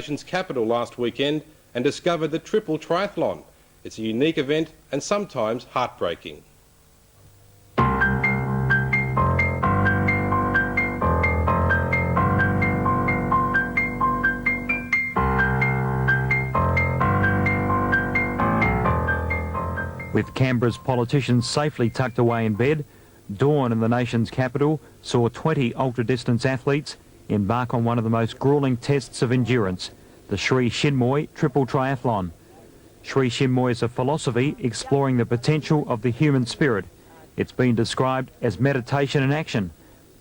nation's capital last weekend and discovered the triple triathlon. It's a unique event and sometimes heartbreaking. With Canberra's politicians safely tucked away in bed, dawn in the nation's capital saw 20 ultra-distance athletes embark on one of the most gruelling tests of endurance, the Chinmoy triple triathlon. Chinmoy is a philosophy exploring the potential of the human spirit. It's been described as meditation in action,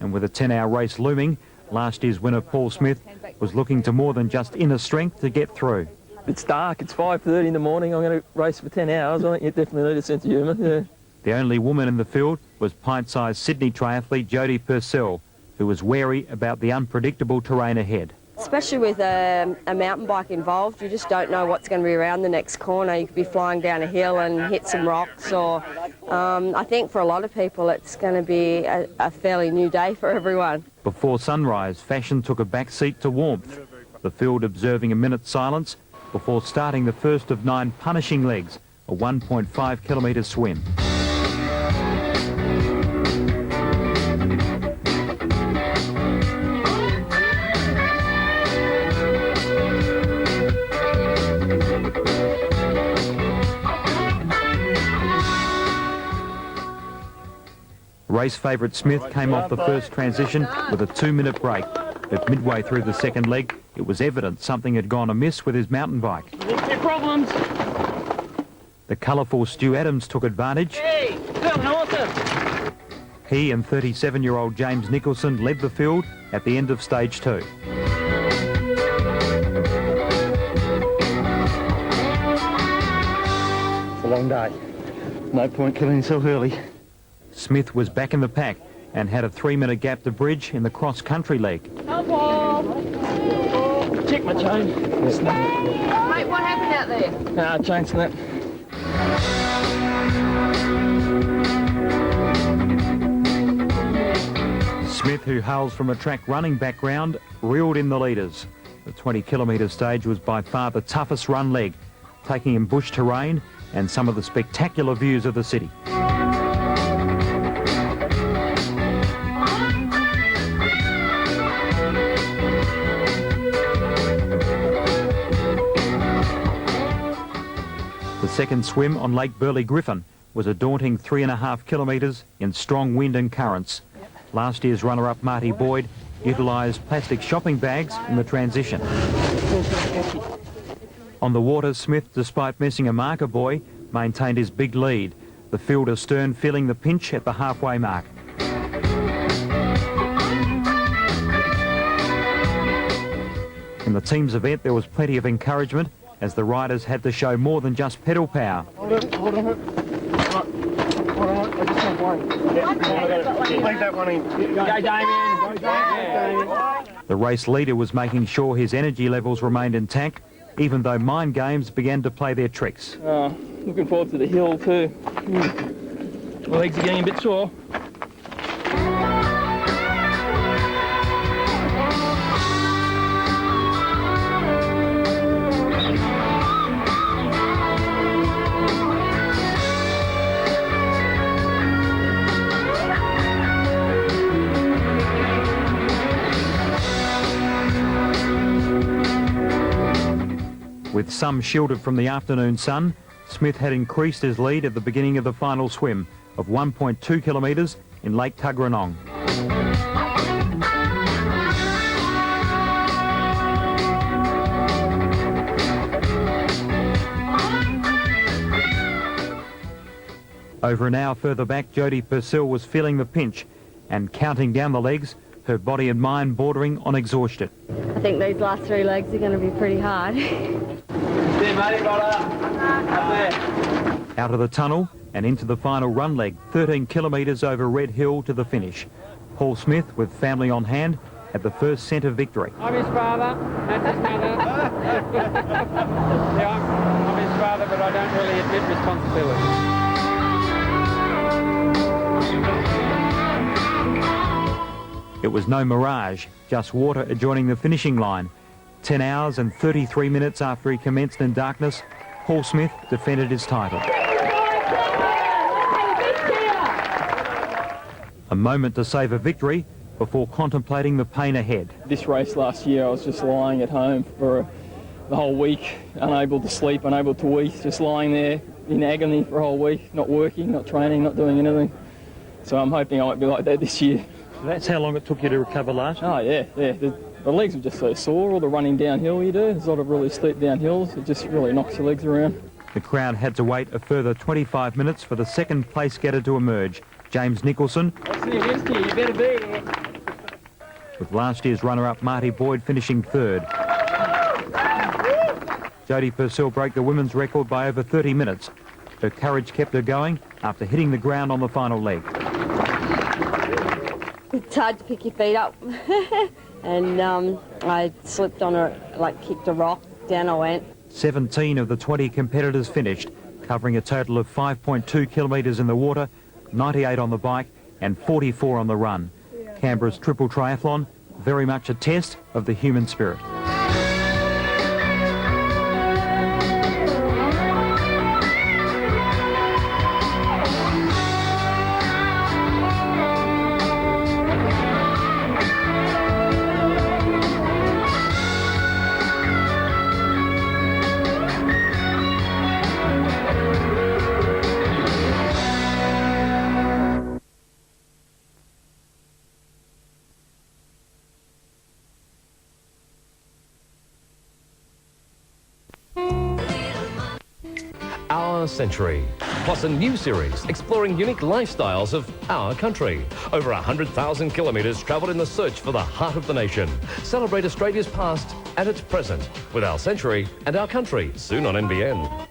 and with a 10-hour race looming, last year's winner Paul Smith was looking to more than just inner strength to get through. It's dark, it's 5:30 in the morning, I'm going to race for 10 hours. I think you definitely need a sense of humour, yeah. The only woman in the field was pint-sized Sydney triathlete Jodie Purcell, who was wary about the unpredictable terrain ahead. Especially with a mountain bike involved, you just don't know what's going to be around the next corner. You could be flying down a hill and hit some rocks, or I think for a lot of people it's going to be a fairly new day for everyone. Before sunrise, fashion took a back seat to warmth, the field observing a minute's silence before starting the first of 9 punishing legs, a 1.5 kilometre swim. Race favourite Smith came off the first transition with a 2-minute break, but midway through the second leg, it was evident something had gone amiss with his mountain bike. Problems. The colourful Stu Adams took advantage. Hey, awesome. He and 37-year-old James Nicholson led the field at the end of stage 2. It's a long day. No point killing yourself early. Smith was back in the pack and had a 3-minute gap to bridge in the cross-country leg. Check my chain. Mate, what happened out there? Chain snap. Smith, who hails from a track running background, reeled in the leaders. The 20-kilometre stage was by far the toughest run leg, taking in bush terrain and some of the spectacular views of the city. The second swim on Lake Burley Griffin was a daunting 3.5 kilometres in strong wind and currents. Last year's runner-up Marty Boyd utilised plastic shopping bags in the transition. On the water, Smith, despite missing a marker buoy, maintained his big lead, the field astern feeling the pinch at the halfway mark. In the team's event, there was plenty of encouragement as the riders had to show more than just pedal power. Hold on. I just have one. Leave that one in. Go, Damien. The race leader was making sure his energy levels remained intact, even though mind games began to play their tricks. Looking forward to the hill too. My legs are getting a bit sore. With some shielded from the afternoon sun, Smith had increased his lead at the beginning of the final swim of 1.2 kilometres in Lake Tuggeranong. Over an hour further back, Jodie Purcell was feeling the pinch and counting down the legs, her body and mind bordering on exhaustion. I think these last 3 legs are going to be pretty hard. Out of the tunnel and into the final run leg, 13 kilometres over Red Hill to the finish. Paul Smith, with family on hand, had the first centre victory. I'm his father, that's his mother. Yeah, I'm his father, but I don't really admit responsibility. It was no mirage, just water adjoining the finishing line. 10 hours and 33 minutes after he commenced in darkness, Paul Smith defended his title. A moment to savour victory before contemplating the pain ahead. This race last year, I was just lying at home for the whole week, unable to sleep, unable to eat, just lying there in agony for a whole week, not working, not training, not doing anything. So I'm hoping I won't be like that this year. So that's how long it took you to recover last year? Oh yeah. The legs were just so sore, all the running downhill you do. There's a lot of really steep downhills. It just really knocks your legs around. The crowd had to wait a further 25 minutes for the second place getter to emerge, James Nicholson, You better be there. with last year's runner-up Marty Boyd finishing third. Jodie Purcell broke the women's record by over 30 minutes. Her courage kept her going after hitting the ground on the final leg. It's hard to pick your feet up. And I slipped on kicked a rock, down I went. 17 of the 20 competitors finished, covering a total of 5.2 kilometres in the water, 98 on the bike and 44 on the run. Canberra's triple triathlon, very much a test of the human spirit. Our Century, plus a new series exploring unique lifestyles of our country. Over 100,000 kilometres travelled in the search for the heart of the nation. Celebrate Australia's past and its present with Our Century and Our Country, soon on NBN.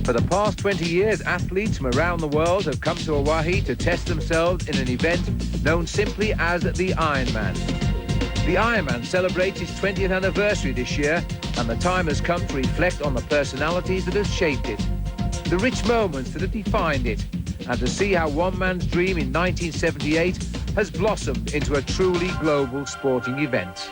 For the past 20 years, athletes from around the world have come to Hawaii to test themselves in an event known simply as the Ironman. The Ironman celebrates its 20th anniversary this year, and the time has come to reflect on the personalities that have shaped it, the rich moments that have defined it, and to see how one man's dream in 1978 has blossomed into a truly global sporting event.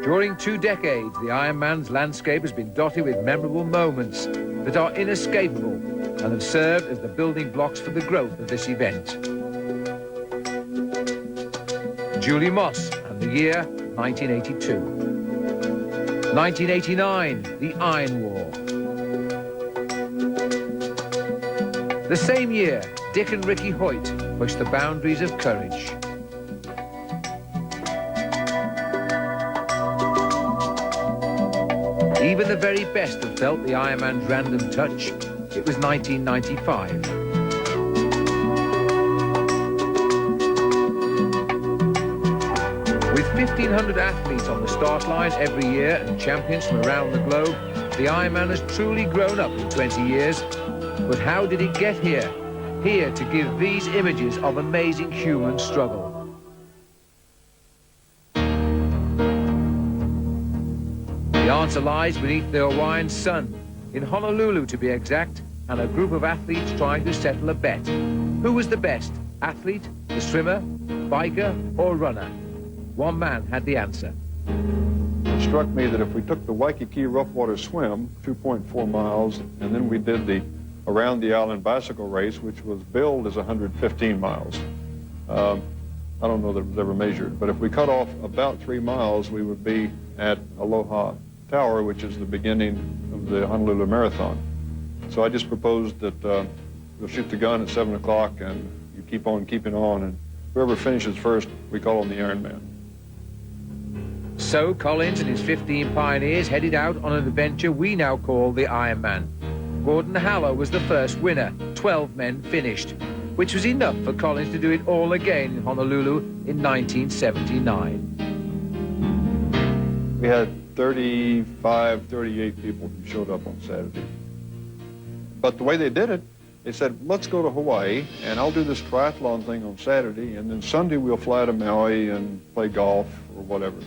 During 2 decades, the Ironman's landscape has been dotted with memorable moments that are inescapable and have served as the building blocks for the growth of this event. Julie Moss and the year 1982. 1989, the Iron War. The same year, Dick and Ricky Hoyt pushed the boundaries of courage. Even the very best have felt the Ironman's random touch. It was 1995. With 1,500 athletes on the start line every year and champions from around the globe, the Ironman has truly grown up in 20 years. But how did it get here? Here to give these images of amazing human struggle. The answer lies beneath the Hawaiian sun, in Honolulu to be exact, and a group of athletes trying to settle a bet. Who was the best, athlete, the swimmer, biker, or runner? One man had the answer. It struck me that if we took the Waikiki rough water swim, 2.4 miles, and then we did the around the island bicycle race, which was billed as 115 miles. I don't know that it was ever measured, but if we cut off about 3 miles, we would be at Aloha tower, which is the beginning of the Honolulu Marathon. So I just proposed that we'll shoot the gun at 7 o'clock and you keep on keeping on, and whoever finishes first, we call him the Ironman. So Collins and his 15 pioneers headed out on an adventure we now call the Ironman. Gordon Haller was the first winner. 12 men finished, which was enough for Collins to do it all again in Honolulu in 1979. We had 35, 38 people who showed up on Saturday. But the way they did it, they said, let's go to Hawaii, and I'll do this triathlon thing on Saturday, and then Sunday we'll fly to Maui and play golf or whatever.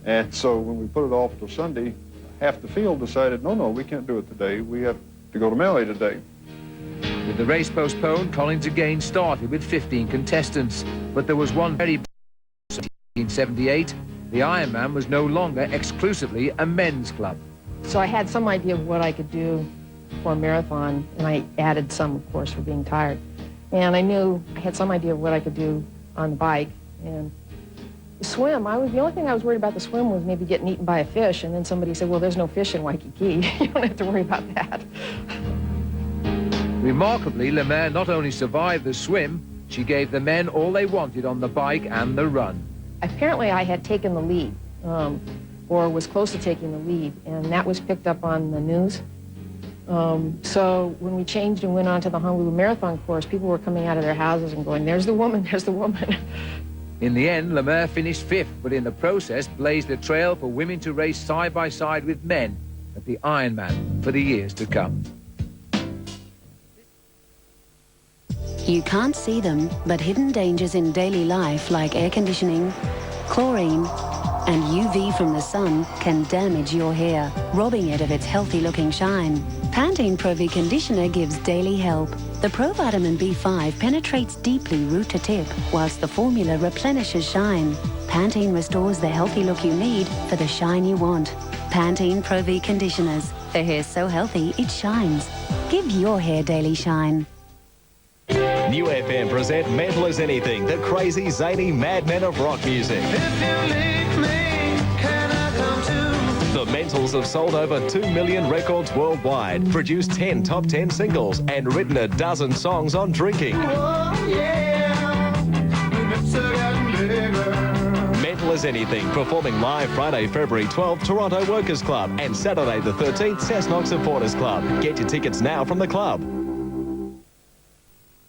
And so when we put it off till Sunday, half the field decided, no, we can't do it today. We have to go to Maui today. With the race postponed, Collins again started with 15 contestants. But there was one very... 1978, the Ironman was no longer exclusively a men's club. So I had some idea of what I could do for a marathon, and I added some, of course, for being tired. And I knew I had some idea of what I could do on the bike. And the swim, the only thing I was worried about the swim was maybe getting eaten by a fish, and then somebody said, well, there's no fish in Waikiki. You don't have to worry about that. Remarkably, Lemaire not only survived the swim, she gave the men all they wanted on the bike and the run. Apparently I had taken the lead, or was close to taking the lead, and that was picked up on the news. So when we changed and went on to the Honolulu Marathon course, people were coming out of their houses and going, there's the woman, there's the woman. In the end, Lemaire finished 5th, but in the process blazed a trail for women to race side by side with men at the Ironman for the years to come. You can't see them, but hidden dangers in daily life like air conditioning, chlorine, and UV from the sun can damage your hair, robbing it of its healthy-looking shine. Pantene Pro V Conditioner gives daily help. The Provitamin B5 penetrates deeply root to tip, whilst the formula replenishes shine. Pantene restores the healthy look you need for the shine you want. Pantene Pro V Conditioners. The hair's so healthy, it shines. Give your hair daily shine. New FM present Mental as Anything, the crazy, zany madmen of rock music. If you leave me, can I come too? The Mentals have sold over 2 million records worldwide, produced 10 top 10 singles, and written a dozen songs on drinking. Oh, yeah. Mental as Anything, performing live Friday, February 12th, Toronto Workers Club, and Saturday the 13th, Cessnock Supporters Club. Get your tickets now from the club.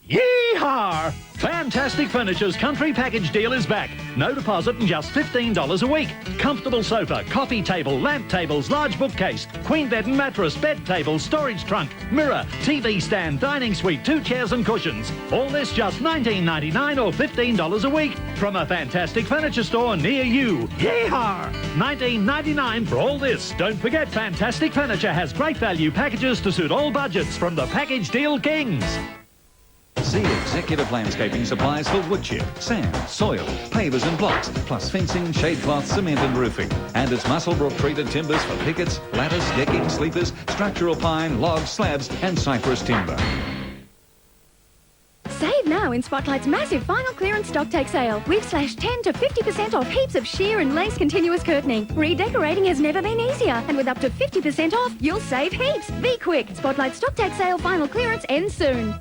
Yee-haw! Fantastic Furniture's Country Package deal is back. No deposit and just $15 a week. Comfortable sofa, coffee table, lamp tables, large bookcase, queen bed and mattress, bed table, storage trunk, mirror, TV stand, dining suite, 2 chairs and cushions. All this just $19.99 or $15 a week from a Fantastic Furniture store near you. Yee-haw! $19.99 for all this. Don't forget, Fantastic Furniture has great value packages to suit all budgets from the Package Deal Kings. See Executive Landscaping supplies for wood chip, sand, soil, pavers and blocks, plus fencing, shade cloth, cement and roofing. And it's Musselbrook treated timbers for pickets, lattice, decking, sleepers, structural pine, logs, slabs and cypress timber. Save now in Spotlight's massive final clearance stock take sale. We've slashed 10 to 50% off heaps of sheer and lace continuous curtaining. Redecorating has never been easier, and with up to 50% off, you'll save heaps. Be quick. Spotlight stock take sale final clearance ends soon.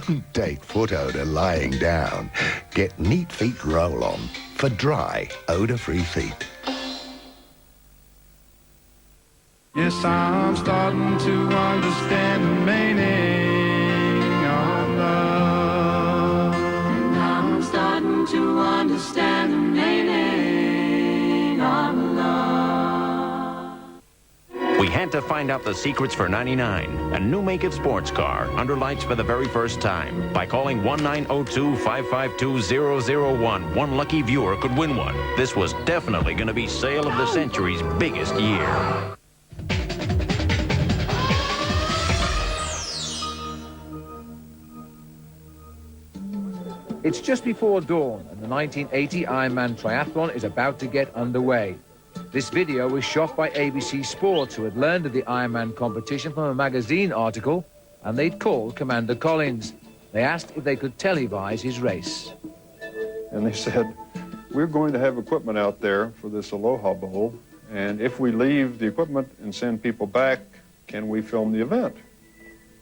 Don't take foot odor lying down. Get Neat Feet Roll-On for dry, odor-free feet. Yes, I'm starting to understand the meaning of love. I'm starting to understand the meaning of love. We had to find out the secrets for 99, a new make of sports car under lights for the very first time. By calling 1-902-552-001, one lucky viewer could win one. This was definitely going to be sale of the century's biggest year. It's just before dawn, and the 1980 Ironman triathlon is about to get underway. This video was shot by ABC Sports, who had learned of the Ironman competition from a magazine article, and they'd called Commander Collins. They asked if they could televise his race. And they said, we're going to have equipment out there for this Aloha Bowl, and if we leave the equipment and send people back, can we film the event?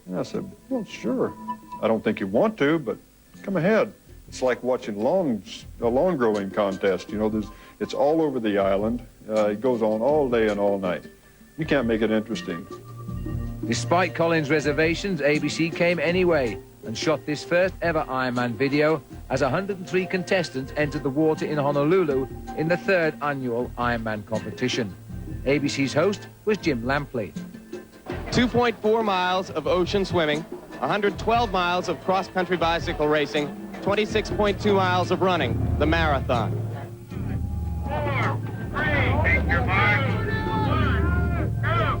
And I said, well, sure. I don't think you want to, but come ahead. It's like watching a lawn growing contest. You know, it's all over the island. It goes on all day and all night. You can't make it interesting. Despite Collins' reservations, ABC came anyway and shot this first ever Ironman video as 103 contestants entered the water in Honolulu in the 3rd annual Ironman competition. ABC's host was Jim Lampley. 2.4 miles of ocean swimming, 112 miles of cross-country bicycle racing, 26.2 miles of running, the marathon.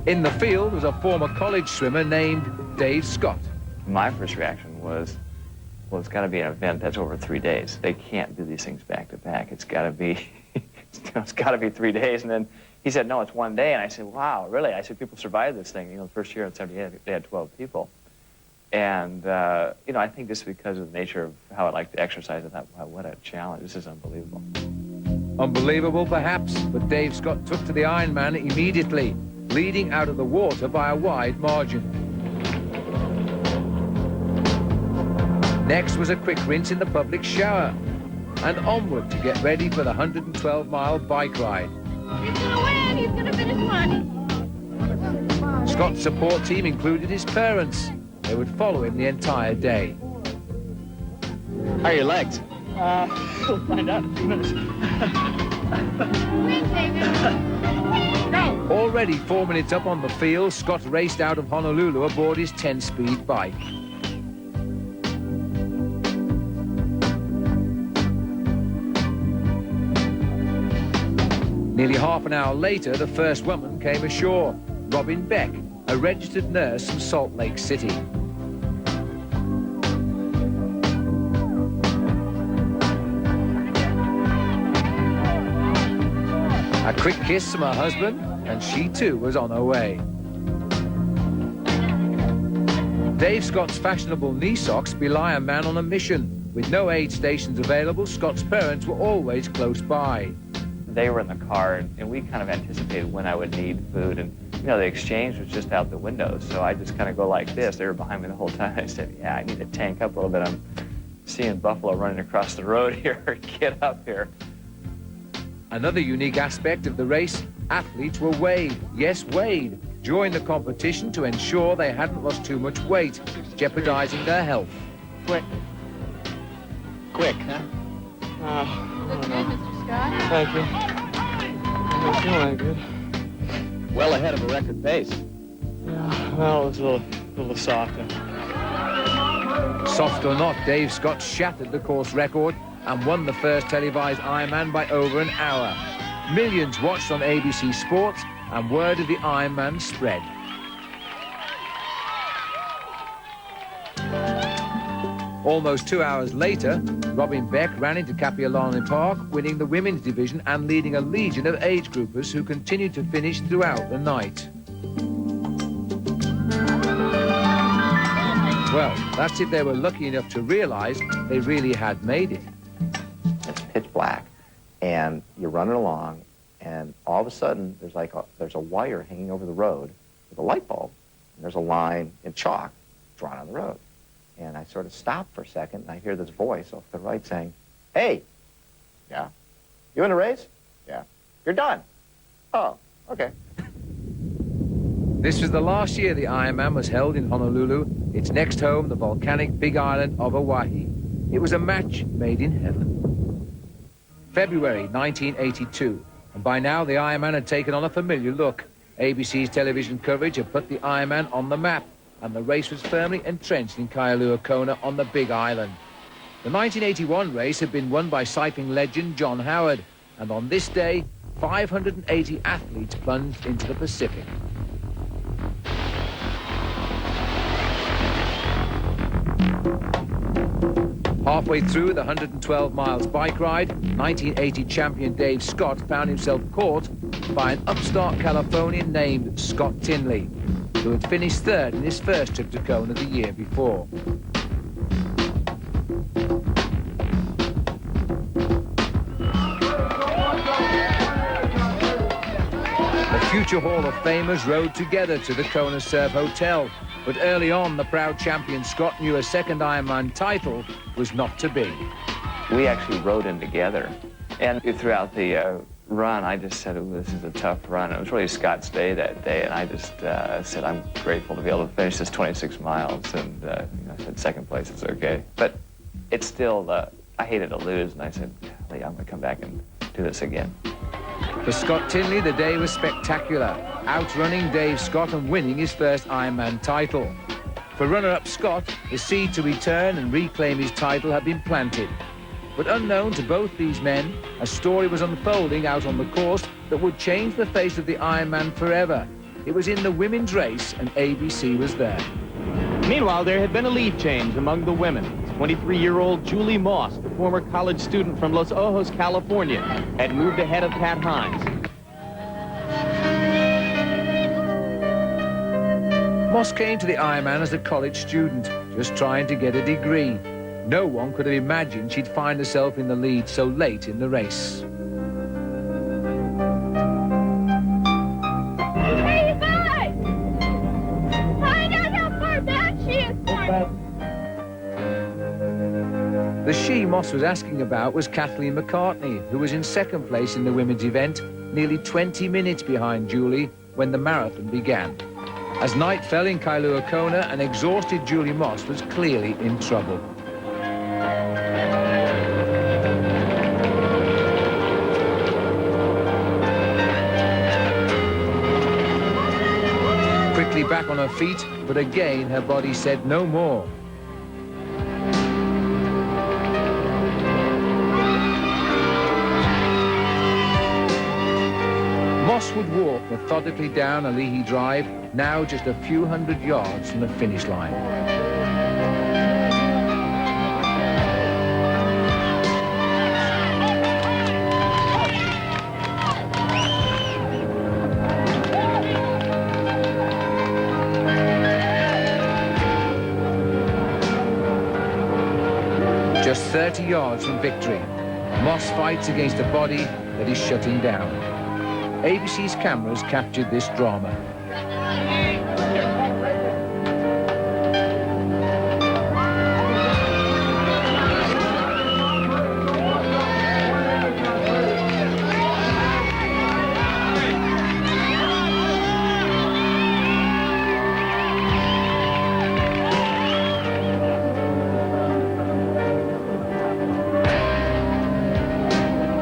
In the field was a former college swimmer named Dave Scott. My first reaction was, well, it's got to be an event that's over 3 days. They can't do these things back to back. It's got to be, it's got to be 3 days. And then he said, no, it's 1 day. And I said, wow, really? I said, people survived this thing. You know, the first year in 78, they had 12 people. And, you know, I think just because of the nature of how I like to exercise, I thought, wow, what a challenge. This is unbelievable. Unbelievable, perhaps, but Dave Scott took to the Ironman immediately, leading out of the water by a wide margin. Next was a quick rinse in the public shower, and onward to get ready for the 112-mile bike ride. He's gonna win! He's gonna finish one! Scott's support team included his parents. They would follow him the entire day. How are your legs? We'll find out in a few minutes. Win, David! Go! Already 4 minutes up on the field, Scott raced out of Honolulu aboard his 10-speed bike. Nearly half an hour later, the first woman came ashore, Robin Beck, a registered nurse from Salt Lake City. A quick kiss from her husband, and she too was on her way. Dave Scott's fashionable knee socks belie a man on a mission. With no aid stations available, Scott's parents were always close by. They were in the car, and we kind of anticipated when I would need food. And, you know, the exchange was just out the window, so I just kind of go like this. They were behind me the whole time. I said, yeah, I need to tank up a little bit. I'm seeing buffalo running across the road here. Get up here. Another unique aspect of the race, athletes were weighed. Yes, weighed. During the competition to ensure they hadn't lost too much weight, jeopardizing their health. Quick. Quick, huh? Looks good, Mr. Scott. Thank you. I'm feeling good. Well ahead of a record pace. Yeah, well, it was a little softer. Soft or not, Dave Scott shattered the course record and won the first televised Ironman by over an hour. Millions watched on ABC Sports, and word of the Ironman spread. Almost 2 hours later, Robin Beck ran into Kapiolani Park, winning the women's division and leading a legion of age groupers who continued to finish throughout the night. Well, that's if they were lucky enough to realize they really had made it. It's pitch black, and you're running along, and all of a sudden there's a wire hanging over the road with a light bulb, and there's a line in chalk drawn on the road. And I sort of stop for a second, and I hear this voice off the right saying, "Hey, yeah, you in a race? Yeah, you're done. Oh, okay." This was the last year the Ironman was held in Honolulu, its next home, the volcanic Big Island of Hawaii. It was a match made in heaven. February 1982, and by now the Ironman had taken on a familiar look. ABC's television coverage had put the Ironman on the map, and the race was firmly entrenched in Kailua Kona on the Big Island. The 1981 race had been won by cycling legend John Howard, and on this day, 580 athletes plunged into the Pacific. Halfway through the 112 miles bike ride, 1980 champion Dave Scott found himself caught by an upstart Californian named Scott Tinley, who had finished third in his first trip to Kona the year before. The future Hall of Famers rode together to the Kona Surf Hotel, but early on the proud champion Scott knew a second Ironman title was not to be. We actually rode in together, and throughout the run, I just said, oh, this is a tough run. It was really Scott's day that day, and I just said, I'm grateful to be able to finish this 26 miles, and I said, second place is okay. But it's still, I hated to lose, and I said, golly, I'm going to come back and do this again. For Scott Tinley, the day was spectacular, outrunning Dave Scott and winning his first Ironman title. For runner-up Scott, the seed to return and reclaim his title had been planted. But unknown to both these men, a story was unfolding out on the course that would change the face of the Ironman forever. It was in the women's race, and ABC was there. Meanwhile, there had been a lead change among the women. 23-year-old Julie Moss, the former college student from Los Ojos, California, had moved ahead of Pat Hines. Moss came to the Ironman as a college student, just trying to get a degree. No one could have imagined she'd find herself in the lead so late in the race. The she Moss was asking about was Kathleen McCartney, who was in second place in the women's event, nearly 20 minutes behind Julie when the marathon began. As night fell in Kailua Kona, an exhausted Julie Moss was clearly in trouble. Quickly back on her feet, but again her body said no more. Moss would walk methodically down Ali'i Drive, now just a few hundred yards from the finish line. Just 30 yards from victory, Moss fights against a body that is shutting down. ABC's cameras captured this drama.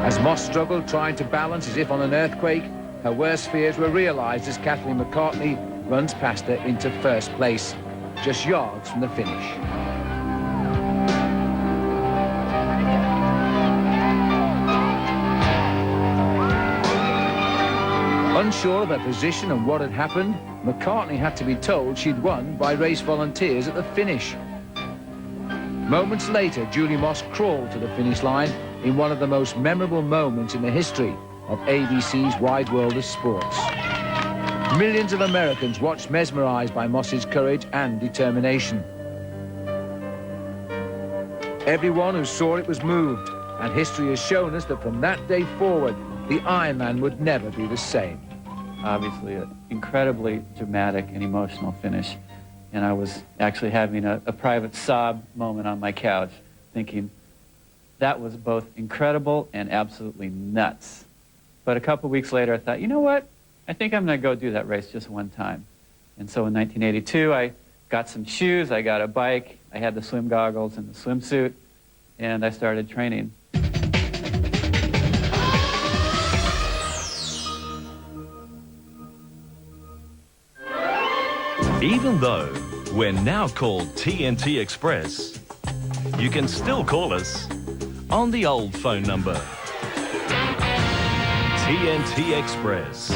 As Moss struggled trying to balance as if on an earthquake, her worst fears were realized as Kathleen McCartney runs past her into first place, just yards from the finish. Unsure of her position and what had happened, McCartney had to be told she'd won by race volunteers at the finish. Moments later, Julie Moss crawled to the finish line in one of the most memorable moments in the history of ABC's Wide World of Sports. Millions of Americans watched mesmerized by Moss's courage and determination. Everyone who saw it was moved, and history has shown us that from that day forward, the Ironman would never be the same. Obviously, an incredibly dramatic and emotional finish, and I was actually having a private sob moment on my couch, thinking that was both incredible and absolutely nuts. But a couple weeks later, I thought, you know what? I think I'm going to go do that race just one time. And so in 1982, I got some shoes, I got a bike, I had the swim goggles and the swimsuit, and I started training. Even though we're now called TNT Express, you can still call us on the old phone number. TNT Express.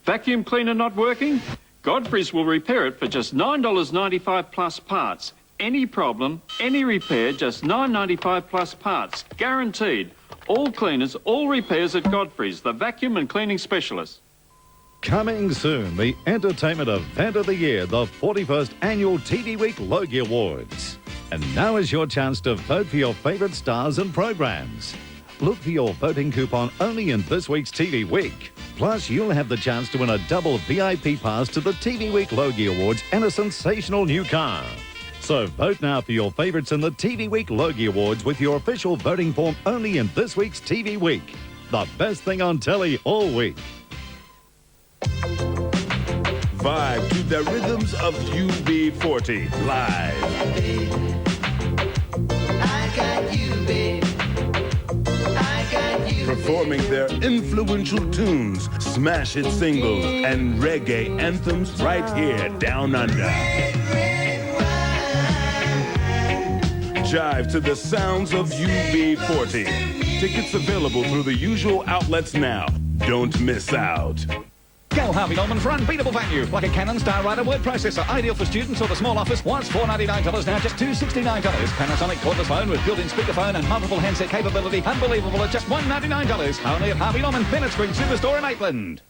Vacuum cleaner not working? Godfrey's will repair it for just $9.95 plus parts. Any problem, any repair, just $9.95 plus parts, guaranteed. All cleaners, all repairs at Godfrey's, the vacuum and cleaning specialist. Coming soon, the entertainment event of the year, the 41st Annual TV Week Logie Awards. And now is your chance to vote for your favourite stars and programs. Look for your voting coupon only in this week's TV Week. Plus, you'll have the chance to win a double VIP pass to the TV Week Logie Awards and a sensational new car. So vote now for your favourites in the TV Week Logie Awards with your official voting form only in this week's TV Week. The best thing on telly all week. Vibe to the rhythms of UB40 live. I got you, babe. I got you. Performing their influential tunes, smash hit singles, and reggae anthems right here down under. Jive to the sounds of UB40. Tickets available through the usual outlets now. Don't miss out. Go Harvey Norman for unbeatable value, like a Canon Starwriter word processor, ideal for students or the small office. Was $499, now just $269. Panasonic cordless phone with built-in speakerphone and multiple handset capability, unbelievable at just $199. Only at Harvey Norman, Bennett Street Superstore in Maitland.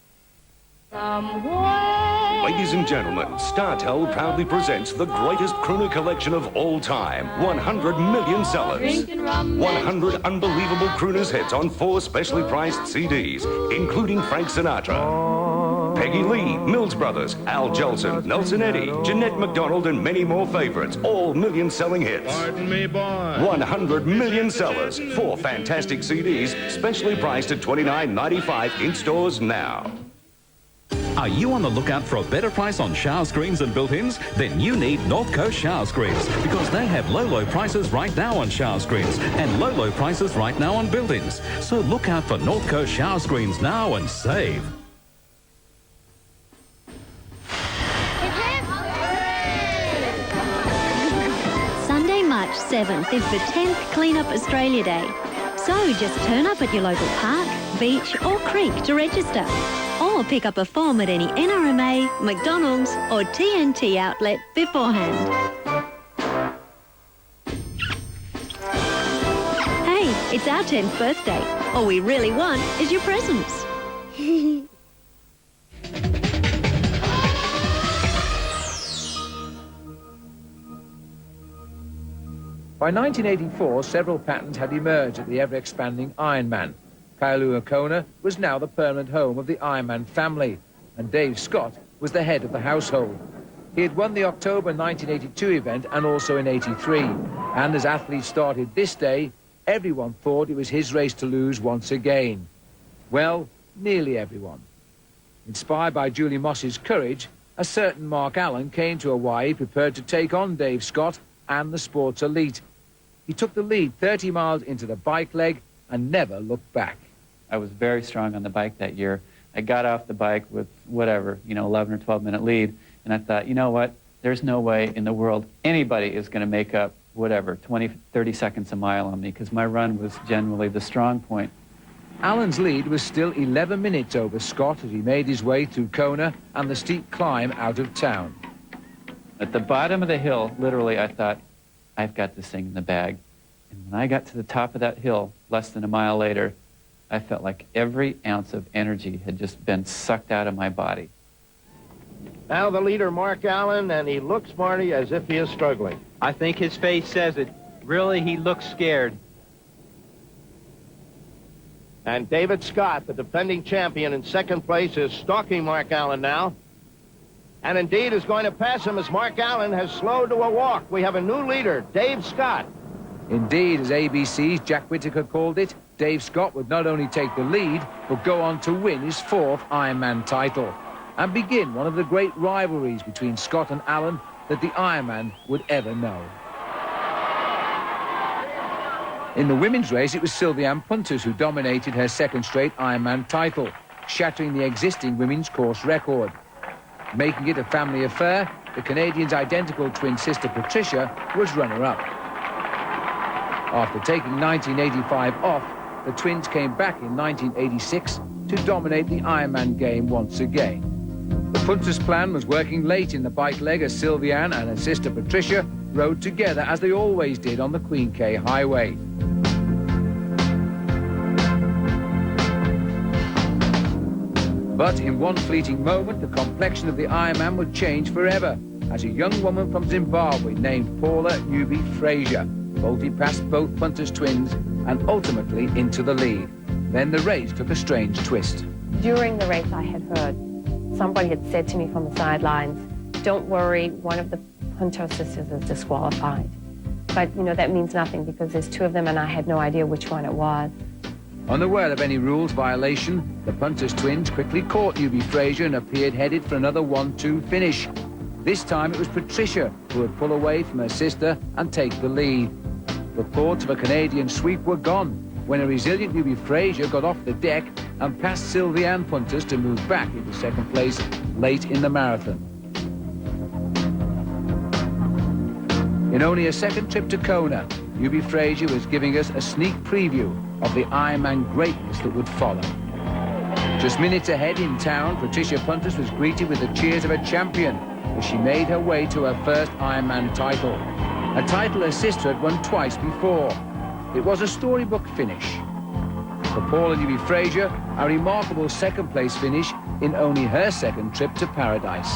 Ladies and gentlemen, StarTel proudly presents the greatest crooner collection of all time. 100 million sellers. 100 unbelievable crooners hits on 4 specially priced CDs, including Frank Sinatra, Peggy Lee, Mills Brothers, Al Jolson, Nelson Eddy, Jeanette MacDonald, and many more favorites. All million-selling hits. Pardon me, boy. 100 million sellers. 4 fantastic CDs, specially priced at $29.95 in stores now. Are you on the lookout for a better price on shower screens and built-ins? Then you need North Coast Shower Screens, because they have low prices right now on shower screens and low prices right now on built-ins. So look out for North Coast Shower Screens now and save. Sunday, March 7th is the 10th Clean Up Australia Day. So just turn up at your local park, beach or creek to register. Or pick up a form at any NRMA, McDonald's or TNT outlet beforehand. Hey, it's our 10th birthday. All we really want is your presents. By 1984, several patterns had emerged at the ever-expanding Ironman. Kailua Kona was now the permanent home of the Ironman family, and Dave Scott was the head of the household. He had won the October 1982 event and also in '83, and as athletes started this day, everyone thought it was his race to lose once again. Well, nearly everyone. Inspired by Julie Moss's courage, a certain Mark Allen came to Hawaii prepared to take on Dave Scott and the sport's elite. He took the lead 30 miles into the bike leg and never looked back. I was very strong on the bike that year. I got off the bike with whatever, 11 or 12-minute lead, and I thought, you know what? There's no way in the world anybody is going to make up, 20, 30 seconds a mile on me, because my run was generally the strong point. Allen's lead was still 11 minutes over Scott as he made his way through Kona and the steep climb out of town. At the bottom of the hill, literally, I thought, I've got this thing in the bag. And when I got to the top of that hill, less than a mile later, I felt like every ounce of energy had just been sucked out of my body. Now the leader, Mark Allen, and he looks, Marty, as if he is struggling. I think his face says it. Really, he looks scared. And David Scott, the defending champion in second place, is stalking Mark Allen now. And indeed is going to pass him as Mark Allen has slowed to a walk. We have a new leader, Dave Scott. Indeed, as ABC's Jack Whittaker called it, Dave Scott would not only take the lead, but go on to win his 4th Ironman title and begin one of the great rivalries between Scott and Allen that the Ironman would ever know. In the women's race, it was Sylviane Puntus who dominated her 2nd straight Ironman title, shattering the existing women's course record. Making it a family affair, the Canadian's identical twin sister Patricia was runner-up. After taking 1985 off, the twins came back in 1986 to dominate the Ironman game once again. The Puntus plan was working late in the bike leg as Sylviane and her sister Patricia rode together as they always did on the Queen K Highway. But in one fleeting moment, the complexion of the Ironman would change forever as a young woman from Zimbabwe named Paula Newby Fraser bolted past both Punter's twins and ultimately into the lead. Then the race took a strange twist. During the race, I had heard somebody had said to me from the sidelines, "Don't worry, one of the Punter sisters is disqualified." But, you know, that means nothing because there's two of them and I had no idea which one it was. Unaware of any rules violation, the Punter's twins quickly caught Newby Fraser and appeared headed for another 1-2 finish. This time it was Patricia who would pull away from her sister and take the lead. Reports of a Canadian sweep were gone when a resilient Newby Fraser got off the deck and passed Sylviane Puntus to move back into second place late in the marathon. In only a second trip to Kona, Newby Fraser was giving us a sneak preview of the Ironman greatness that would follow. Just minutes ahead in town, Patricia Puntus was greeted with the cheers of a champion as she made her way to her first Ironman title, a title her sister had won twice before. It was a storybook finish. For Paula Newby Fraser, a remarkable second-place finish in only her second trip to paradise.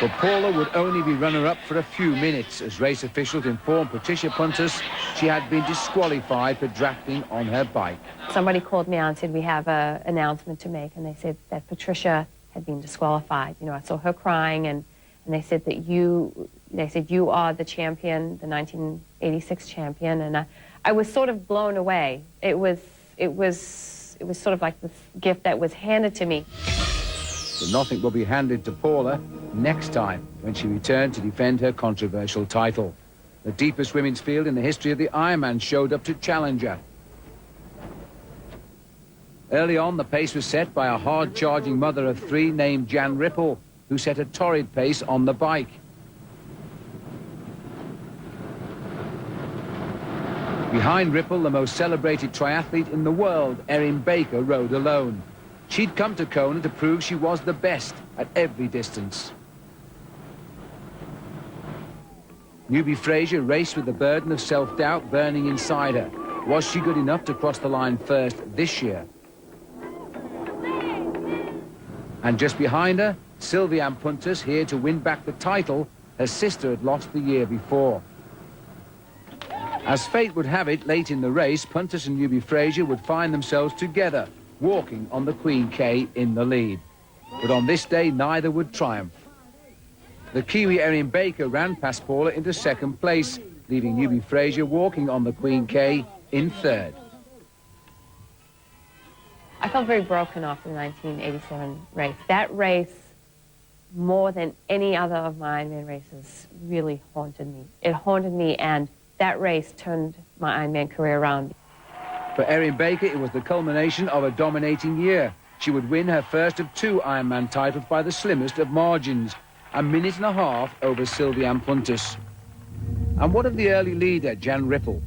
But Paula would only be runner-up for a few minutes as race officials informed Patricia Puntus she had been disqualified for drafting on her bike. Somebody called me out and said, "We have an announcement to make," and they said that Patricia had been disqualified. You know, I saw her crying, and they said that you are the champion, the 1986 champion, and I was sort of blown away. It was sort of like this gift that was handed to me. But nothing will be handed to Paula next time when she returned to defend her controversial title. The deepest women's field in the history of the Ironman showed up to challenge her. Early on, the pace was set by a hard-charging mother of three named Jan Ripple, who set a torrid pace on the bike. Behind Ripple, the most celebrated triathlete in the world, Erin Baker, rode alone. She'd come to Kona to prove she was the best at every distance. Newby Fraser raced with the burden of self-doubt burning inside her. Was she good enough to cross the line first this year? And just behind her, Sylviane Puntus, here to win back the title her sister had lost the year before. As fate would have it, late in the race, Puntus and Newby Fraser would find themselves together, walking on the Queen K in the lead. But on this day, neither would triumph. The Kiwi Erin Baker ran past Paula into second place, leaving Newby Fraser walking on the Queen K in third. I felt very broken after the 1987 race. That race, more than any other of my Ironman races, really haunted me. It haunted me, and that race turned my Ironman career around. For Erin Baker, it was the culmination of a dominating year. She would win her first of two Ironman titles by the slimmest of margins, a minute and a half over Sylviane Puntus. And what of the early leader, Jan Ripple?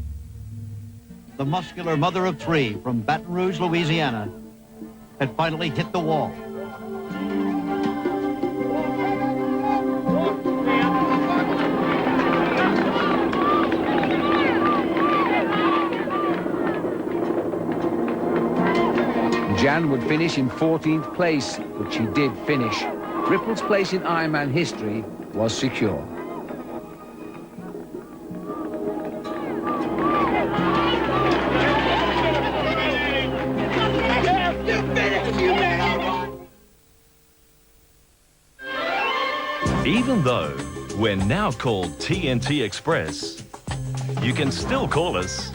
The muscular mother of three from Baton Rouge, Louisiana, had finally hit the wall. Jan would finish in 14th place, but she did finish. Ripple's place in Ironman history was secure. Even though we're now called TNT Express, you can still call us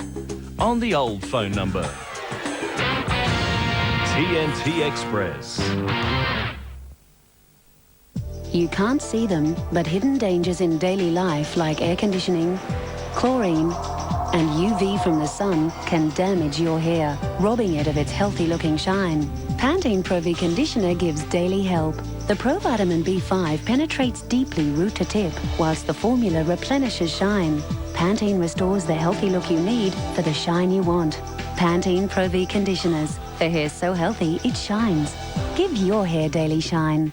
on the old phone number. TNT Express. You can't see them, but hidden dangers in daily life like air conditioning, chlorine, and UV from the sun can damage your hair, robbing it of its healthy-looking shine. Pantene Pro V Conditioner gives daily help. The Provitamin B5 penetrates deeply root to tip, whilst the formula replenishes shine. Pantene restores the healthy look you need for the shine you want. Pantene Pro V conditioners. The hair's so healthy, it shines. Give your hair daily shine.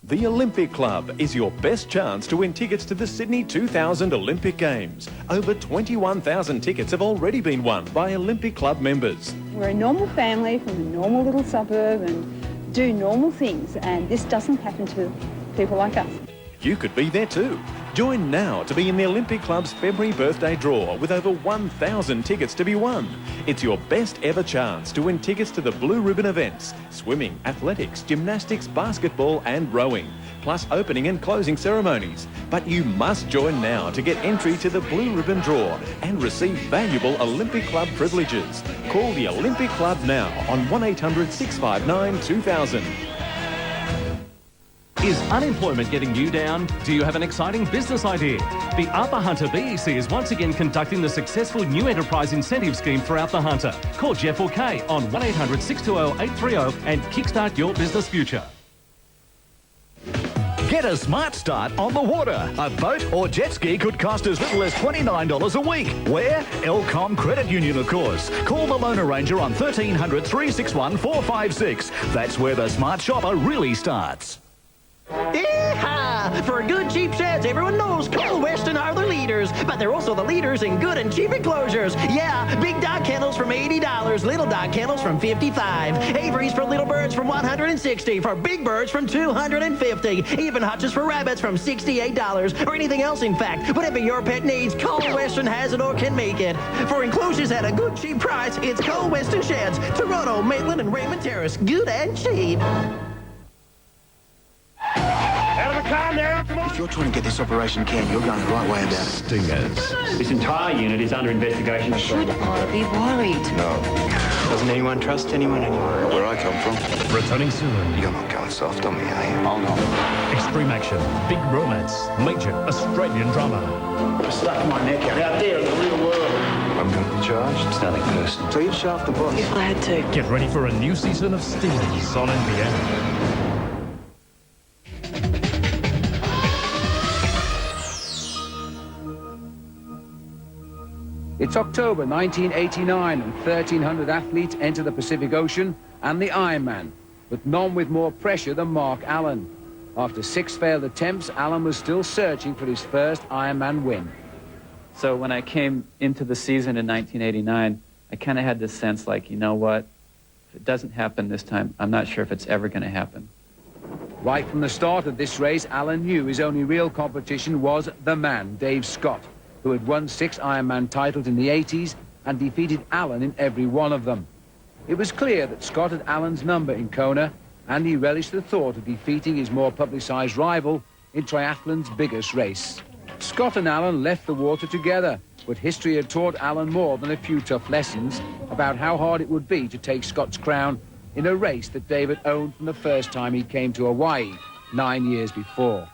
The Olympic Club is your best chance to win tickets to the Sydney 2000 Olympic Games. Over 21,000 tickets have already been won by Olympic Club members. We're a normal family from a normal little suburb and do normal things, and this doesn't happen to people like us. You could be there too. Join now to be in the Olympic Club's February birthday draw with over 1,000 tickets to be won. It's your best ever chance to win tickets to the Blue Ribbon events: swimming, athletics, gymnastics, basketball and rowing, plus opening and closing ceremonies. But you must join now to get entry to the Blue Ribbon draw and receive valuable Olympic Club privileges. Call the Olympic Club now on 1800 659 2000. Is unemployment getting you down? Do you have an exciting business idea? The Upper Hunter BEC is once again conducting the successful New Enterprise Incentive Scheme throughout the Hunter. Call Jeff or Kay on 1800-620-830 and kickstart your business future. Get a smart start on the water. A boat or jet ski could cost as little as $29 a week. Where? Elcom Credit Union, of course. Call the Loan Arranger on 1300 361 456. That's where the smart shopper really starts. Yeehaw! For good cheap sheds, everyone knows Cole Weston are the leaders, but they're also the leaders in good and cheap enclosures. Yeah, big dog kennels from $80, little dog kennels from $55, Avery's for little birds from $160, for big birds from $250, even hutches for rabbits from $68, or anything else, in fact. Whatever your pet needs, Cole Weston has it or can make it. For enclosures at a good cheap price, it's Cole Weston Sheds, Toronto, Maitland, and Raymond Terrace. Good and cheap. If you're trying to get this operation canned, you're going the right way about it. Stingers. This entire unit is under investigation. Should I be worried? No. Doesn't anyone trust anyone anymore? Where I come from. Returning soon. You're not going soft on me, are you? Oh, no. Extreme action, big romance, major Australian drama. I stuck my neck out there in the real world. I'm going to be charged. It's nothing personal. So you'd shaft the boss? If I had to. Get ready for a new season of Stingers on NBN. It's October 1989 and 1,300 athletes enter the Pacific Ocean and the Ironman, but none with more pressure than Mark Allen. After 6 failed attempts, Allen was still searching for his first Ironman win. So when I came into the season in 1989, I kind of had this sense like, you know what, if it doesn't happen this time, I'm not sure if it's ever going to happen. Right from the start of this race, Allen knew his only real competition was the man, Dave Scott, who had won 6 Ironman titles in the 80s and defeated Allen in every one of them. It was clear that Scott had Allen's number in Kona, and he relished the thought of defeating his more publicised rival in triathlon's biggest race. Scott and Allen left the water together, but history had taught Allen more than a few tough lessons about how hard it would be to take Scott's crown in a race that David owned from the first time he came to Hawaii 9 years before.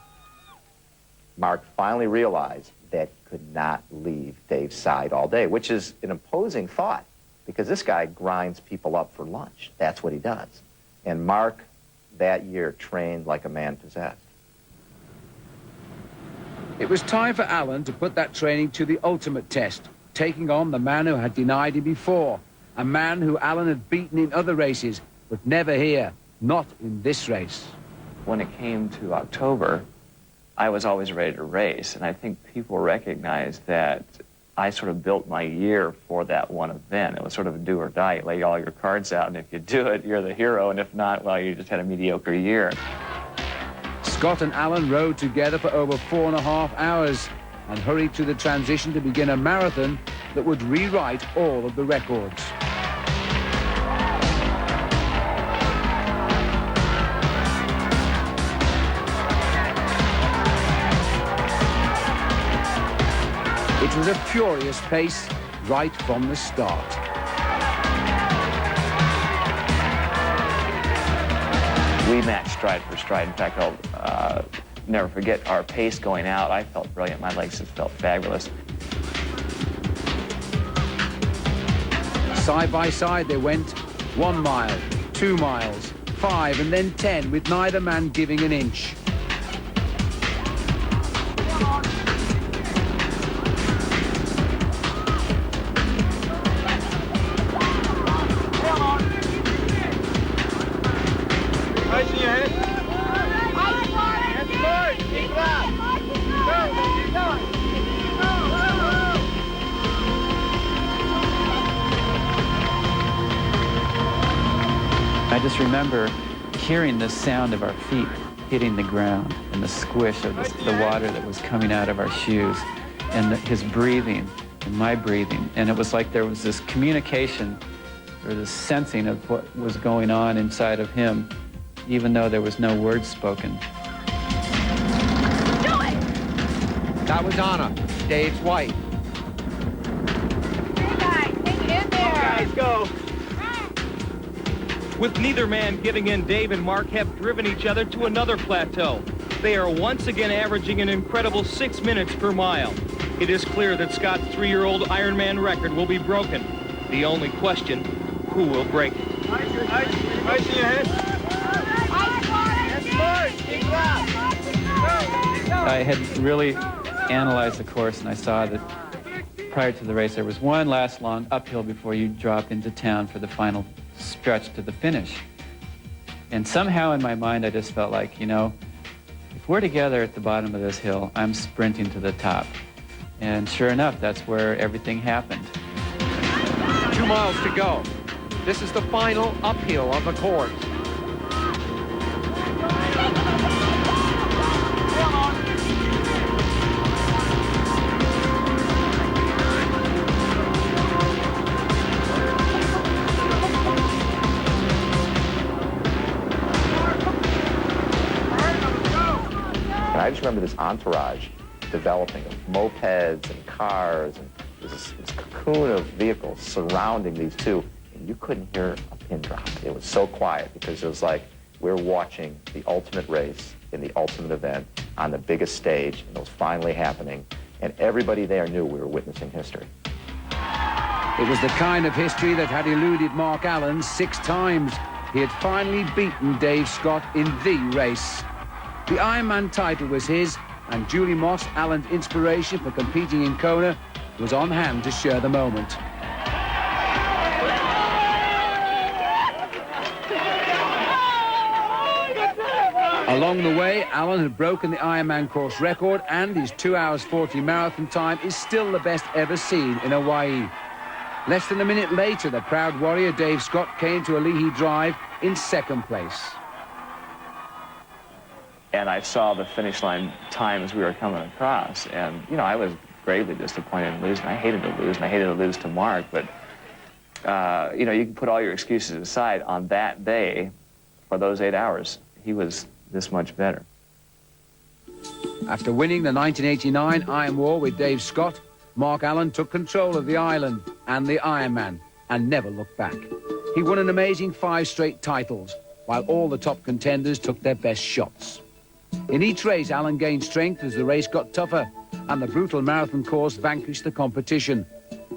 Mark finally realized that he could not leave Dave's side all day, which is an imposing thought because this guy grinds people up for lunch. That's what he does. And Mark, that year, trained like a man possessed. It was time for Allen to put that training to the ultimate test, taking on the man who had denied him before, a man who Allen had beaten in other races, but never here, not in this race. When it came to October, I was always ready to race, and I think people recognized that I sort of built my year for that one event. It was sort of a do or die. You lay all your cards out, and if you do it, you're the hero, and if not, well, you just had a mediocre year. Scott and Allen rode together for over 4.5 hours and hurried to the transition to begin a marathon that would rewrite all of the records. It was a furious pace right from the start. We matched stride for stride. In fact, I'll never forget our pace going out. I felt brilliant. My legs just felt fabulous. Side by side they went 1 mile, 2 miles, 5 and then 10 with neither man giving an inch. remember hearing the sound of our feet hitting the ground and the squish of the water that was coming out of our shoes and his breathing and my breathing. And it was like there was this communication or this sensing of what was going on inside of him, even though there was no words spoken. Do it! That was Anna, Dave's wife. Hey guys, hang in there. Guys, go. With neither man giving in, Dave and Mark have driven each other to another plateau. They are once again averaging an incredible 6 minutes per mile. It is clear that Scott's 3-year-old Ironman record will be broken. The only question, who will break it? Ice in your head. I had really analyzed the course, and I saw that prior to the race there was one last long uphill before you drop into town for the final stretch to the finish. And somehow in my mind I just felt like, you know, if we're together at the bottom of this hill, I'm sprinting to the top. And sure enough, that's where everything happened. 2 miles to go. This is the final uphill of the course. And I just remember this entourage developing of mopeds and cars, and this cocoon of vehicles surrounding these two, and you couldn't hear a pin drop. It was so quiet because it was like we're watching the ultimate race in the ultimate event on the biggest stage, and it was finally happening, and everybody there knew we were witnessing history. It was the kind of history that had eluded Mark Allen 6 times. He had finally beaten Dave Scott in the race. The Ironman title was his, and Julie Moss, Allen's inspiration for competing in Kona, was on hand to share the moment. Along the way, Allen had broken the Ironman course record, and his 2 hours 40 marathon time is still the best ever seen in Hawaii. Less than a minute later, the proud warrior Dave Scott came to Ali'i Drive in 2nd place. And I saw the finish line time as we were coming across, and, you know, I was gravely disappointed in losing. I hated to lose, and I hated to lose to Mark, but, you know, you can put all your excuses aside. On that day, for those 8 hours, he was this much better. After winning the 1989 Iron War with Dave Scott, Mark Allen took control of the island and the Ironman and never looked back. He won an amazing 5 straight titles, while all the top contenders took their best shots. In each race, Allen gained strength as the race got tougher, and the brutal marathon course vanquished the competition.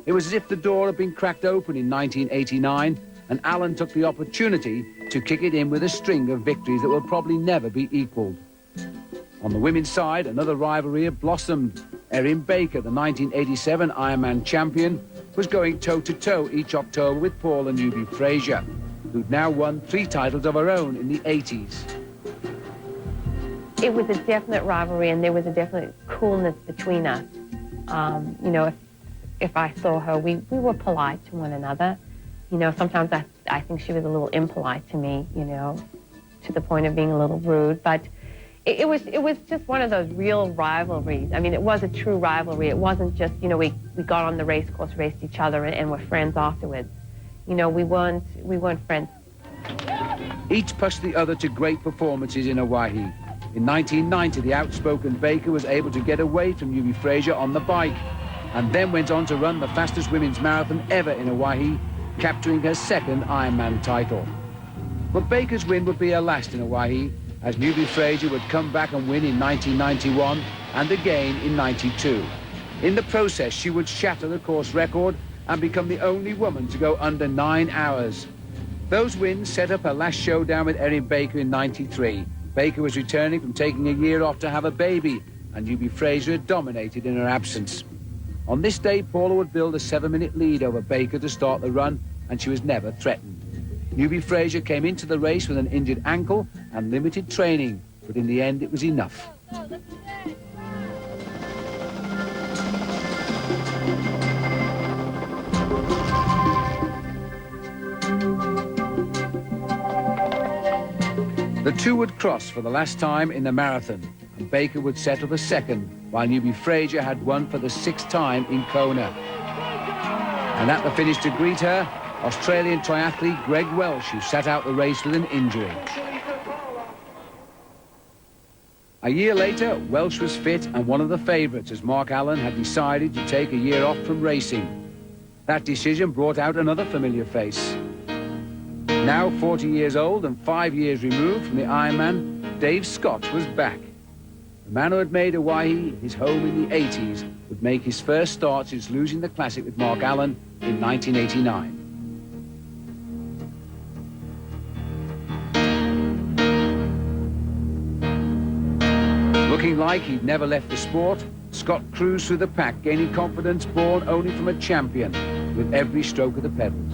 It was as if the door had been cracked open in 1989, and Allen took the opportunity to kick it in with a string of victories that will probably never be equaled. On the women's side, another rivalry had blossomed. Erin Baker, the 1987 Ironman champion, was going toe-to-toe each October with Paula Newby-Fraser, who'd now won 3 titles of her own in the 80s. It was a definite rivalry, and there was a definite coolness between us. You know, if I saw her, we were polite to one another. You know, sometimes I think she was a little impolite to me, you know, to the point of being a little rude. But it was just one of those real rivalries. I mean, it was a true rivalry. It wasn't just, you know, we got on the race course, raced each other, and were friends afterwards. You know, we weren't friends. Each pushed the other to great performances in Hawaii. In 1990, the outspoken Baker was able to get away from Newby-Fraser on the bike, and then went on to run the fastest women's marathon ever in Hawaii, capturing her 2nd Ironman title. But Baker's win would be her last in Hawaii, as Newby-Fraser would come back and win in 1991 and again in 92. In the process, she would shatter the course record and become the only woman to go under 9 hours. Those wins set up her last showdown with Erin Baker in 93. Baker was returning from taking a year off to have a baby, and Newby-Fraser had dominated in her absence. On this day, Paula would build a 7-minute lead over Baker to start the run, and she was never threatened. Newby-Fraser came into the race with an injured ankle and limited training, but in the end it was enough. The two would cross for the last time in the marathon, and Baker would settle for second, while Newby Fraser had won for the 6th time in Kona. And at the finish to greet her, Australian triathlete Greg Welsh, who sat out the race with an injury. A year later, Welsh was fit and one of the favourites, as Mark Allen had decided to take a year off from racing. That decision brought out another familiar face. Now 40 years old and 5 years removed from the Ironman, Dave Scott was back. The man who had made Hawaii his home in the 80s would make his first start since losing the Classic with Mark Allen in 1989. Looking like he'd never left the sport, Scott cruised through the pack, gaining confidence born only from a champion with every stroke of the pedals.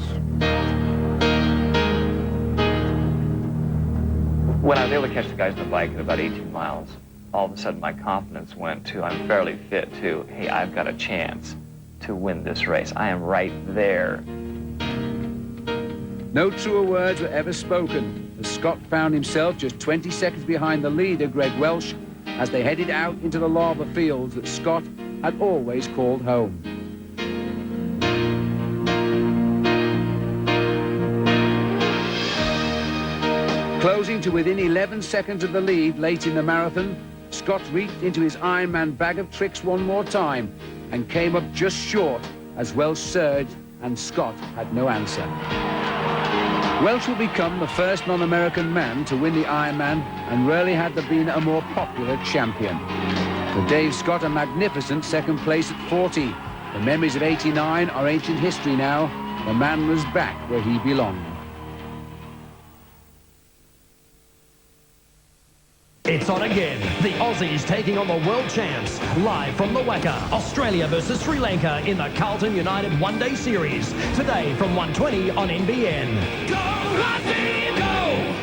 When I was able to catch the guys on the bike at about 18 miles, all of a sudden my confidence went to, I'm fairly fit, to, hey, I've got a chance to win this race. I am right there. No truer words were ever spoken, as Scott found himself just 20 seconds behind the leader, Greg Welsh, as they headed out into the lava fields that Scott had always called home. Closing to within 11 seconds of the lead late in the marathon, Scott reached into his Ironman bag of tricks one more time and came up just short as Welsh surged and Scott had no answer. Welsh will become the first non-American man to win the Ironman, and rarely had there been a more popular champion. For Dave Scott, a magnificent second place at 40. The memories of '89 are ancient history now. The man was back where he belonged. It's on again. The Aussies taking on the world champs. Live from the Wacker, Australia versus Sri Lanka in the Carlton United One-Day Series. Today from 1:20 on NBN. Go Aussie, go!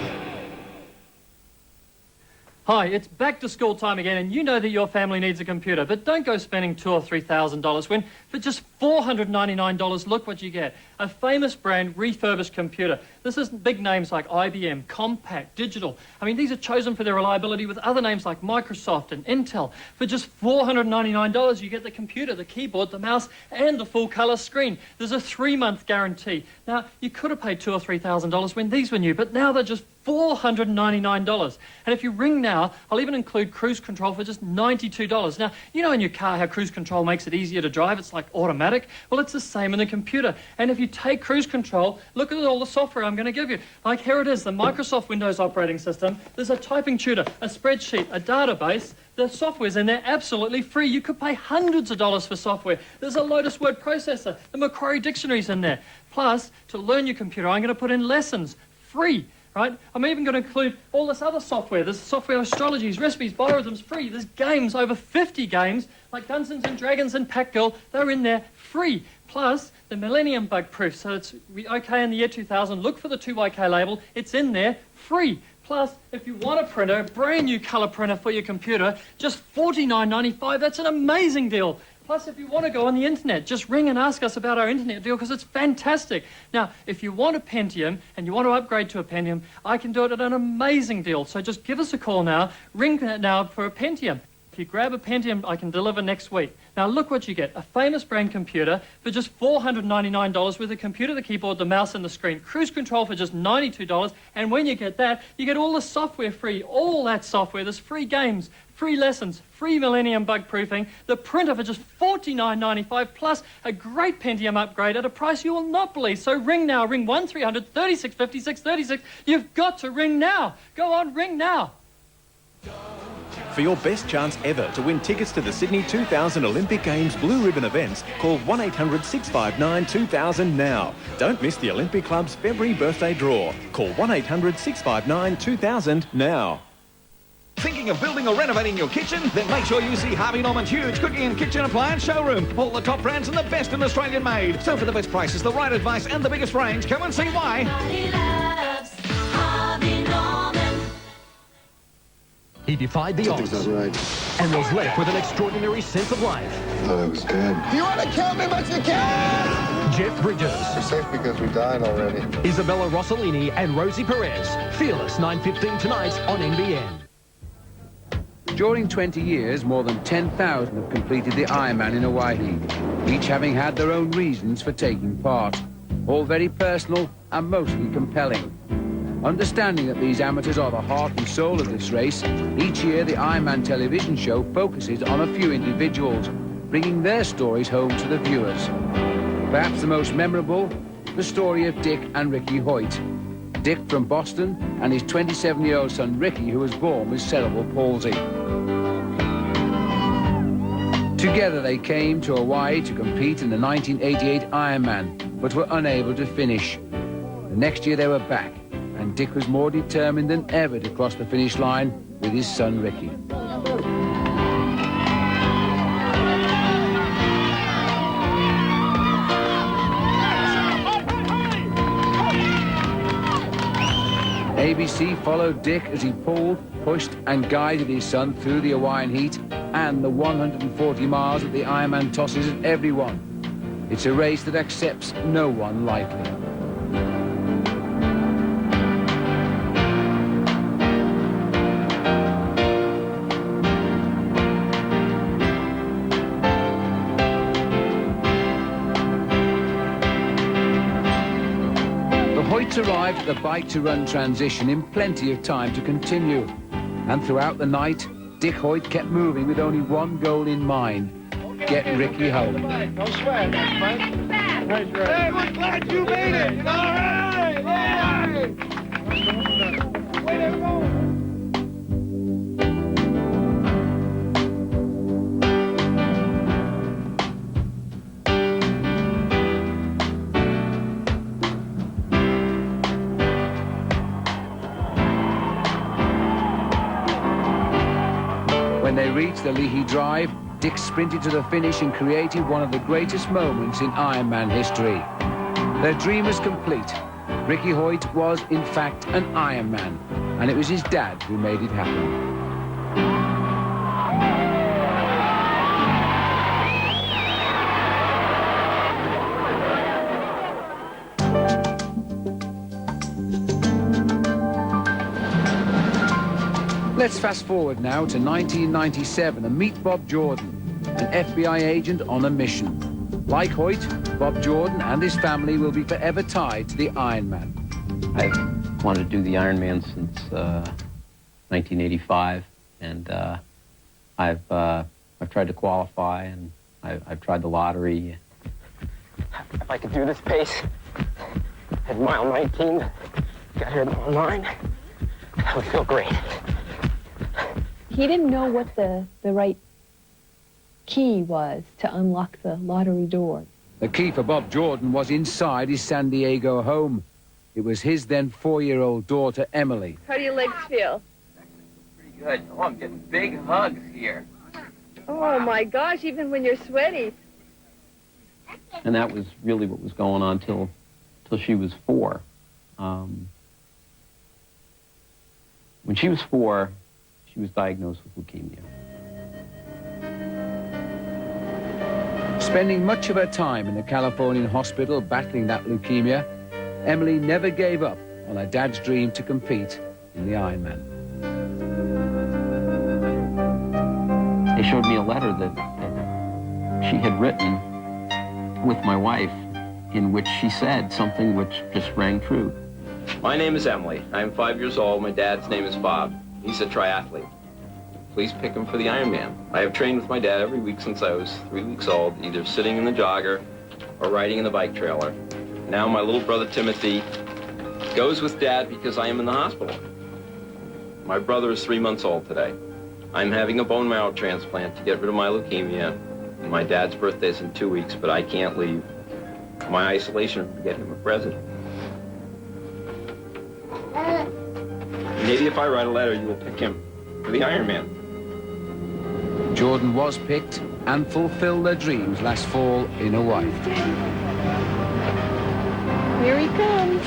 Hi, it's back to school time again, and you know that your family needs a computer, but don't go spending $2,000 or $3,000 when for just $499, look what you get. A famous brand refurbished computer. This is big names like IBM, Compaq, Digital. I mean, these are chosen for their reliability with other names like Microsoft and Intel. For just $499, you get the computer, the keyboard, the mouse, and the full color screen. There's a 3-month guarantee. Now, you could have paid $2,000 or $3,000 when these were new, but now they're just $499. And if you ring now, I'll even include cruise control for just $92. Now, you know in your car how cruise control makes it easier to drive. It's like automatic. Well, it's the same in the computer. And if you take cruise control, look at all the software I'm going to give you. Like here it is, the Microsoft Windows operating system. There's a typing tutor, a spreadsheet, a database. The software's in there absolutely free. You could pay hundreds of dollars for software. There's a Lotus word processor. The Macquarie Dictionary's in there. Plus, to learn your computer, I'm going to put in lessons free. Right? I'm even going to include all this other software. There's software astrologies, recipes, biorhythms, free. There's games, over 50 games, like Dungeons and Dragons and Pac-Girl. They're in there free. Plus, the Millennium Bug Proof. So it's okay in the year 2000. Look for the 2YK label. It's in there free. Plus, if you want a printer, a brand new colour printer for your computer, just $49.95. That's an amazing deal. Plus, if you want to go on the internet, just ring and ask us about our internet deal because it's fantastic. Now, if you want a Pentium and you want to upgrade to a Pentium, I can do it at an amazing deal. So just give us a call now, ring now for a Pentium. If you grab a Pentium, I can deliver next week. Now look what you get, a famous brand computer for just $499 with a computer, the keyboard, the mouse and the screen. Cruise control for just $92, and when you get that, you get all the software free, all that software. There's free games, free lessons, free Millennium Bug Proofing, the printer for just $49.95, plus a great Pentium upgrade at a price you will not believe. So ring now, ring 1-300-3656-36. You've got to ring now. Go on, ring now. For your best chance ever to win tickets to the Sydney 2000 Olympic Games Blue Ribbon events, call 1-800-659-2000 now. Don't miss the Olympic Club's February birthday draw. Call 1-800-659-2000 now. Thinking of building or renovating your kitchen? Then make sure you see Harvey Norman's huge cooking and kitchen appliance showroom. All the top brands and the best in Australian made. So for the best prices, the right advice and the biggest range, come and see why. He defied the odds and was left with an extraordinary sense of life. I thought I was dead. You want to kill me, but you can't! Jeff Bridges. We're safe because we died already. Isabella Rossellini and Rosie Perez. Fearless, 9:15 tonight on NBN. During 20 years, more than 10,000 have completed the Ironman in Hawaii, each having had their own reasons for taking part, all very personal and mostly compelling. Understanding that these amateurs are the heart and soul of this race, each year the Ironman television show focuses on a few individuals, bringing their stories home to the viewers. Perhaps the most memorable, the story of Dick and Ricky Hoyt. Dick from Boston and his 27-year-old son Ricky, who was born with cerebral palsy. Together they came to Hawaii to compete in the 1988 Ironman, but were unable to finish. The next year they were back, and Dick was more determined than ever to cross the finish line with his son Ricky. ABC followed Dick as he pulled, pushed and guided his son through the Hawaiian heat and the 140 miles that the Ironman tosses at everyone. It's a race that accepts no one lightly. Arrived at the bike-to-run transition in plenty of time to continue. And throughout the night, Dick Hoyt kept moving with only one goal in mind: get Ricky home. No sweat, hey, we're glad you made it! All right! Yay! When they reached the Leahy Drive, Dick sprinted to the finish and created one of the greatest moments in Ironman history. Their dream was complete. Ricky Hoyt was, in fact, an Ironman, and it was his dad who made it happen. Let's fast forward now to 1997 and meet Bob Jordan, an FBI agent on a mission. Like Hoyt, Bob Jordan and his family will be forever tied to the Ironman. I've wanted to do the Ironman since 1985, and I've tried to qualify, and I've tried the lottery. If I could do this pace at mile 19, got here at mile 9, that would feel great. He didn't know what the right key was to unlock the lottery door. The key for Bob Jordan was inside his San Diego home. It was his then 4-year-old daughter, Emily. How do your legs feel? Pretty good. Oh, I'm getting big hugs here. Oh, my gosh, even when you're sweaty. And that was really what was going on till she was 4. When she was 4, she was diagnosed with leukemia. Spending much of her time in a Californian hospital battling that leukemia, Emily never gave up on her dad's dream to compete in the Ironman. They showed me a letter that she had written with my wife, in which she said something which just rang true. My name is Emily. I'm 5 years old. My dad's name is Bob. He's a triathlete. Please pick him for the Ironman. I have trained with my dad every week since I was 3 weeks old, either sitting in the jogger or riding in the bike trailer. Now my little brother Timothy goes with Dad because I am in the hospital. My brother is 3 months old today. I'm having a bone marrow transplant to get rid of my leukemia. My dad's birthday is in 2 weeks, but I can't leave my isolation to get him a present. Maybe if I write a letter, you will pick him for the Ironman. Jordan was picked and fulfilled their dreams last fall in Hawaii. Here he comes.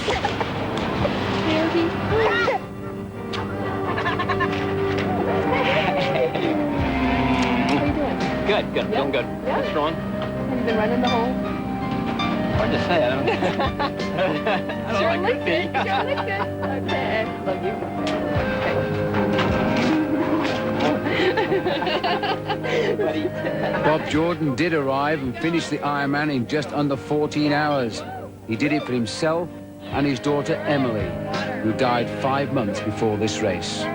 Here he comes. How are you doing? Good, good. Doing good. Yeah. Strong. Have you been running the whole Hard to say. I don't know. Sure look good. Sure look good. Okay. Love you. Bob Jordan did arrive and finish the Ironman in just under 14 hours. He did it for himself and his daughter Emily, who died 5 months before this race.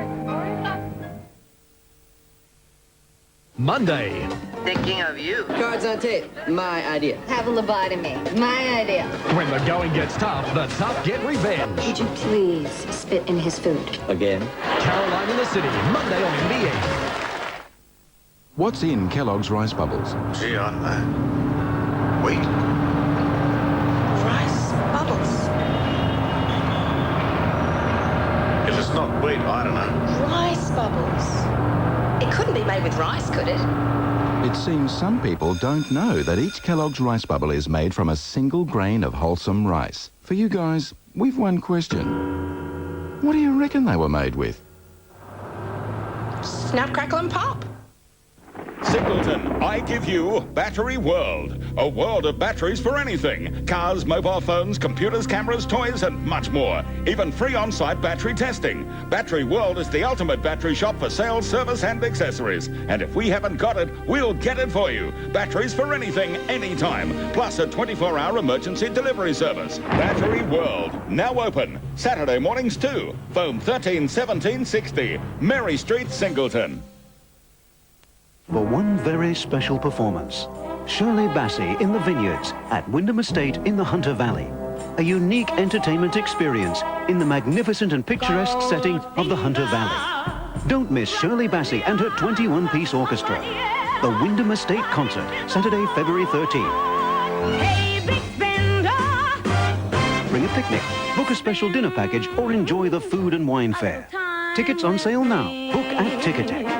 Monday. Thinking of you. Cards on tape. My idea. Have a lobotomy. My idea. When the going gets tough, the tough get revenge. Would you please spit in his food? Again? Caroline in the City, Monday on NBN. What's in Kellogg's Rice Bubbles? Gee, I don't know. Wheat. Rice bubbles. If it's not wheat, I don't know. Rice bubbles. It couldn't be made with rice, could it? It seems some people don't know that each Kellogg's Rice Bubble is made from a single grain of wholesome rice. For you guys, we've one question. What do you reckon they were made with? Snap, crackle, and pop. Singleton, I give you Battery World. A world of batteries for anything. Cars, mobile phones, computers, cameras, toys, and much more. Even free on-site battery testing. Battery World is the ultimate battery shop for sales, service, and accessories. And if we haven't got it, we'll get it for you. Batteries for anything, anytime. Plus a 24-hour emergency delivery service. Battery World, now open. Saturday mornings too. Phone 13 17 60. Mary Street, Singleton. For one very special performance, Shirley Bassey in the Vineyards at Wyndham Estate in the Hunter Valley. A unique entertainment experience in the magnificent and picturesque setting of the Hunter Valley. Don't miss Shirley Bassey and her 21-piece orchestra. The Wyndham Estate Concert, Saturday, February 13th. Hey, big spender. Bring a picnic, book a special dinner package, or enjoy the food and wine fair. Tickets on sale now. Book at Ticketek.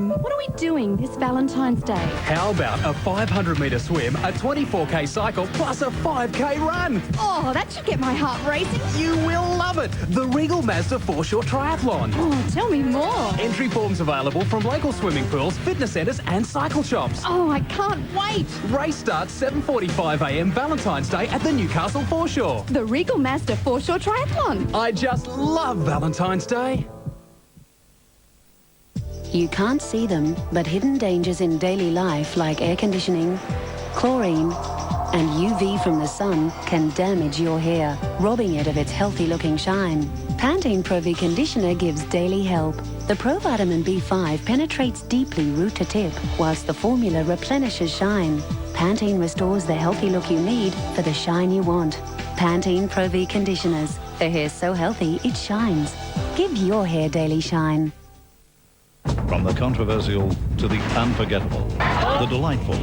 What are we doing this Valentine's Day? How about a 500-metre swim, a 24K cycle, plus a 5K run? Oh, that should get my heart racing. You will love it! The Regal Mazda Foreshore Triathlon. Oh, tell me more. Entry forms available from local swimming pools, fitness centres and cycle shops. Oh, I can't wait. Race starts 7:45 a.m. Valentine's Day at the Newcastle Foreshore. The Regal Mazda Foreshore Triathlon. I just love Valentine's Day. You can't see them, but hidden dangers in daily life like air conditioning, chlorine, and UV from the sun can damage your hair, robbing it of its healthy-looking shine. Pantene Pro V Conditioner gives daily help. The Provitamin B5 penetrates deeply root to tip, whilst the formula replenishes shine. Pantene restores the healthy look you need for the shine you want. Pantene Pro V Conditioners. The hair's so healthy, it shines. Give your hair daily shine. From the controversial to the unforgettable, the delightful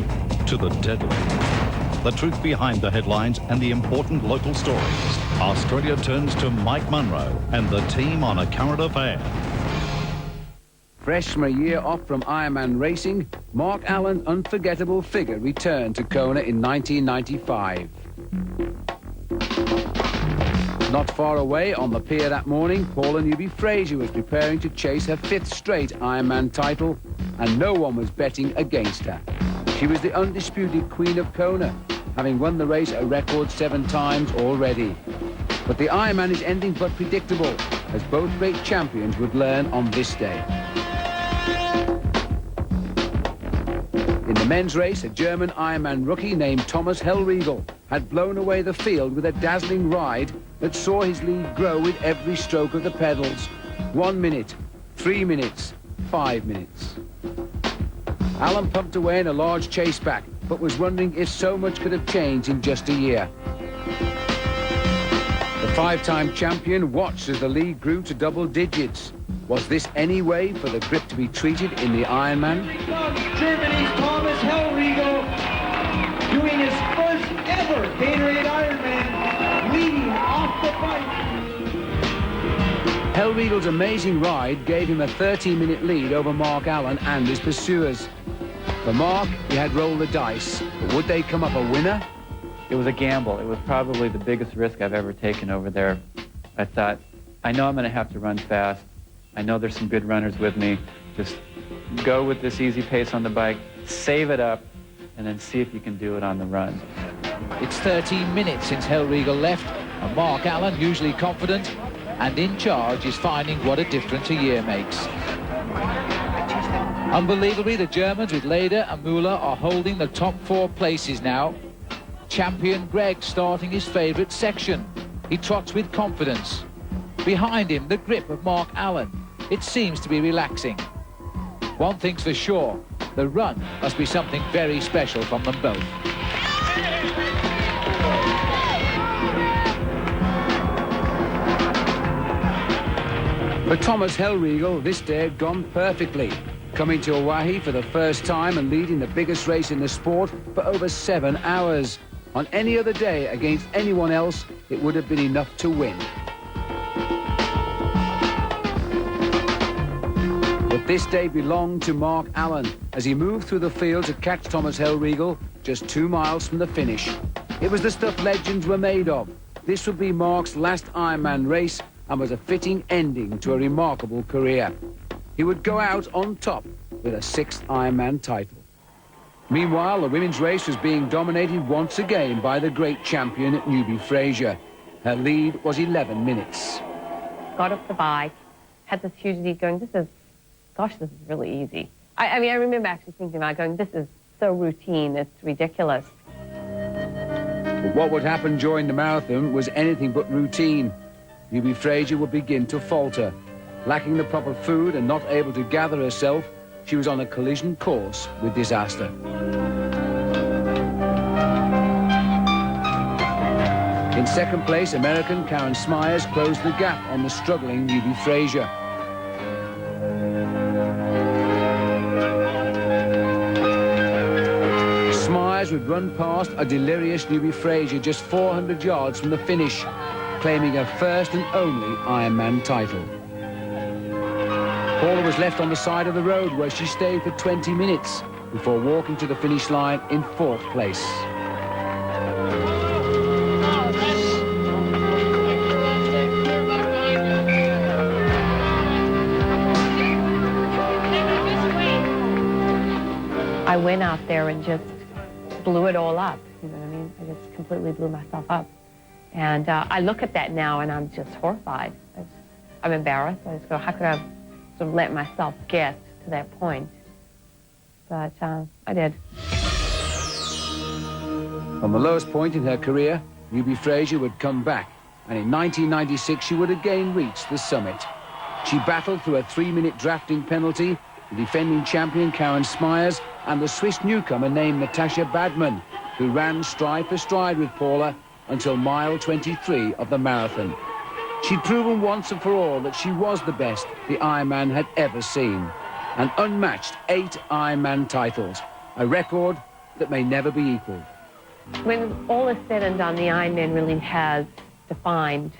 to the deadly. The truth behind the headlines and the important local stories. Australia turns to Mike Munro and the team on a current affair. Fresh from a year off from Ironman racing, Mark Allen's unforgettable figure returned to Kona in 1995. Not far away on the pier that morning, Paula Newby-Fraser was preparing to chase her 5th straight Ironman title, and no one was betting against her. She was the undisputed queen of Kona, having won the race a record 7 times already. But the Ironman is anything but predictable, as both great champions would learn on this day. In the men's race, a German Ironman rookie named Thomas Hellriegel had blown away the field with a dazzling ride that saw his lead grow with every stroke of the pedals. 1 minute, 3 minutes, 5 minutes. Allen pumped away in a large chase back, but was wondering if so much could have changed in just a year. The 5-time champion watched as the lead grew to double digits. Was this any way for the grip to be treated in the Ironman? Germany's Thomas Hellriegel doing his first ever Gatorade Ironman, leading off the bike. Hellriegel's amazing ride gave him a 13-minute lead over Mark Allen and his pursuers. For Mark, he had rolled the dice, but would they come up a winner? It was a gamble. It was probably the biggest risk I've ever taken over there. I thought, I know I'm going to have to run fast. I know there's some good runners with me. Just go with this easy pace on the bike, save it up, and then see if you can do it on the run. It's 13 minutes since Hellriegel left, and Mark Allen, usually confident and in charge, is finding what a difference a year makes. Unbelievably, the Germans with Leder and Müller are holding the top 4 places now. Champion Greg starting his favourite section. He trots with confidence. Behind him, the grip of Mark Allen. It seems to be relaxing. One thing's for sure, the run must be something very special from them both. For Thomas Hellriegel, this day had gone perfectly. Coming to Hawaii for the first time and leading the biggest race in the sport for over 7 hours. On any other day against anyone else, it would have been enough to win. But this day belonged to Mark Allen as he moved through the field to catch Thomas Hellriegel just 2 miles from the finish. It was the stuff legends were made of. This would be Mark's last Ironman race and was a fitting ending to a remarkable career. He would go out on top with a 6th Ironman title. Meanwhile, the women's race was being dominated once again by the great champion, Newbie Fraser. Her lead was 11 minutes. Got up the bike, had this huge lead going, this is really easy. I mean, I remember actually thinking about going, this is so routine, it's ridiculous. But what would happen during the marathon was anything but routine. Newbie Fraser would begin to falter. Lacking the proper food and not able to gather herself, she was on a collision course with disaster. In second place, American Karen Smyers closed the gap on the struggling Newbie Fraser. Smyers would run past a delirious Newbie Fraser just 400 yards from the finish, claiming her first and only Ironman title. Paula was left on the side of the road where she stayed for 20 minutes before walking to the finish line in 4th place. I went out there and just blew it all up, you know what I mean? I just completely blew myself up. And I look at that now and I'm just horrified. I'm embarrassed. I just go, how could I have sort of let myself get to that point? But I did. On the lowest point in her career, Newbie Fraser would come back, and in 1996 she would again reach the summit. She battled through a 3-minute drafting penalty, the defending champion Karen Smyers and the Swiss newcomer named Natasha Badman, who ran stride for stride with Paula until mile 23 of the marathon. She'd proven once and for all that she was the best the Ironman had ever seen. An unmatched 8 Ironman titles, a record that may never be equaled. When all is said and done, the Ironman really has defined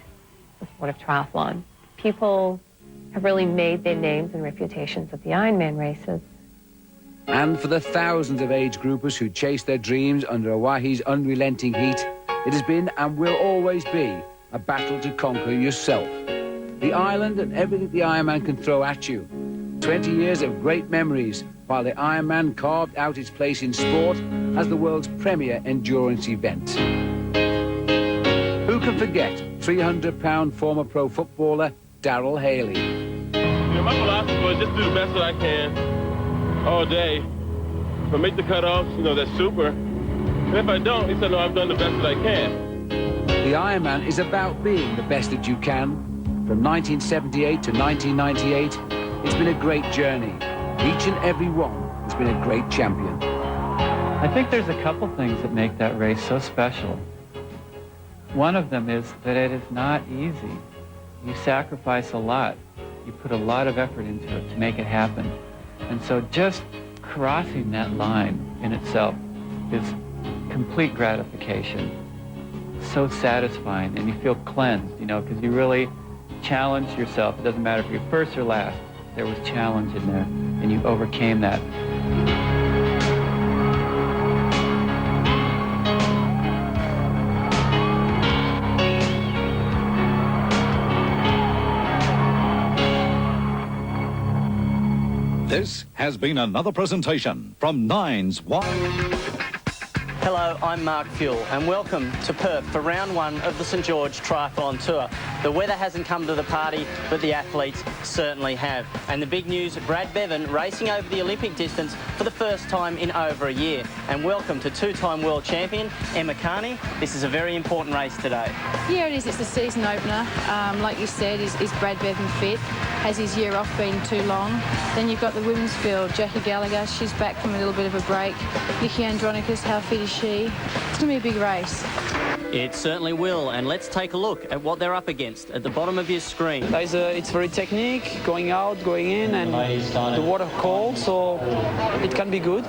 the sport of triathlon. People have really made their names and reputations at the Ironman races. And for the thousands of age groupers who chase their dreams under Oahu's unrelenting heat, it has been and will always be a battle to conquer yourself. The island and everything the Ironman can throw at you. 20 years of great memories, while the Ironman carved out its place in sport as the world's premier endurance event. Who can forget 300-pound former pro footballer Darryl Haley? Yeah, my philosophy was just do the best that I can all day. If I make the cutoffs, that's super. And if I don't, he said, no, I've done the best that I can. The Ironman is about being the best that you can. From 1978 to 1998, it's been a great journey. Each and every one has been a great champion. I think there's a couple things that make that race so special. One of them is that it is not easy. You sacrifice a lot. You put a lot of effort into it to make it happen. And so just crossing that line in itself is complete gratification. So satisfying, and you feel cleansed, because you really challenge yourself. It doesn't matter if you're first or last. There was challenge in there, and you overcame that. This has been another presentation from Nine's One. Hello, I'm Mark Fuel and welcome to Perth for round 1 of the St George Triathlon Tour. The weather hasn't come to the party, but the athletes certainly have. And the big news, Brad Bevan racing over the Olympic distance for the first time in over a year. And welcome to two-time world champion Emma Carney. This is a very important race today. Yeah, it is. It's the season opener. Like you said, is Brad Bevan fit? Has his year off been too long? Then you've got the women's field. Jackie Gallagher, she's back from a little bit of a break. Nikki Andronicus, how fit is she? It's going to be a big race. It certainly will, and let's take a look at what they're up against at the bottom of your screen. It's very technique, going out, going in, and the water cold, so it can be good.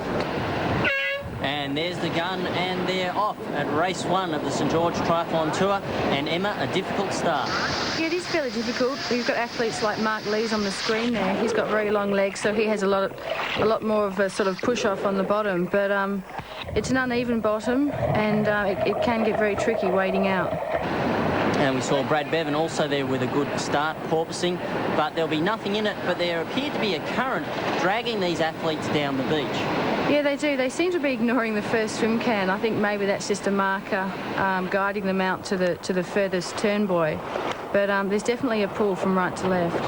And there's the gun, and they're off at race 1 of the St George Triathlon Tour. And Emma, a difficult start. Yeah, it is fairly difficult. We've got athletes like Mark Lees on the screen there. He's got very long legs, so he has a lot more of a sort of push-off on the bottom. But it's an uneven bottom, and it can get very tricky wading out. And we saw Brad Bevan also there with a good start, porpoising, but there'll be nothing in it. But there appeared to be a current dragging these athletes down the beach. Yeah, they do. They seem to be ignoring the first swim can. I think maybe that's just a marker guiding them out to the furthest turn buoy. But there's definitely a pull from right to left.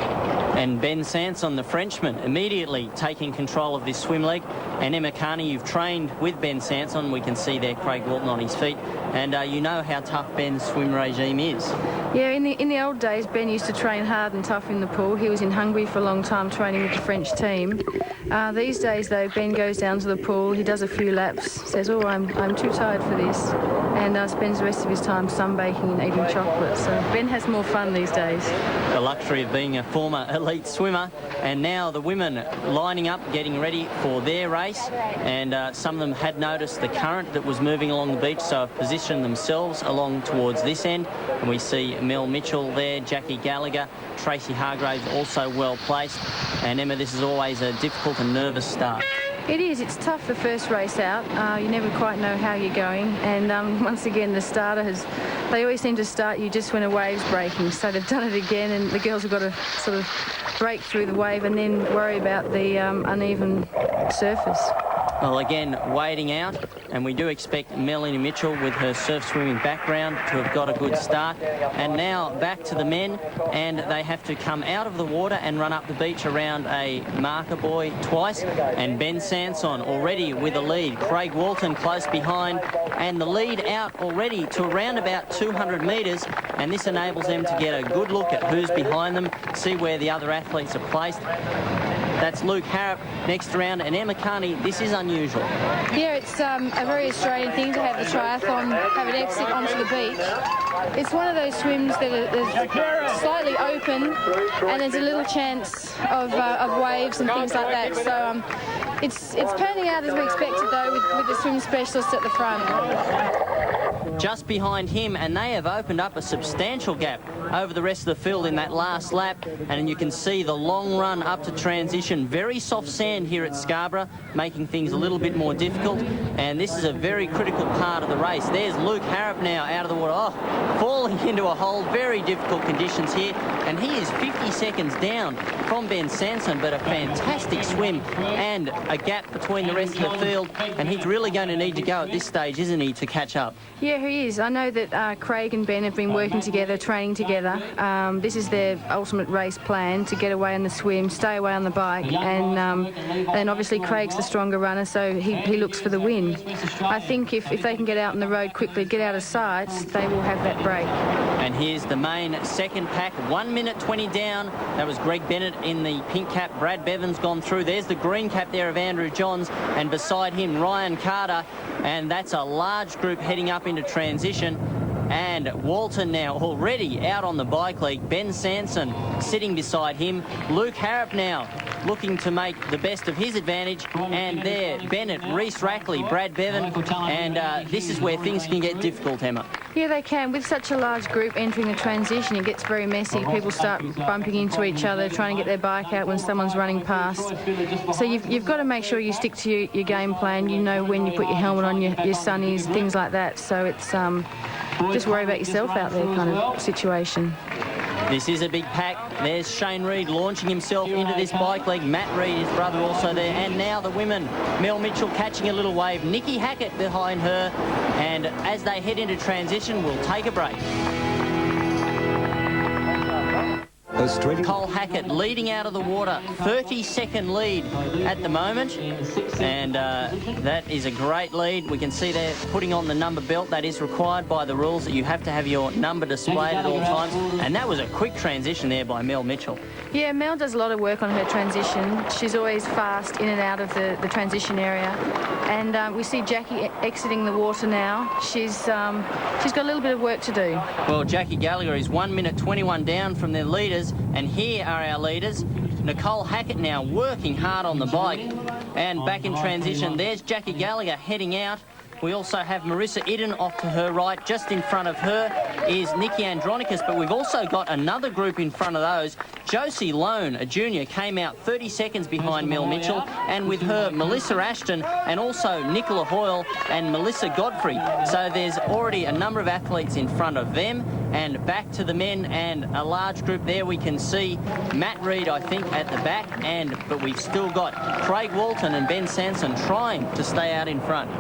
And Ben Sanson, the Frenchman, immediately taking control of this swim leg. And Emma Carney, you've trained with Ben Sanson. We can see there Craig Walton on his feet. And you know how tough Ben's swim regime is. Yeah, in the old days, Ben used to train hard and tough in the pool. He was in Hungary for a long time training with the French team. These days, though, Ben goes down to the pool, he does a few laps, says, oh, I'm too tired for this, and spends the rest of his time sunbaking and eating chocolate. So Ben has more fun these days. The luxury of being a former elite swimmer. And now the women lining up, getting ready for their race. And some of them had noticed the current that was moving along the beach, so have positioned themselves along towards this end. And we see Mel Mitchell there, Jackie Gallagher, Tracy Hargraves also well placed. And Emma, this is always a difficult and nervous start. It is. It's tough the first race out. You never quite know how you're going. And once again, the starter they always seem to start you just when a wave's breaking. So they've done it again, and the girls have got to sort of break through the wave and then worry about the uneven surface. Well, again, wading out, and we do expect Melanie Mitchell with her surf swimming background to have got a good start. And now back to the men, and they have to come out of the water and run up the beach around a marker buoy twice. And Ben Sanson already with a lead. Craig Walton close behind, and the lead out already to around about 200 metres, and this enables them to get a good look at who's behind them, see where the other athletes are placed. That's Luke Harrop next round, and Emma Carney, this is unusual. Yeah, it's a very Australian thing to have the triathlon, have an exit onto the beach. It's one of those swims that is slightly open, and there's a little chance of waves and things like that. So it's panning out as we expected, though, with the swim specialist at the front. Just behind him, and they have opened up a substantial gap over the rest of the field in that last lap, and you can see the long run up to transition. Very soft sand here at Scarborough, making things a little bit more difficult, and this is a very critical part of the race. There's Luke Harrop now out of the water, falling into a hole. Very difficult conditions here, and he is 50 seconds down from Ben Sanson, but a fantastic swim and a gap between the rest of the field, and he's really going to need to go at this stage, isn't he, to catch up? Yeah, he is. I know that Craig and Ben have been working together, training together. This is their ultimate race plan, to get away on the swim, stay away on the bike, and obviously Craig's the stronger runner, so he looks for the win. I think if they can get out on the road quickly, get out of sight, they will have that break. And here's the main second pack, 1 minute 20 down. That was Greg Bennett in the pink cap. Brad Bevan's gone through. There's the green cap there of Andrew Johns, and beside him Ryan Carter, and that's a large group heading up into transition. And Walton now already out on the bike league. Ben Sanson sitting beside him. Luke Harrop now looking to make the best of his advantage. And there, Bennett, Reece Rackley, Brad Bevan. And this is where things can get difficult, Emma. Yeah, they can. With such a large group entering the transition, it gets very messy. People start bumping into each other, trying to get their bike out when someone's running past. So you've got to make sure you stick to your game plan. You know when you put your helmet on, your sunnies, things like that. So it's just worry about yourself out there kind of situation. This is a big pack. There's Shane Reed launching himself into this bike leg. Matt Reed, his brother, also there. And now the women. Mel Mitchell catching a little wave. Nikki Hackett behind her. And as they head into transition, we'll take a break. Cole Hackett leading out of the water, 30-second lead at the moment, and that is a great lead. We can see they're putting on the number belt. That is required by the rules, that you have to have your number displayed at all times, and that was a quick transition there by Mel Mitchell. Yeah, Mel does a lot of work on her transition. She's always fast in and out of the transition area, and we see Jackie exiting the water now. She's got a little bit of work to do. Well, Jackie Gallagher is 1 minute 21 down from their leaders, and here are our leaders. Nicole Hackett now working hard on the bike, and back in transition, there's Jackie Gallagher heading out. We also have Marissa Idden off to her right. Just in front of her is Nikki Andronicus, but we've also got another group in front of those. Josie Lone, a junior, came out 30 seconds behind Mel Mitchell, and with her, Melissa Ashton, and also Nicola Hoyle and Melissa Godfrey. So there's already a number of athletes in front of them. And back to the men, and a large group there. We can see Matt Reed, I think, at the back, but we've still got Craig Walton and Ben Sanson trying to stay out in front.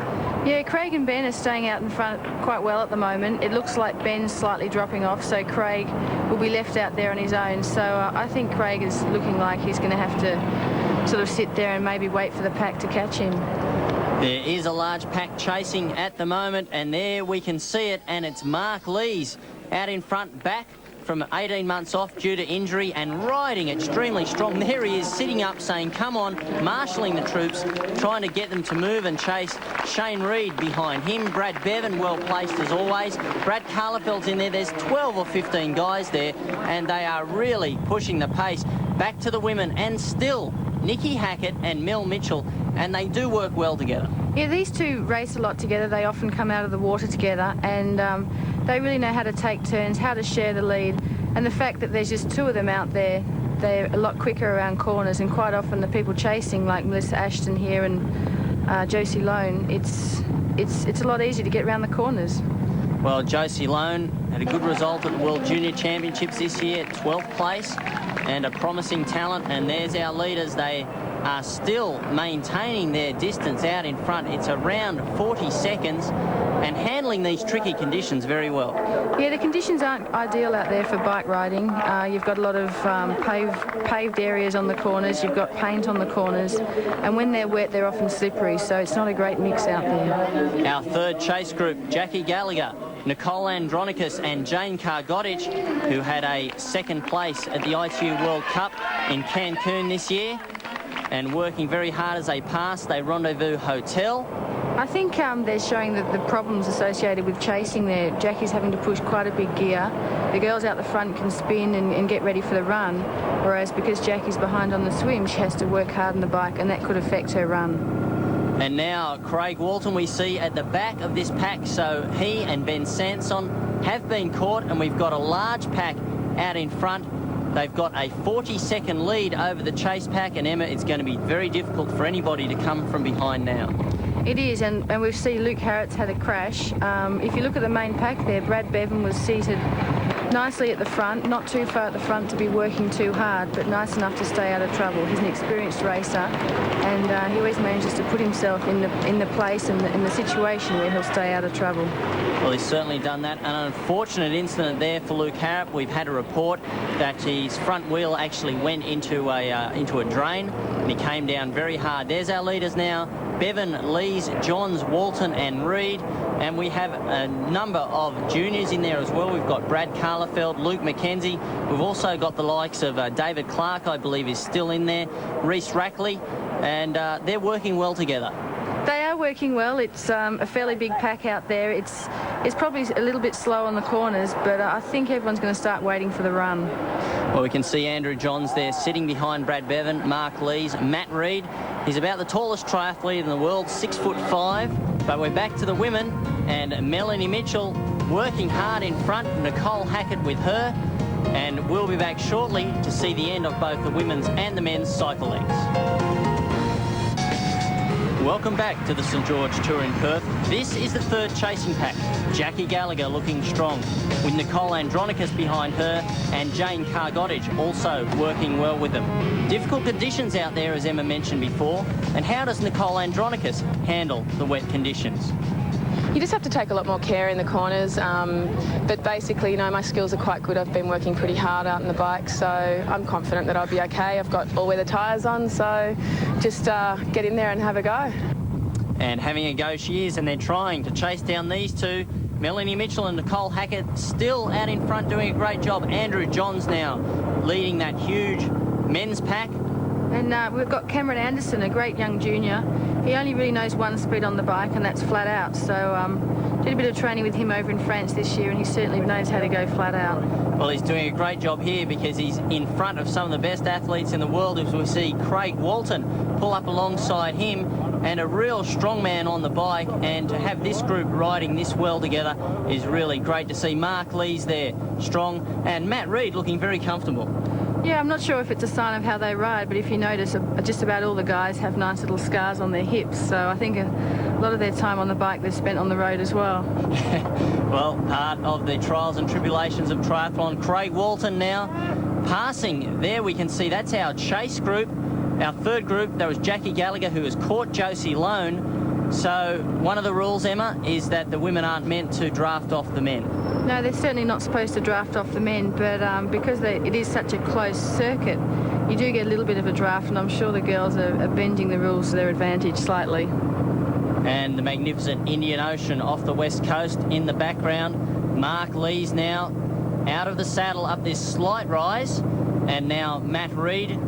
Yeah, Craig and Ben are staying out in front quite well at the moment. It looks like Ben's slightly dropping off, so Craig will be left out there on his own. So I think Craig is looking like he's going to have to sort of sit there and maybe wait for the pack to catch him. There is a large pack chasing at the moment, and there we can see it, and it's Mark Lees out in front, back from 18 months off due to injury and riding extremely strong. There he is sitting up saying, come on, marshalling the troops, trying to get them to move and chase. Shane Reed behind him. Brad Bevan well placed as always. Brad Carlefeld's in there. There's 12 or 15 guys there, and they are really pushing the pace. Back to the women, and still Nikki Hackett and Mel Mitchell, and they do work well together. Yeah, these two race a lot together. They often come out of the water together, and they really know how to take turns, how to share the lead. And the fact that there's just two of them out there, they're a lot quicker around corners, and quite often the people chasing, like Melissa Ashton here and Josie Lone, it's a lot easier to get around the corners. Well, Josie Lone had a good result at the World Junior Championships this year, 12th place, and a promising talent. And there's our leaders. They are still maintaining their distance out in front. It's around 40 seconds, and handling these tricky conditions very well. Yeah, the conditions aren't ideal out there for bike riding. You've got a lot of paved areas on the corners, you've got paint on the corners, and when they're wet they're often slippery, so it's not a great mix out there. Our third chase group, Jackie Gallagher, Nicole Andronicus and Jane Kargotic, who had a second place at the ITU World Cup in Cancun this year, and working very hard as they pass. They rendezvous hotel. I think they're showing the problems associated with chasing there. Jackie's having to push quite a big gear. The girls out the front can spin and get ready for the run, whereas because Jackie's behind on the swim, she has to work hard on the bike, and that could affect her run. And now Craig Walton we see at the back of this pack, so he and Ben Sanson have been caught, and we've got a large pack out in front. They've got a 40-second lead over the chase pack, and Emma, it's going to be very difficult for anybody to come from behind now. It is, and we see Luke Harritt's had a crash. If you look at the main pack there, Brad Bevan was seated nicely at the front, not too far at the front to be working too hard, but nice enough to stay out of trouble. He's an experienced racer, and he always manages to put himself in the place and in the situation where he'll stay out of trouble. Well, he's certainly done that. An unfortunate incident there for Luke Harritt. We've had a report that his front wheel actually went into a drain, and he came down very hard. There's our leaders now: Bevan, Lees, Johns, Walton and Reed. And we have a number of juniors in there as well. We've got Brad Carlefeld, Luke McKenzie. We've also got the likes of David Clark, I believe, is still in there, Reese Rackley, and they're working well together. They are working well. It's a fairly big pack out there. It's probably a little bit slow on the corners, but I think everyone's going to start waiting for the run. Well, we can see Andrew Johns there sitting behind Brad Bevan, Mark Lees, Matt Reed. He's about the tallest triathlete in the world, 6'5". But we're back to the women, and Melanie Mitchell working hard in front, Nicole Hackett with her, and we'll be back shortly to see the end of both the women's and the men's cycle legs. Welcome back to the St George Tour in Perth. This is the third chasing pack. Jackie Gallagher looking strong, with Nicole Andronicus behind her and Jane Cargottage also working well with them. Difficult conditions out there, as Emma mentioned before. And how does Nicole Andronicus handle the wet conditions? You just have to take a lot more care in the corners, but basically, you know, my skills are quite good. I've been working pretty hard out on the bike, so I'm confident that I'll be okay. I've got all-weather tyres on, so just get in there and have a go. And having a go she is, and they're trying to chase down these two. Melanie Mitchell and Nicole Hackett still out in front doing a great job. Andrew Johns now leading that huge men's pack. And we've got Cameron Anderson, a great young junior. He only really knows one speed on the bike, and that's flat out. So did a bit of training with him over in France this year, and he certainly knows how to go flat out. Well, he's doing a great job here because he's in front of some of the best athletes in the world, as we see Craig Walton pull up alongside him, and a real strong man on the bike. And to have this group riding this well together is really great to see. Mark Lee's there, strong, and Matt Reid looking very comfortable. Yeah, I'm not sure if it's a sign of how they ride, but if you notice, just about all the guys have nice little scars on their hips, so I think a lot of their time on the bike they've spent on the road as well. Well, part of the trials and tribulations of triathlon. Craig Walton now passing. There we can see that's our chase group. Our third group, that was Jackie Gallagher, who has caught Josie Lone. So one of the rules, Emma, is that the women aren't meant to draft off the men. No, they're certainly not supposed to draft off the men, but because it is such a close circuit, you do get a little bit of a draft, and I'm sure the girls are bending the rules to their advantage slightly. And the magnificent Indian Ocean off the west coast in the background. Mark Lee's now out of the saddle up this slight rise, and now Matt Reid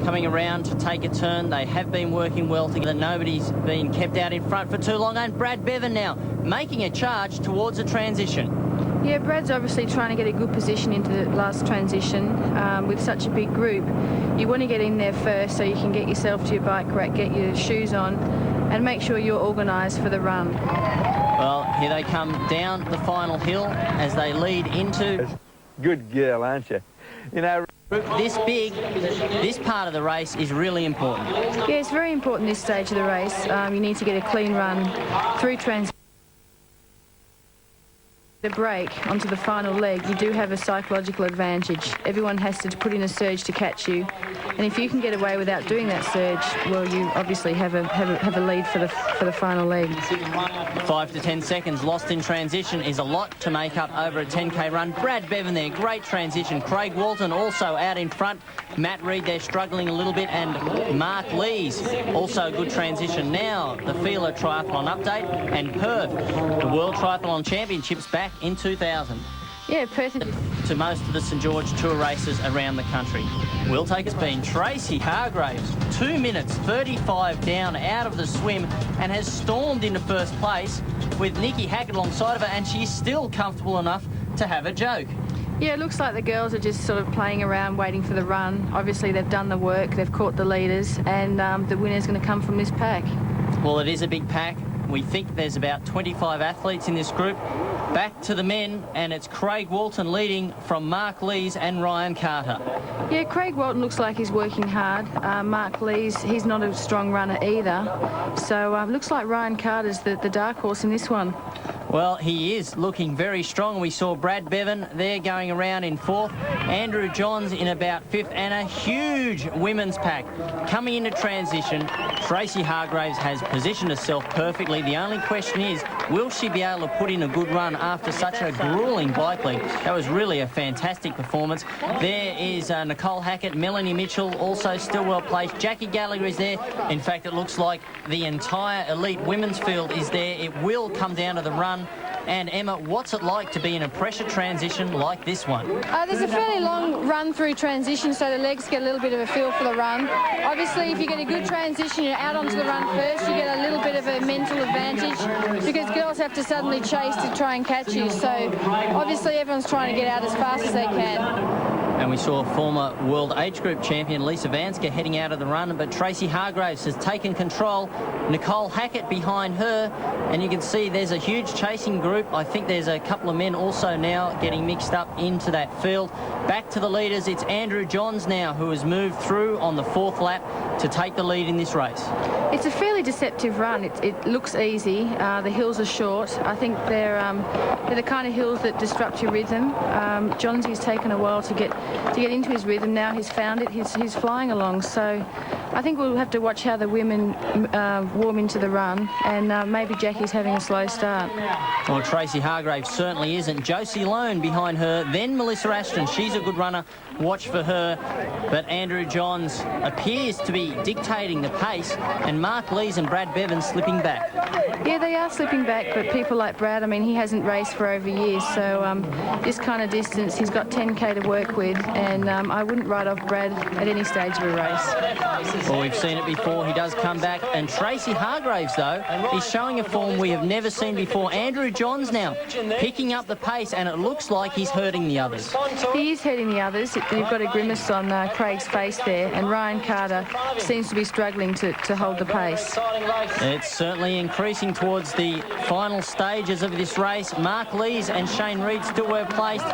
coming around to take a turn. They have been working well together. Nobody's been kept out in front for too long, and Brad Bevan now making a charge towards a transition. Yeah, Brad's obviously trying to get a good position into the last transition. With such a big group, you want to get in there first so you can get yourself to your bike rack, get your shoes on, and make sure you're organised for the run. Well, here they come down the final hill as they lead into... Good girl, aren't you? You know... This big, this part of the race is really important. Yeah, it's very important this stage of the race. You need to get a clean run through transition. The break onto the final leg, you do have a psychological advantage. Everyone has to put in a surge to catch you, and if you can get away without doing that surge, well, you obviously have a lead for the final leg. 5 to 10 seconds lost in transition is a lot to make up over a 10k run. Brad Bevan there, great transition. Craig Walton also out in front. Matt Reid there struggling a little bit, and Mark Lees also a good transition. Now the Feeler Triathlon update, and Perth, the World Triathlon Championships back in 2000. Yeah, Perth. To most of the St George Tour races around the country. Will take has been Tracy Hargraves, 2 minutes 35 down out of the swim, and has stormed into first place with Nikki Hackett alongside of her, and she's still comfortable enough to have a joke. Yeah, it looks like the girls are just sort of playing around, waiting for the run. Obviously, they've done the work, they've caught the leaders, and the winner's going to come from this pack. Well, it is a big pack. We think there's about 25 athletes in this group. Back to the men, and it's Craig Walton leading from Mark Lees and Ryan Carter. Yeah, Craig Walton looks like he's working hard. Mark Lees, he's not a strong runner either. So looks like Ryan Carter's the dark horse in this one. Well, he is looking very strong. We saw Brad Bevan there going around in fourth. Andrew Johns in about fifth, and a huge women's pack coming into transition. Tracy Hargraves has positioned herself perfectly. The only question is, will she be able to put in a good run after such a grueling bike leg? That was really a fantastic performance. There is Nicole Hackett, Melanie Mitchell also still well placed. Jackie Gallagher is there. In fact, it looks like the entire elite women's field is there. It will come down to the run. And Emma, what's it like to be in a pressure transition like this one? There's a fairly long run through transition, so the legs get a little bit of a feel for the run. Obviously, if you get a good transition, you're out onto the run first, you get a little bit of a mental advantage because girls have to suddenly chase to try and catch you. So obviously, everyone's trying to get out as fast as they can. And we saw former world age group champion Lisa Vanska heading out of the run, but Tracy Hargraves has taken control. Nicole Hackett behind her, and you can see there's a huge chasing group. I think there's a couple of men also now getting mixed up into that field. Back to the leaders, it's Andrew Johns now, who has moved through on the fourth lap. to take the lead in this race? It's a fairly deceptive run. It looks easy. The hills are short. I think they're the kind of hills that disrupt your rhythm. Johnsy's taken a while to get into his rhythm. Now he's found it. He's flying along. So I think we'll have to watch how the women warm into the run, and maybe Jackie's having a slow start. Well, Tracy Hargraves certainly isn't. Josie Lone behind her, then Melissa Ashton. She's a good runner. Watch for her. But Andrew Johns appears to be dictating the pace, and Mark Lees and Brad Bevan slipping back. Yeah, they are slipping back, but people like Brad, I mean, he hasn't raced for over years, so this kind of distance, he's got 10K to work with, and I wouldn't write off Brad at any stage of a race. Well, we've seen it before. He does come back, and Tracy Hargraves, though, is showing a form we have never seen before. Andrew Johns now picking up the pace, and it looks like he's hurting the others. He is hurting the others. You've got a grimace on Craig's face there, and Ryan Carter seems to be struggling to hold the pace. It's certainly increasing towards the final stages of this race. Mark Lees and Shane Reed still well placed,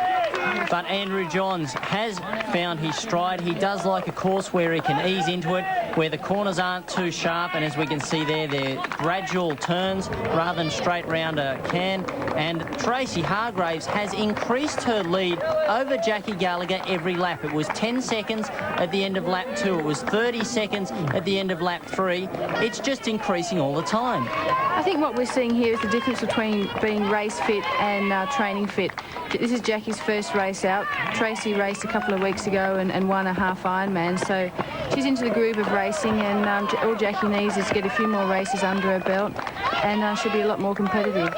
but Andrew Johns has found his stride. He does like a course where he can ease into it, where the corners aren't too sharp, and as we can see there, they're gradual turns rather than straight round a can. And Tracy Hargraves has increased her lead over Jackie Gallagher every lap. It was 10 seconds at the end of lap 2. It was 30 seconds at the end of lap 3. It's just increasing all the time. I think what we're seeing here is the difference between being race fit and training fit. This is Jackie's first race out. Tracy raced a couple of weeks ago and won a half Ironman, so she's into the groove of racing, and all Jackie needs is to get a few more races under her belt, and she'll be a lot more competitive.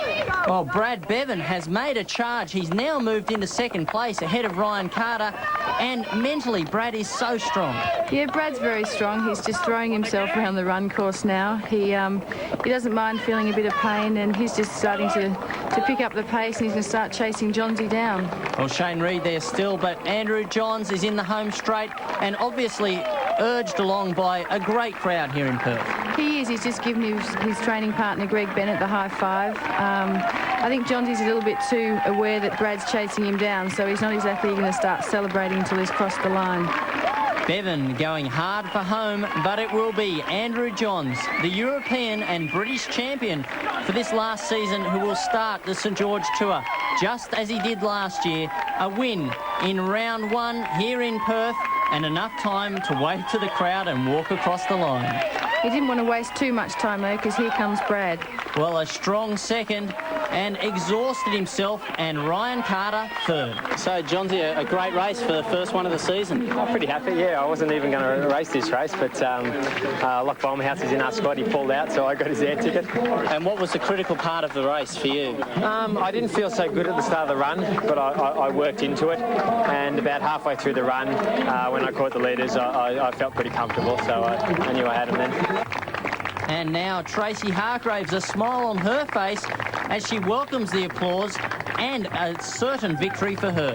Well, Brad Bevan has made a charge. He's now moved into second place ahead of Ryan Carter, and mentally Brad is so strong. Yeah, Brad's very strong. He's just throwing himself around the run course now. He doesn't mind feeling a bit of pain, and he's just starting to pick up the pace, and he's going to start chasing Johnsy down. Well, Shane Reed there still, but Andrew Johns is in the home straight, and obviously urged along by a great crowd here in Perth. He is. He's just given his training partner Greg Bennett the high five. I think Johnsy's a little bit too aware that Brad's chasing him down, so he's not exactly going to start celebrating until he's crossed the line. Bevan going hard for home, but it will be Andrew Johns, the European and British champion for this last season, who will start the St George Tour, just as he did last year. A win in round 1 here in Perth, and enough time to wave to the crowd and walk across the line. He didn't want to waste too much time, though, because here comes Brad. Well, a strong second, and exhausted himself, and Ryan Carter third. So, Johnsy, a great race for the first one of the season. I'm pretty happy, yeah. I wasn't even going to race this race, but Locke Bombhouse is in our squad. He pulled out, so I got his air ticket. And what was the critical part of the race for you? I didn't feel so good at the start of the run, but I worked into it, and about halfway through the run, when I caught the leaders, I felt pretty comfortable, so I knew I had them then. And now Tracy Hargraves, a smile on her face as she welcomes the applause, and a certain victory for her.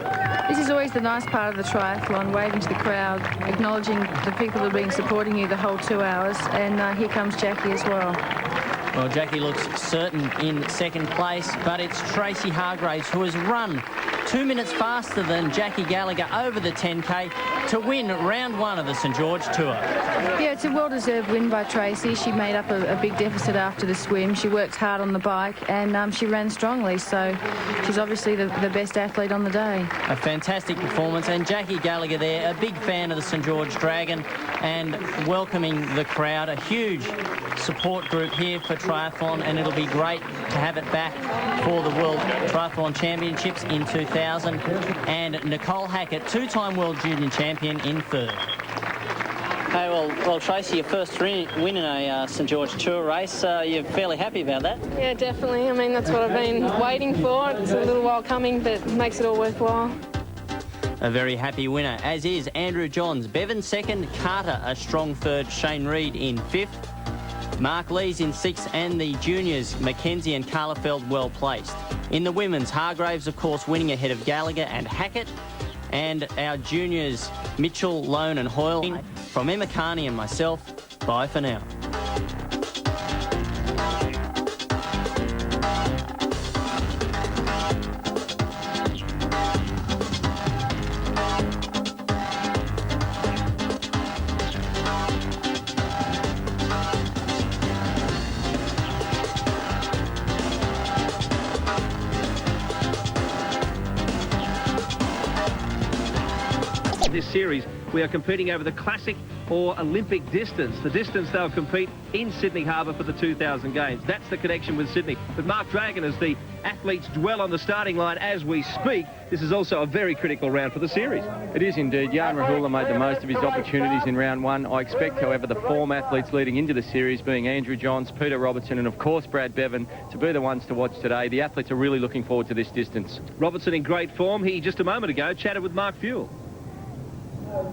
This is always the nice part of the triathlon, waving to the crowd, acknowledging the people that have been supporting you the whole 2 hours, and here comes Jackie as well. Well, Jackie looks certain in second place, but it's Tracy Hargraves who has run 2 minutes faster than Jackie Gallagher over the 10K to win round 1 of the St George Tour. Yeah, it's a well-deserved win by Tracy. She made up a big deficit after the swim. She worked hard on the bike, and she ran strongly, so she's obviously the best athlete on the day. A fantastic performance, and Jackie Gallagher there, a big fan of the St George Dragon, and welcoming the crowd. A huge support group here for triathlon, and it'll be great to have it back for the World Triathlon Championships in 2000. And Nicole Hackett, two-time World Junior Champion in third. Hey, well, Tracy, your first win in a St George Tour race. You're fairly happy about that? Yeah, definitely. I mean, that's what I've been waiting for. It's a little while coming, but it makes it all worthwhile. A very happy winner, as is Andrew Johns. Bevan second, Carter a strong third, Shane Reed in fifth. Mark Lees in sixth, and the juniors, Mackenzie and Carlefeld, well placed. In the women's, Hargraves, of course, winning ahead of Gallagher and Hackett. And our juniors, Mitchell, Lone and Hoyle. From Emma Carney and myself, bye for now. this series, we are competing over the classic or Olympic distance, the distance they'll compete in Sydney Harbour for the 2000 Games. That's the connection with Sydney. But Mark Dragon, as the athletes dwell on the starting line as we speak, this is also a very critical round for the series. It is indeed. Jan Rahula made the most of his opportunities in round one. I expect, however, the form athletes leading into the series, being Andrew Johns, Peter Robertson and, of course, Brad Bevan, to be the ones to watch today. The athletes are really looking forward to this distance. Robertson in great form. He, just a moment ago, chatted with Mark Fuel.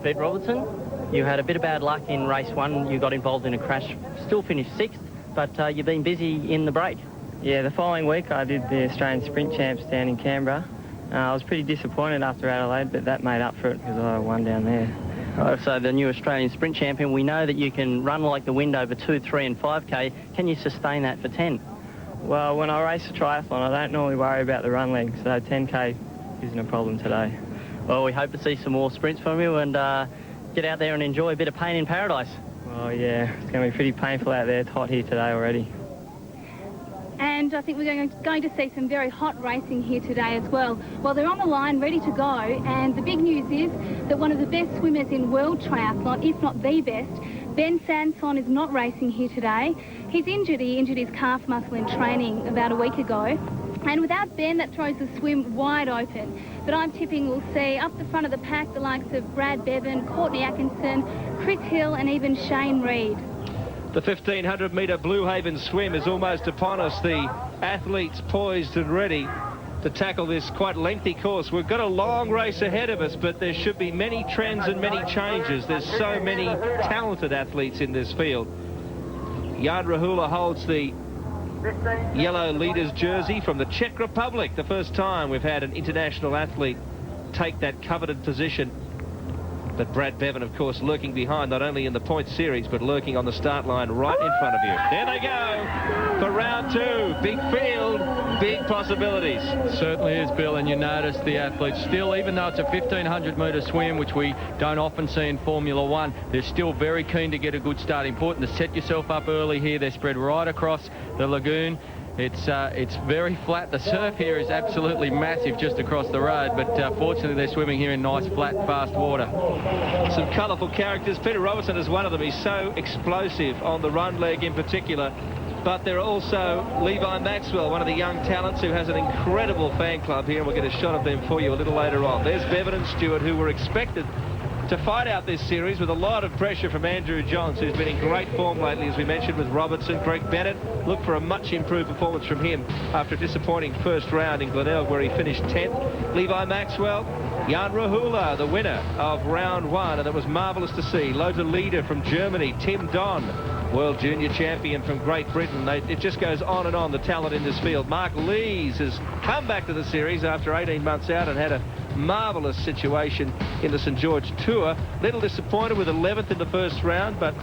Pete Robertson, you had a bit of bad luck in race one. You got involved in a crash, still finished 6th, but you've been busy in the break. Yeah, the following week I did the Australian Sprint Champs down in Canberra. I was pretty disappointed after Adelaide, but that made up for it because I won down there. So the new Australian Sprint Champion, we know that you can run like the wind over 2, 3 and 5K. Can you sustain that for 10? Well, when I race a triathlon, I don't normally worry about the run leg, so 10K isn't a problem today. Well, we hope to see some more sprints from you and get out there and enjoy a bit of pain in paradise. Well, yeah, it's going to be pretty painful out there. It's hot here today already. And I think we're going to see some very hot racing here today as well. Well, they're on the line, ready to go, and the big news is that one of the best swimmers in world triathlon, if not the best, Ben Sanson, is not racing here today. He's injured. He injured his calf muscle in training about a week ago. And without Ben, that throws the swim wide open. But I'm tipping we'll see up the front of the pack the likes of Brad Bevan, Courtney Atkinson, Chris Hill and even Shane Reed. The 1500-metre Blue Haven swim is almost upon us. The athletes poised and ready to tackle this quite lengthy course. We've got a long race ahead of us, but there should be many trends and many changes. There's so many talented athletes in this field. Jan Rahula holds the yellow leader's jersey from the Czech Republic. The first time we've had an international athlete take that coveted position. But Brad Bevan, of course, lurking behind, not only in the points series, but lurking on the start line right in front of you. There they go for round 2. Big field, big possibilities. Certainly is, Bill, and you notice the athletes still, even though it's a 1500-metre swim, which we don't often see in Formula One, they're still very keen to get a good start. Important to set yourself up early here. They're spread right across the lagoon. It's very flat. The surf here is absolutely massive just across the road, but fortunately they're swimming here in nice, flat, fast water. Some colourful characters. Peter Robertson is one of them. He's so explosive on the run leg in particular. But there are also Levi Maxwell, one of the young talents who has an incredible fan club here, and we'll get a shot of them for you a little later on. There's Bevan and Stewart, who were expected to fight out this series with a lot of pressure from Andrew Johns, who's been in great form lately, as we mentioned, with Robertson. Greg Bennett, look for a much improved performance from him after a disappointing first round in Glenelg, where he finished 10th. Levi Maxwell, Jan Rahula, the winner of round 1, and it was marvellous to see. Lothar Leader from Germany, Tim Don, world junior champion from Great Britain. It just goes on and on, the talent in this field. Mark Lees has come back to the series after 18 months out and had a marvellous situation in the St George Tour. Little disappointed with 11th in the first round, but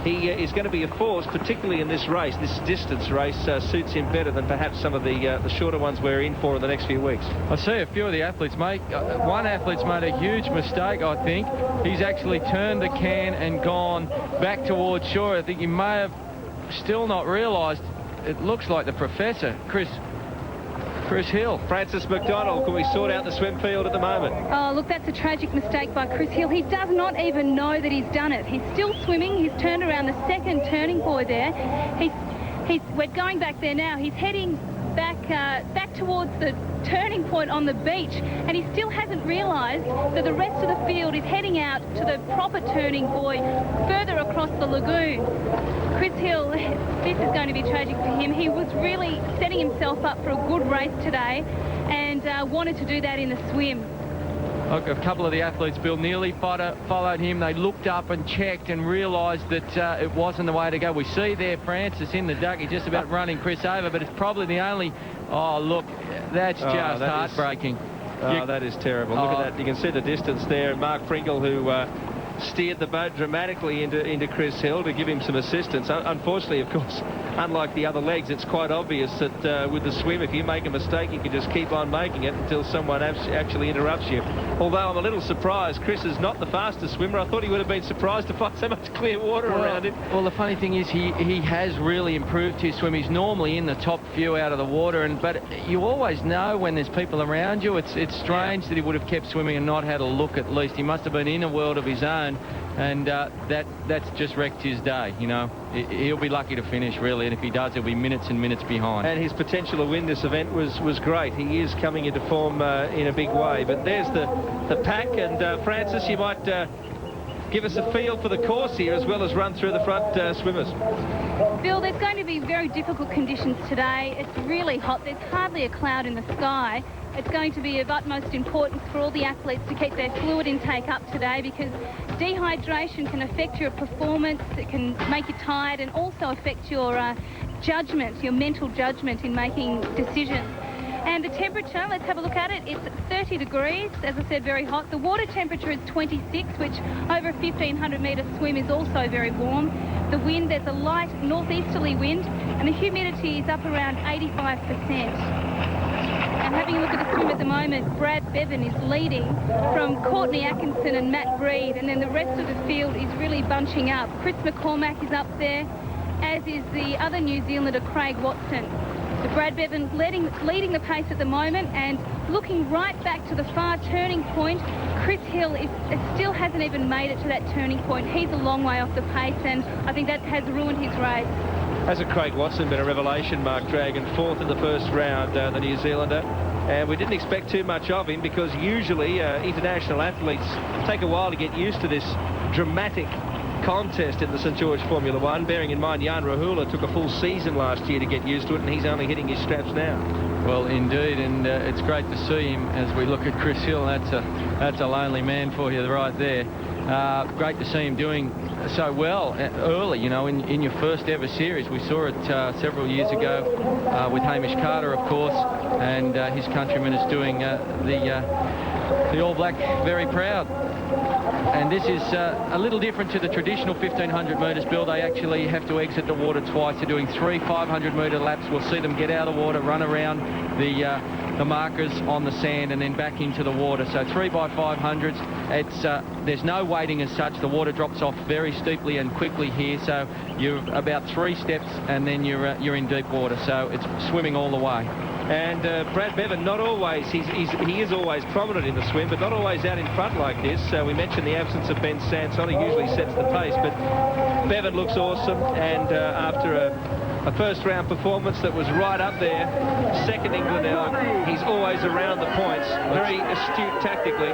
he is going to be a force, particularly in this race. This distance race suits him better than perhaps some of the shorter ones we're in for in the next few weeks. I see a few of the athletes make. One athlete's made a huge mistake, I think. He's actually turned the can and gone back towards shore. I think he may have still not realised. It looks like the professor, Chris Hill. Francis McDonald, can we sort out the swim field at the moment? Oh, look, that's a tragic mistake by Chris Hill. He does not even know that he's done it. He's still swimming. He's turned around the second turning buoy there. We're going back there now. He's heading back towards the turning point on the beach, and he still hasn't realised that the rest of the field is heading out to the proper turning buoy further across the lagoon. Chris Hill, this is going to be tragic for him. He was really setting himself up for a good race today and wanted to do that in the swim. A couple of the athletes, Bill, nearly followed him. They looked up and checked and realised that it wasn't the way to go. We see there Francis in the duck. He's just about running Chris over, but it's probably the only... Oh, look, that's just heartbreaking. That is terrible. Look at that. You can see the distance there. Mark Pringle, who steered the boat dramatically into Chris Hill to give him some assistance. Unfortunately, of course, unlike the other legs, it's quite obvious that with the swim, if you make a mistake, you can just keep on making it until someone actually interrupts you. Although I'm a little surprised, Chris is not the fastest swimmer. I thought he would have been surprised to find so much clear water around him. Well, the funny thing is he has really improved his swim. He's normally in the top few out of the water, but you always know when there's people around you. It's strange that he would have kept swimming and not had a look at least. He must have been in a world of his own, and that's just wrecked his day, you know. He'll be lucky to finish, really, and if he does, he'll be minutes and minutes behind. And his potential to win this event was great. He is coming into form in a big way. But there's the pack, and Francis, you might give us a feel for the course here as well as run through the front swimmers. Bill, there's going to be very difficult conditions today. It's really hot. There's hardly a cloud in the sky. It's going to be of utmost importance for all the athletes to keep their fluid intake up today, because dehydration can affect your performance, it can make you tired, and also affect your judgment, your mental judgment in making decisions. And the temperature, let's have a look at it. It's 30 degrees, as I said, very hot. The water temperature is 26, which over a 1,500 metre swim is also very warm. The wind, there's a light northeasterly wind, and the humidity is up around 85%. And having a look at the swim at the moment, Brad Bevan is leading from Courtney Atkinson and Matt Reid, and then the rest of the field is really bunching up. Chris McCormack is up there, as is the other New Zealander, Craig Watson. So Brad Bevan leading the pace at the moment, and looking right back to the far turning point, Chris Hill still hasn't even made it to that turning point. He's a long way off the pace, and I think that has ruined his race. Hasn't Craig Watson been a revelation, Mark Dragon, fourth in the first round, the New Zealander? And we didn't expect too much of him, because usually international athletes take a while to get used to this dramatic contest in the St George Formula One, bearing in mind Jan Rahula took a full season last year to get used to it, and he's only hitting his straps now. Well, indeed, and it's great to see him as we look at Chris Hill. That's a lonely man for you right there. Great to see him doing so well early, you know, in your first ever series. We saw it several years ago with Hamish Carter, of course, and his countryman is doing the All Black very proud. And this is a little different to the traditional 1,500 metres, Bill. They actually have to exit the water twice. They're doing 3 500-metre laps. We'll see them get out of the water, run around the markers on the sand, and then back into the water. So 3 by 500s. There's no waiting as such. The water drops off very steeply and quickly here. So you're about 3 steps, and then you're in deep water. So it's swimming all the way. And Brad Bevan, not always, he is always prominent in the swim, but not always out in front like this. We mentioned the absence of Ben Sanson. He usually sets the pace, but Bevan looks awesome, and after a first-round performance that was right up there, seconding Glenelg, he's always around the points, very astute tactically.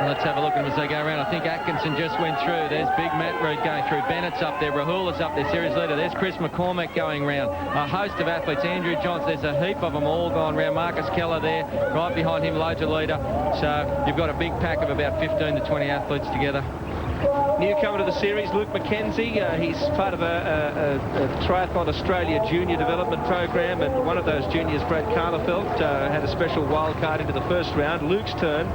Let's have a look at them as they go around. I think Atkinson just went through. There's big Matt Reid going through. Bennett's up there. Rahula's up there, series leader. There's Chris McCormack going round. A host of athletes. Andrew Johns, there's a heap of them all going round. Marcus Keller there. Right behind him, Loja leader. So you've got a big pack of about 15 to 20 athletes together. Newcomer to the series, Luke McKenzie. He's part of a Triathlon Australia junior development program, and one of those juniors, Brad Carlefelt, had a special wild card into the first round. Luke's turn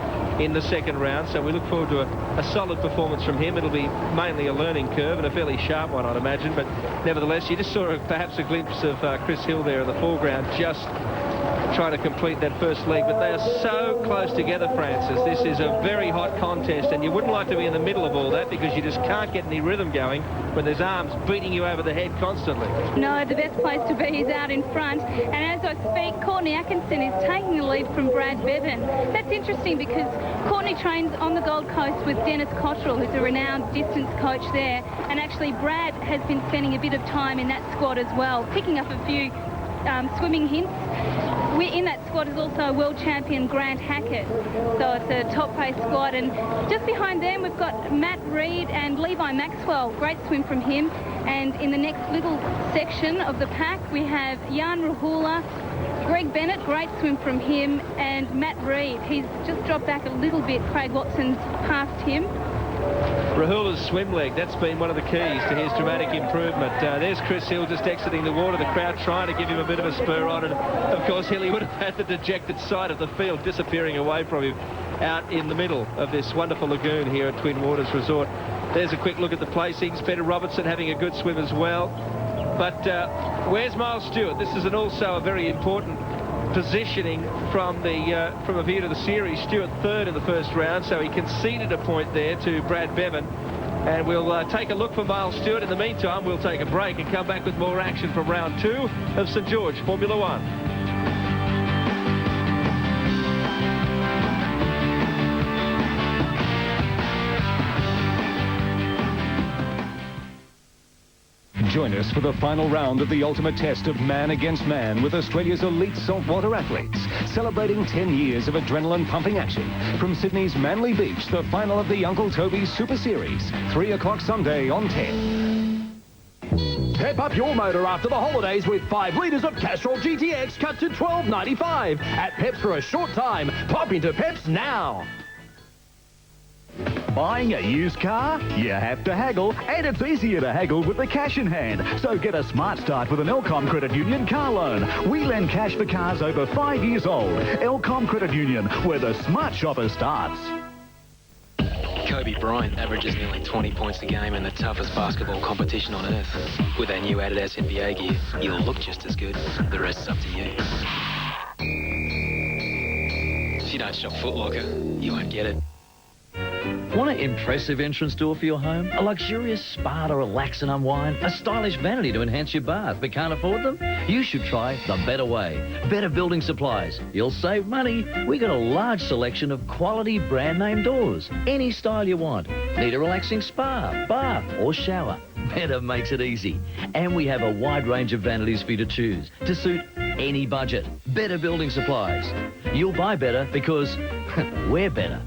in the second round, so we look forward to a solid performance from him. It'll be mainly a learning curve, and a fairly sharp one, I'd imagine, but nevertheless, you just saw perhaps a glimpse of Chris Hill there in the foreground, just trying to complete that first leg. But they are so close together, Francis. This is a very hot contest, and you wouldn't like to be in the middle of all that, because you just can't get any rhythm going when there's arms beating you over the head constantly. No, the best place to be is out in front, and as I speak, Courtney Atkinson is taking the lead from Brad Bevan. That's interesting, because Courtney trains on the Gold Coast with Dennis Cottrell, who's a renowned distance coach there, and actually Brad has been spending a bit of time in that squad as well, picking up a few swimming hints. In that squad is also world champion Grant Hackett, so it's a top pace squad. And just behind them we've got Matt Reid and Levi Maxwell, great swim from him. And in the next little section of the pack we have Jan Rahula, Greg Bennett, great swim from him, and Matt Reid. He's just dropped back a little bit. Craig Watson's passed him. Rahula's swim leg, that's been one of the keys to his dramatic improvement. There's Chris Hill just exiting the water, the crowd trying to give him a bit of a spur on, and of course Hilly would have had the dejected side of the field disappearing away from him out in the middle of this wonderful lagoon here at Twin Waters Resort. There's a quick look at the placings. Peter Robertson having a good swim as well. But where's Miles Stewart? This is also a very important positioning from a view to the series. Stewart third in the first round, so he conceded a point there to Brad Bevan. And we'll take a look for Miles Stewart. In the meantime, we'll take a break and come back with more action from round 2 of St George Formula 1. Join us for the final round of the ultimate test of man against man with Australia's elite saltwater athletes, celebrating 10 years of adrenaline-pumping action. From Sydney's Manly Beach, the final of the Uncle Toby's Super Series, 3 o'clock Sunday on 10. Pep up your motor after the holidays with 5 litres of Castrol GTX cut to $12.95 at Pep's for a short time. Pop into Pep's now. Buying a used car? You have to haggle, and it's easier to haggle with the cash in hand. So get a smart start with an Elcom Credit Union car loan. We lend cash for cars over 5 years old. Elcom Credit Union, where the smart shopper starts. Kobe Bryant averages nearly 20 points a game in the toughest basketball competition on earth. With our new Adidas NBA gear, you'll look just as good. The rest's up to you. If you don't shop Foot Locker, you won't get it. Want an impressive entrance door for your home? A luxurious spa to relax and unwind? A stylish vanity to enhance your bath but can't afford them? You should try The Better Way. Better Building Supplies. You'll save money. We got a large selection of quality brand name doors. Any style you want. Need a relaxing spa, bath or shower? Better makes it easy. And we have a wide range of vanities for you to choose to suit any budget. Better Building Supplies. You'll buy better because we're better.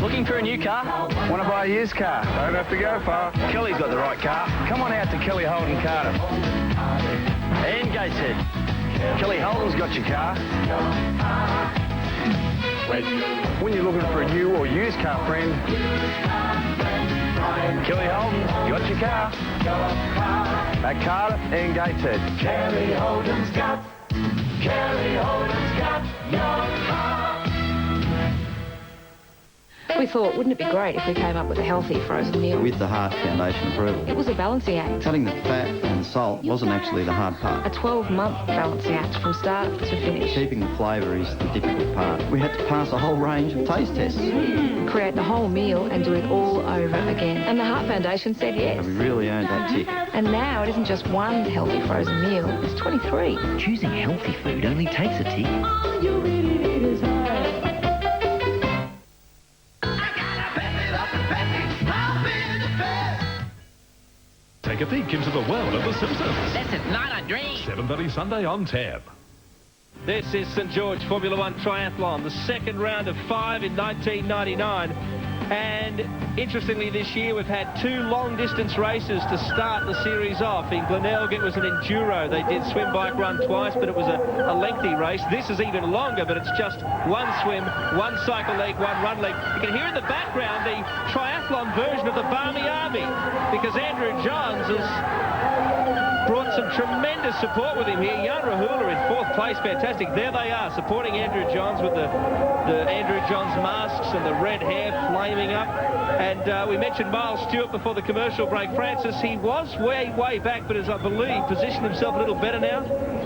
Looking for a new car? Want to buy a used car? Don't have to go far. Kelly's got the right car. Come on out to Kelly Holden Cardiff. And Gateshead. Kelly Holden's got your car. When you're looking for a new or used car, friend, Kelly Holden got your car. At Cardiff and Gateshead. Kelly Holden's got your car. We thought, wouldn't it be great if we came up with a healthy frozen meal? With the Heart Foundation approval. It was a balancing act. Cutting the fat and the salt wasn't actually the hard part. A 12-month balancing act from start to finish. Keeping the flavour is the difficult part. We had to pass a whole range of taste tests. Create the whole meal and do it all over again. And the Heart Foundation said yes. We really earned that tick. And now it isn't just one healthy frozen meal, it's 23. Choosing healthy food only takes a tick. All you really need is Heart. Take a peek into the world of The Simpsons. This is not a dream. 7:30 Sunday on Tab. This is St George Formula 1 Triathlon, the second round of 5 in 1999. And interestingly, this year we've had 2 long-distance races to start the series off. In Glenelg, it was an enduro. They did swim, bike, run twice, but it was a lengthy race. This is even longer, but it's just 1 swim, 1 cycle leg, 1 run leg. You can hear in the background the triathlon version of the Barmy Army, because Andrew Johns has brought some tremendous support with him here. Jan Rahula in 4th place, fantastic. There they are, supporting Andrew Johns with the Andrew Johns masks and the red hair flaming up. And we mentioned Miles Stewart before the commercial break. Francis, he was way back, but has, I believe, positioned himself a little better now.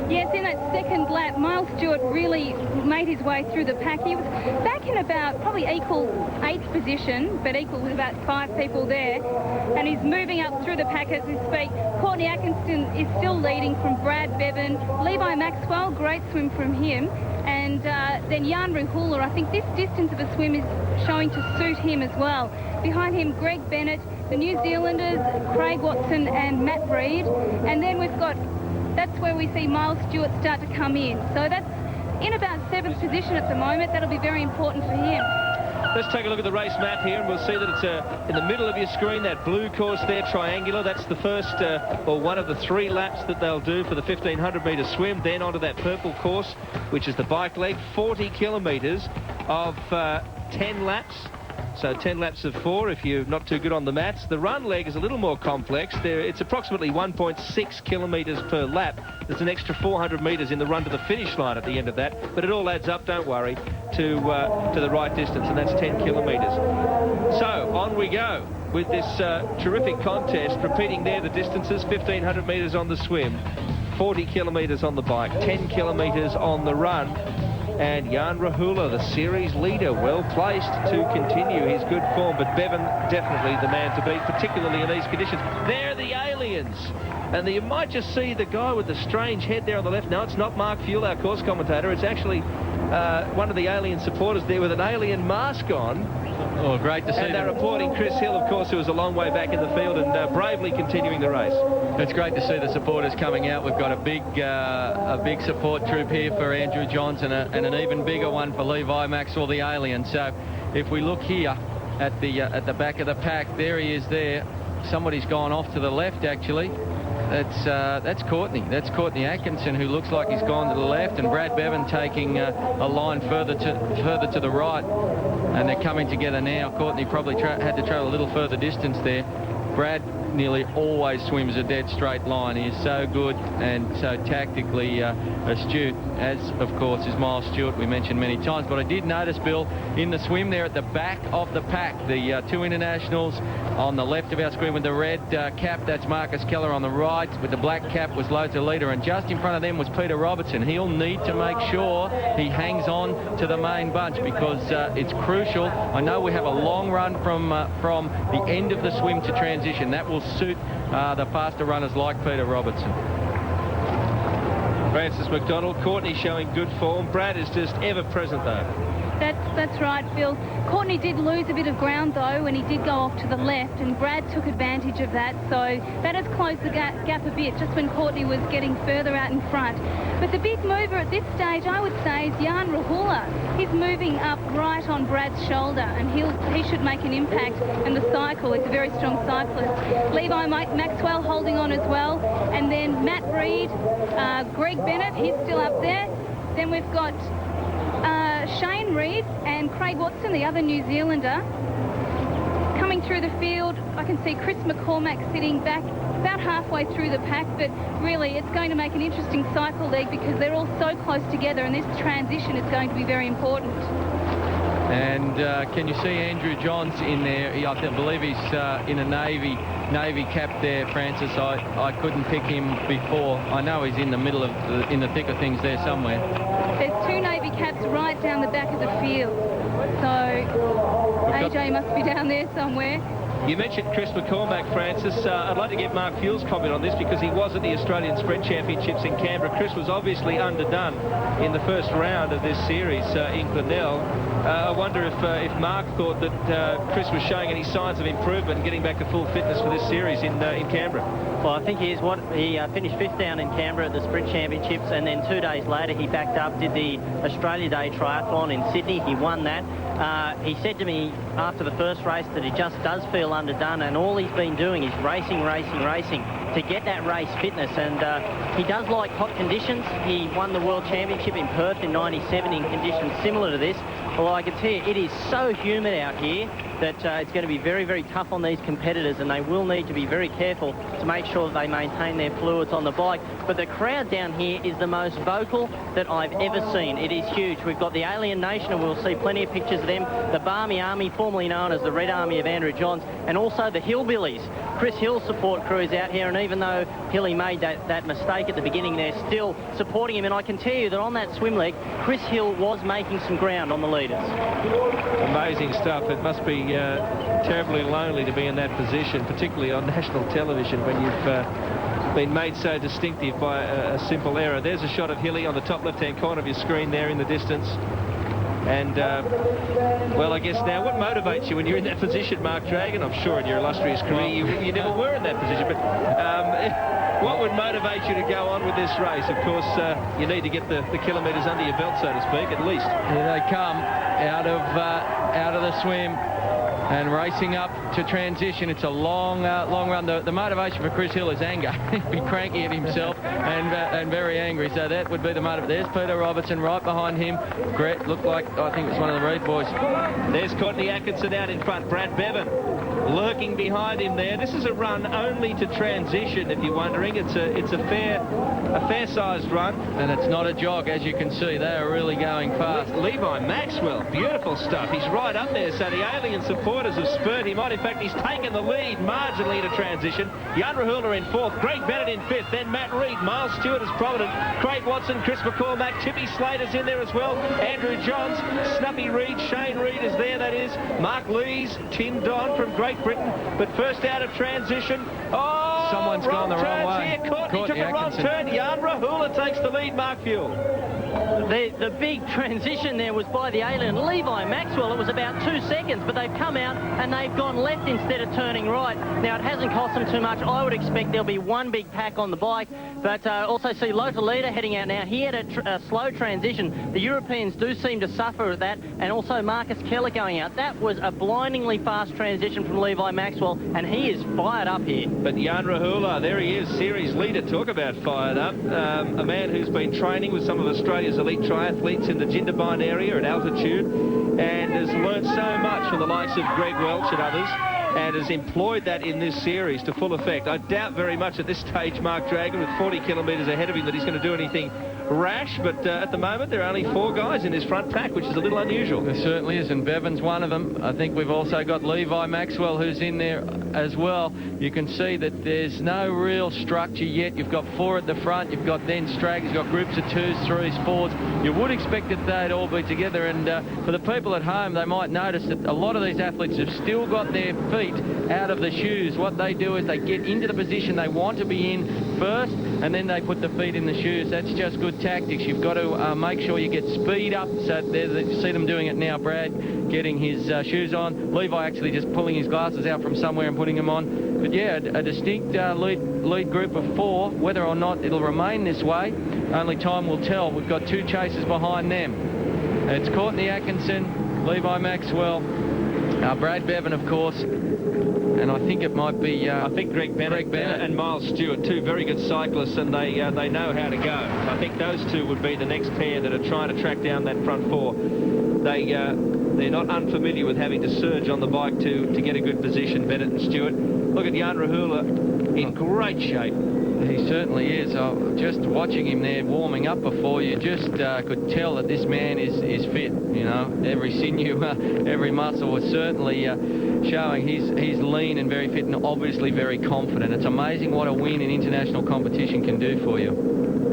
Yes, in that second lap, Miles Stewart really made his way through the pack. He was back in about probably equal 8th position, but equal with about 5 people there. And he's moving up through the pack as we speak. Courtney Atkinson is still leading from Brad Bevan. Levi Maxwell, great swim from him. And then Jan Rahula, I think this distance of a swim is showing to suit him as well. Behind him, Greg Bennett, the New Zealanders, Craig Watson and Matt Reed. And then we've got, that's where we see Miles Stewart start to come in. So that's in about 7th position at the moment. That'll be very important for him. Let's take a look at the race map here, and we'll see that it's in the middle of your screen, that blue course there, triangular. That's the first, or one of the 3 laps that they'll do for the 1,500-metre swim. Then onto that purple course, which is the bike leg, 40 kilometres of 10 laps. So 10 laps of 4 if you're not too good on the maths. The run leg is a little more complex. It's approximately 1.6 kilometres per lap. There's an extra 400 metres in the run to the finish line at the end of that. But it all adds up, don't worry, to the right distance, and that's 10 kilometres. So on we go with this terrific contest. Repeating there the distances, 1,500 metres on the swim, 40 kilometres on the bike, 10 kilometres on the run. And Jan Rahula, the series leader, well placed to continue his good form. But Bevan, definitely the man to beat, particularly in these conditions. There are the aliens. And you might just see the guy with the strange head there on the left. No, it's not Mark Fuel, our course commentator. It's actually one of the alien supporters there with an alien mask on. Oh, great to see. And they're reporting Chris Hill, of course, who was a long way back in the field and bravely continuing the race. It's great to see the supporters coming out. We've got a big support troop here for Andrew Johns and an even bigger one for Levi Maxwell, the alien. So if we look here at the back of the pack, there he is there. Somebody's gone off to the left, actually. That's Courtney. That's Courtney Atkinson, who looks like he's gone to the left, and Brad Bevan taking a line further to the right. And they're coming together now. Courtney probably had to travel a little further distance there. Brad nearly always swims a dead straight line. He is so good and so tactically astute, as of course is Miles Stewart, we mentioned many times. But I did notice, Bill, in the swim there at the back of the pack, the two internationals on the left of our screen with the red cap, that's Marcus Keller. On the right with the black cap was Lothar Leader, and just in front of them was Peter Robertson. He'll need to make sure he hangs on to the main bunch, because it's crucial. I know we have a long run from the end of the swim to transition. That will suit the faster runners like Peter Robertson. Francis McDonald, Courtney showing good form. Brad is just ever present though. That's right, Phil. Courtney did lose a bit of ground though when he did go off to the left, and Brad took advantage of that, so that has closed the gap a bit just when Courtney was getting further out in front. But the big mover at this stage, I would say, is Jan Rahula. He's moving up right on Brad's shoulder, and he should make an impact in the cycle. He's a very strong cyclist. Levi Maxwell holding on as well, and then Matt Reed, Greg Bennett, he's still up there. Then we've got Shane Reed and Craig Watson, the other New Zealander. Coming through the field, I can see Chris McCormack sitting back about halfway through the pack, but really it's going to make an interesting cycle leg because they're all so close together, and this transition is going to be very important. And can you see Andrew Johns in there? I believe he's in a Navy cap there, Francis. I couldn't pick him before. I know he's in the middle of in the thick of things there somewhere. There's two Navy caps right down the back of the field. So AJ must be down there somewhere. You mentioned Chris McCormack, Francis. I'd like to get Mark Fuel's comment on this because he was at the Australian Sprint Championships in Canberra. Chris was obviously underdone in the first round of this series in Glenelg. I wonder if Mark thought that Chris was showing any signs of improvement and getting back to full fitness for this series in Canberra. Well, I think he finished fifth down in Canberra at the Sprint Championships, and then 2 days later he backed up, did the Australia Day Triathlon in Sydney. He won that. He said to me after the first race that he just does feel underdone, and all he's been doing is racing to get that race fitness, and he does like hot conditions. He won the World Championship in Perth in '97 in conditions similar to this. Well, I can tell you, it is so humid out here that it's going to be very, very tough on these competitors, and they will need to be very careful to make sure that they maintain their fluids on the bike. But the crowd down here is the most vocal that I've ever seen. It is huge. We've got the Alien Nation, and we'll see plenty of pictures of them, the Barmy Army, formerly known as the Red Army of Andrew Johns, and also the Hillbillies. Chris Hill's support crew is out here, and even though Hilly made that mistake at the beginning, they're still supporting him. And I can tell you that on that swim leg, Chris Hill was making some ground on the leaders. Amazing stuff. It must be terribly lonely to be in that position, particularly on national television when you've been made so distinctive by a simple error. There's a shot of Hilly on the top left-hand corner of your screen there in the distance. And, well, I guess now, what motivates you when you're in that position, Mark Dragon? I'm sure in your illustrious career you never were in that position, but what would motivate you to go on with this race? Of course, you need to get the kilometres under your belt, so to speak, at least. Here they come out of the swim and racing up to transition. It's a long run. The motivation for Chris Hill is anger. He'd be cranky at himself and very angry. So that would be the motive. There's Peter Robertson right behind him. Looked like, I think it's one of the Reed boys. There's Courtney Atkinson out in front. Brad Bevan lurking behind him there. This is a run only to transition, if you're wondering. It's a fair-sized run. And it's not a jog, as you can see. They are really going fast. Levi Maxwell, beautiful stuff. He's right up there, so the alien supporters have spurred him on. In fact, he's taken the lead marginally to transition. Jan Rahula in fourth, Greg Bennett in fifth, then Matt Reid, Miles Stewart is prominent, Craig Watson, Chris McCormack, Chippy Slater's in there as well, Andrew Johns, Snuppy Reid, Shane Reid is there, that is, Mark Lees, Tim Don from Great Britain, but first out of transition. Oh, someone's gone the wrong way. Here. Courtney took a wrong turn. Jan Rahula takes the lead, Mark Fuel. The big transition there was by the alien Levi Maxwell. It was about 2 seconds, but they've come out and they've gone left instead of turning right. Now, it hasn't cost them too much. I would expect there'll be one big pack on the bike, but also see Lota Leader heading out now. He had a slow transition. The Europeans do seem to suffer at that, and also Marcus Keller going out. That was a blindingly fast transition from Levi Maxwell, and he is fired up here. But Jan Rahula, there he is, series leader. Talk about fired up. A man who's been training with some of Australia's elite triathletes in the Jindabyne area at altitude and has learnt so much from the likes of Greg Welch and others, and has employed that in this series to full effect. I doubt very much at this stage, Mark Dragon, with 40 kilometres ahead of him, that he's going to do anything rash, but at the moment there are only 4 guys in his front pack, which is a little unusual. There certainly is, and Bevan's one of them. I think we've also got Levi Maxwell, who's in there as well. You can see that there's no real structure yet. You've got 4 at the front, you've got then stragglers, you've got groups of 2s, 3s, 4s. You would expect that they'd all be together, and for the people at home, they might notice that a lot of these athletes have still got their feet out of the shoes. What they do is they get into the position they want to be in first, and then they put the feet in the shoes. That's just good tactics. You've got to make sure you get speed up. So you see them doing it now. Brad getting his shoes on. Levi actually just pulling his glasses out from somewhere and putting them on. But yeah, a distinct lead group of 4. Whether or not it'll remain this way, only time will tell. We've got 2 chasers behind them. It's Courtney Atkinson, Levi Maxwell, Brad Bevan, of course. And I think it might be... I think Greg Bennett and Miles Stewart, 2 very good cyclists, and they know how to go. I think those 2 would be the next pair that are trying to track down that front 4. They're not unfamiliar with having to surge on the bike to get a good position, Bennett and Stewart. Look at Jan Rahula in great shape. He certainly is. Just watching him there warming up before, you just could tell that this man is fit. You know, every sinew, every muscle was certainly showing. He's lean and very fit, and obviously very confident. It's amazing what a win in international competition can do for you.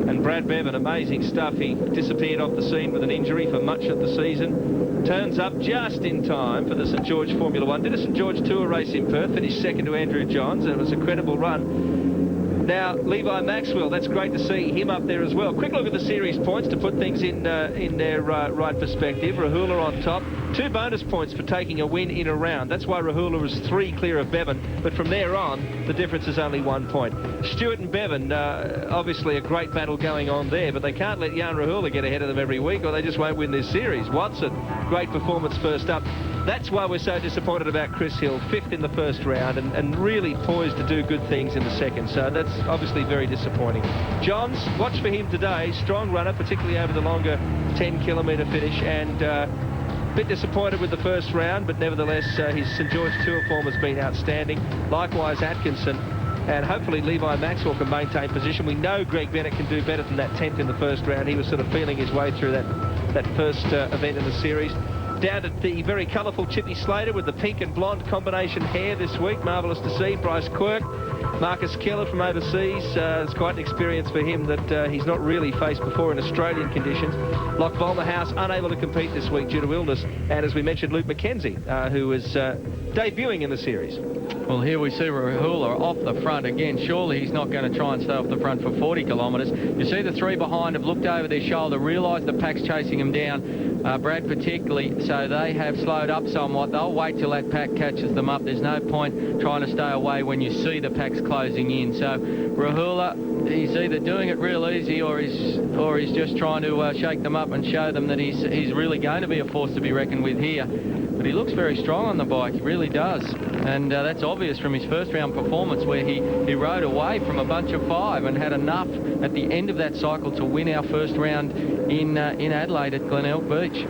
And Brad Bevan, amazing stuff. He disappeared off the scene with an injury for much of the season. Turns up just in time for the St George Formula 1. Did a St George Tour race in Perth, finished second to Andrew Johns, and it was a credible run. Now, Levi Maxwell, that's great to see him up there as well. Quick look at the series points to put things in their right perspective. Rahula on top. 2 bonus points for taking a win in a round. That's why Rahula was 3 clear of Bevan. But from there on, the difference is only 1 point. Stewart and Bevan, obviously a great battle going on there, but they can't let Jan Rahula get ahead of them every week or they just won't win this series. Watson, great performance first up. That's why we're so disappointed about Chris Hill, 5th in the first round and really poised to do good things in the second. So that's obviously very disappointing. Johns, watch for him today. Strong runner, particularly over the longer 10-kilometre finish, and a bit disappointed with the first round, but nevertheless his St George Tour form has been outstanding. Likewise Atkinson, and hopefully Levi Maxwell can maintain position. We know Greg Bennett can do better than that 10th in the first round. He was sort of feeling his way through that first event in the series. Down at the very colourful Chippy Slater with the pink and blonde combination hair this week. Marvellous to see. Bryce Quirk, Marcus Keller from overseas. It's quite an experience for him that he's not really faced before in Australian conditions. Loch Volmerhouse unable to compete this week due to illness. And as we mentioned, Luke McKenzie, who is debuting in the series. Well, here we see Rahula off the front again. Surely he's not going to try and stay off the front for 40 kilometres. You see the 3 behind have looked over their shoulder, realised the pack's chasing them down. Brad particularly, so they have slowed up somewhat. They'll wait till that pack catches them up. There's no point trying to stay away when you see the packs closing in. So Rahula, he's either doing it real easy or he's just trying to shake them up and show them that he's really going to be a force to be reckoned with here. But he looks very strong on the bike, he really does. And that's obvious from his first round performance where he rode away from a bunch of 5 and had enough at the end of that cycle to win our first round in Adelaide at Glenelg Beach.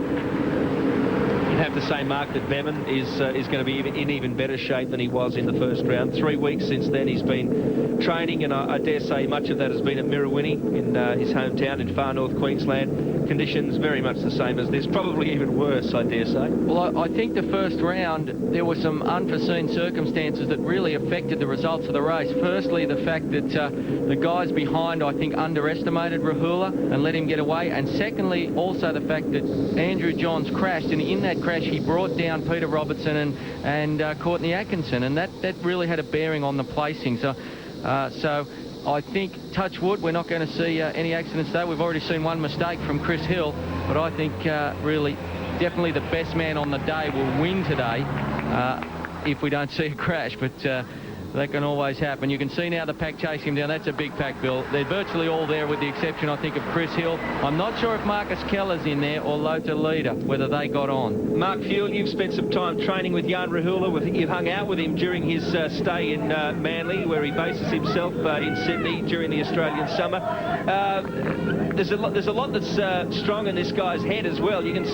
You'd have to say, Mark, that Bevan is going to be in even better shape than he was in the first round. 3 weeks since then he's been training, and I dare say much of that has been at Mirrawinny in his hometown in far north Queensland. Conditions very much the same as this, probably even worse, I dare say. Well, I think the first round there were some unforeseen circumstances that really affected the results of the race. Firstly, the fact that the guys behind, I think, underestimated Rahula and let him get away. And secondly, also the fact that Andrew Johns crashed, and in that crash he brought down Peter Robertson and Courtney Atkinson, and that really had a bearing on the placing. So I think, touch wood, we're not going to see any accidents today. We've already seen one mistake from Chris Hill, but I think really definitely the best man on the day will win today if we don't see a crash. But that can always happen. You can see now the pack chasing him down. That's a big pack, Bill. They're virtually all there with the exception, I think, of Chris Hill. I'm not sure if Marcus Keller's in there or Lota Leader, whether they got on. Mark Fuel, you've spent some time training with Jan Rahula. You've hung out with him during his stay in Manly, where he bases himself in Sydney during the Australian summer. There's a lot that's strong in this guy's head as well. You can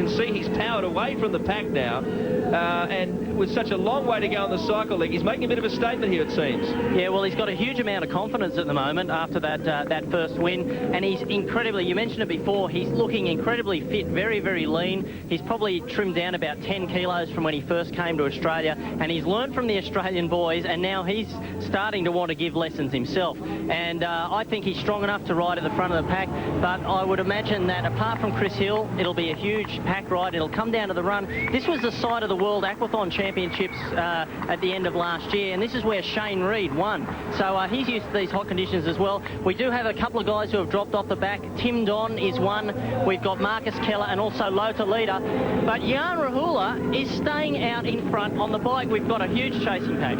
see he's powered away from the pack now, and with such a long way to go on the cycle leg, he's making a bit of a statement here, it seems. Yeah, well, he's got a huge amount of confidence at the moment after that first win, and he's incredibly, you mentioned it before, he's looking incredibly fit, very, very lean. He's probably trimmed down about 10 kilos from when he first came to Australia, and he's learned from the Australian boys, and now he's starting to want to give lessons himself. And I think he's strong enough to ride at the front of the pack, but I would imagine that apart from Chris Hill, it'll be a huge pack ride. It'll come down to the run. This was the site of the World Aquathon Championships at the end of last year, and this is where Shane Reed won. So he's used to these hot conditions as well. We do have a couple of guys who have dropped off the back. Tim Don is one. We've got Marcus Keller and also Lota Leader. But Jan Rahula is staying out in front on the bike. We've got a huge chasing pack.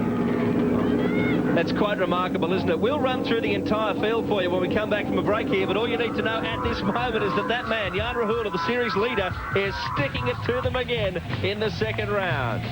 That's quite remarkable, isn't it? We'll run through the entire field for you when we come back from a break here, but all you need to know at this moment is that man, Jan Rahula, the series leader, is sticking it to them again in the second round.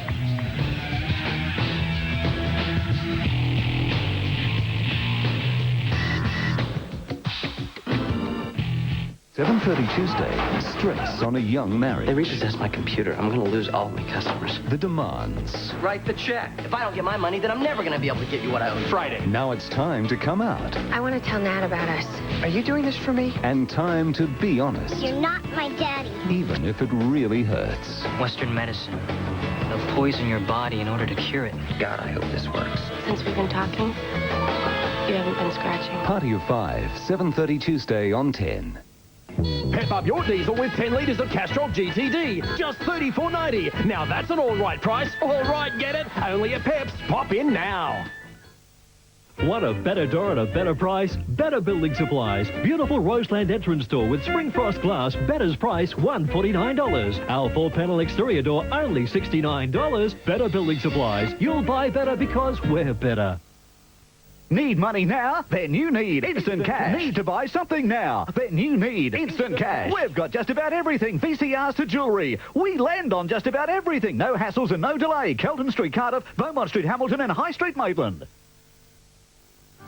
7:30 Tuesday, stress on a young marriage. They repossessed my computer. I'm going to lose all of my customers. The demands. Write the check. If I don't get my money, then I'm never going to be able to get you what I owe. Friday. Now it's time to come out. I want to tell Nat about us. Are you doing this for me? And time to be honest. You're not my daddy. Even if it really hurts. Western medicine. They'll poison your body in order to cure it. God, I hope this works. Since we've been talking, you haven't been scratching. Party of 5, 7:30 Tuesday on 10. Pep up your diesel with 10 litres of Castrol GTD. Just $34.90. Now that's an all right price. All right, get it? Only at Pep's. Pop in now. Want a better door at a better price? Better Building Supplies. Beautiful Roseland entrance door with spring frost glass. Better's price, $149. Our 4-panel exterior door, only $69. Better Building Supplies. You'll buy better because we're better. Need money now? Then you need instant cash. Need to buy something now? Then you need instant cash. We've got just about everything, VCRs to jewellery. We lend on just about everything. No hassles and no delay. Kelton Street, Cardiff, Beaumont Street, Hamilton and High Street, Maitland.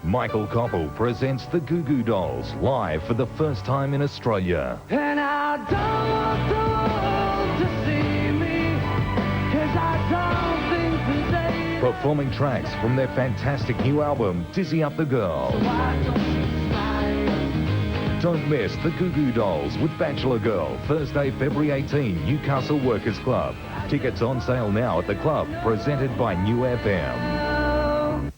Michael Koppel presents the Goo Goo Dolls live for the first time in Australia. And I don't want the world to see me, 'cause I don't think that they... Performing tracks from their fantastic new album, Dizzy Up the Girl. Don't miss the Goo Goo Dolls with Bachelor Girl, Thursday, February 18, Newcastle Workers Club. Tickets on sale now at the club, presented by New FM.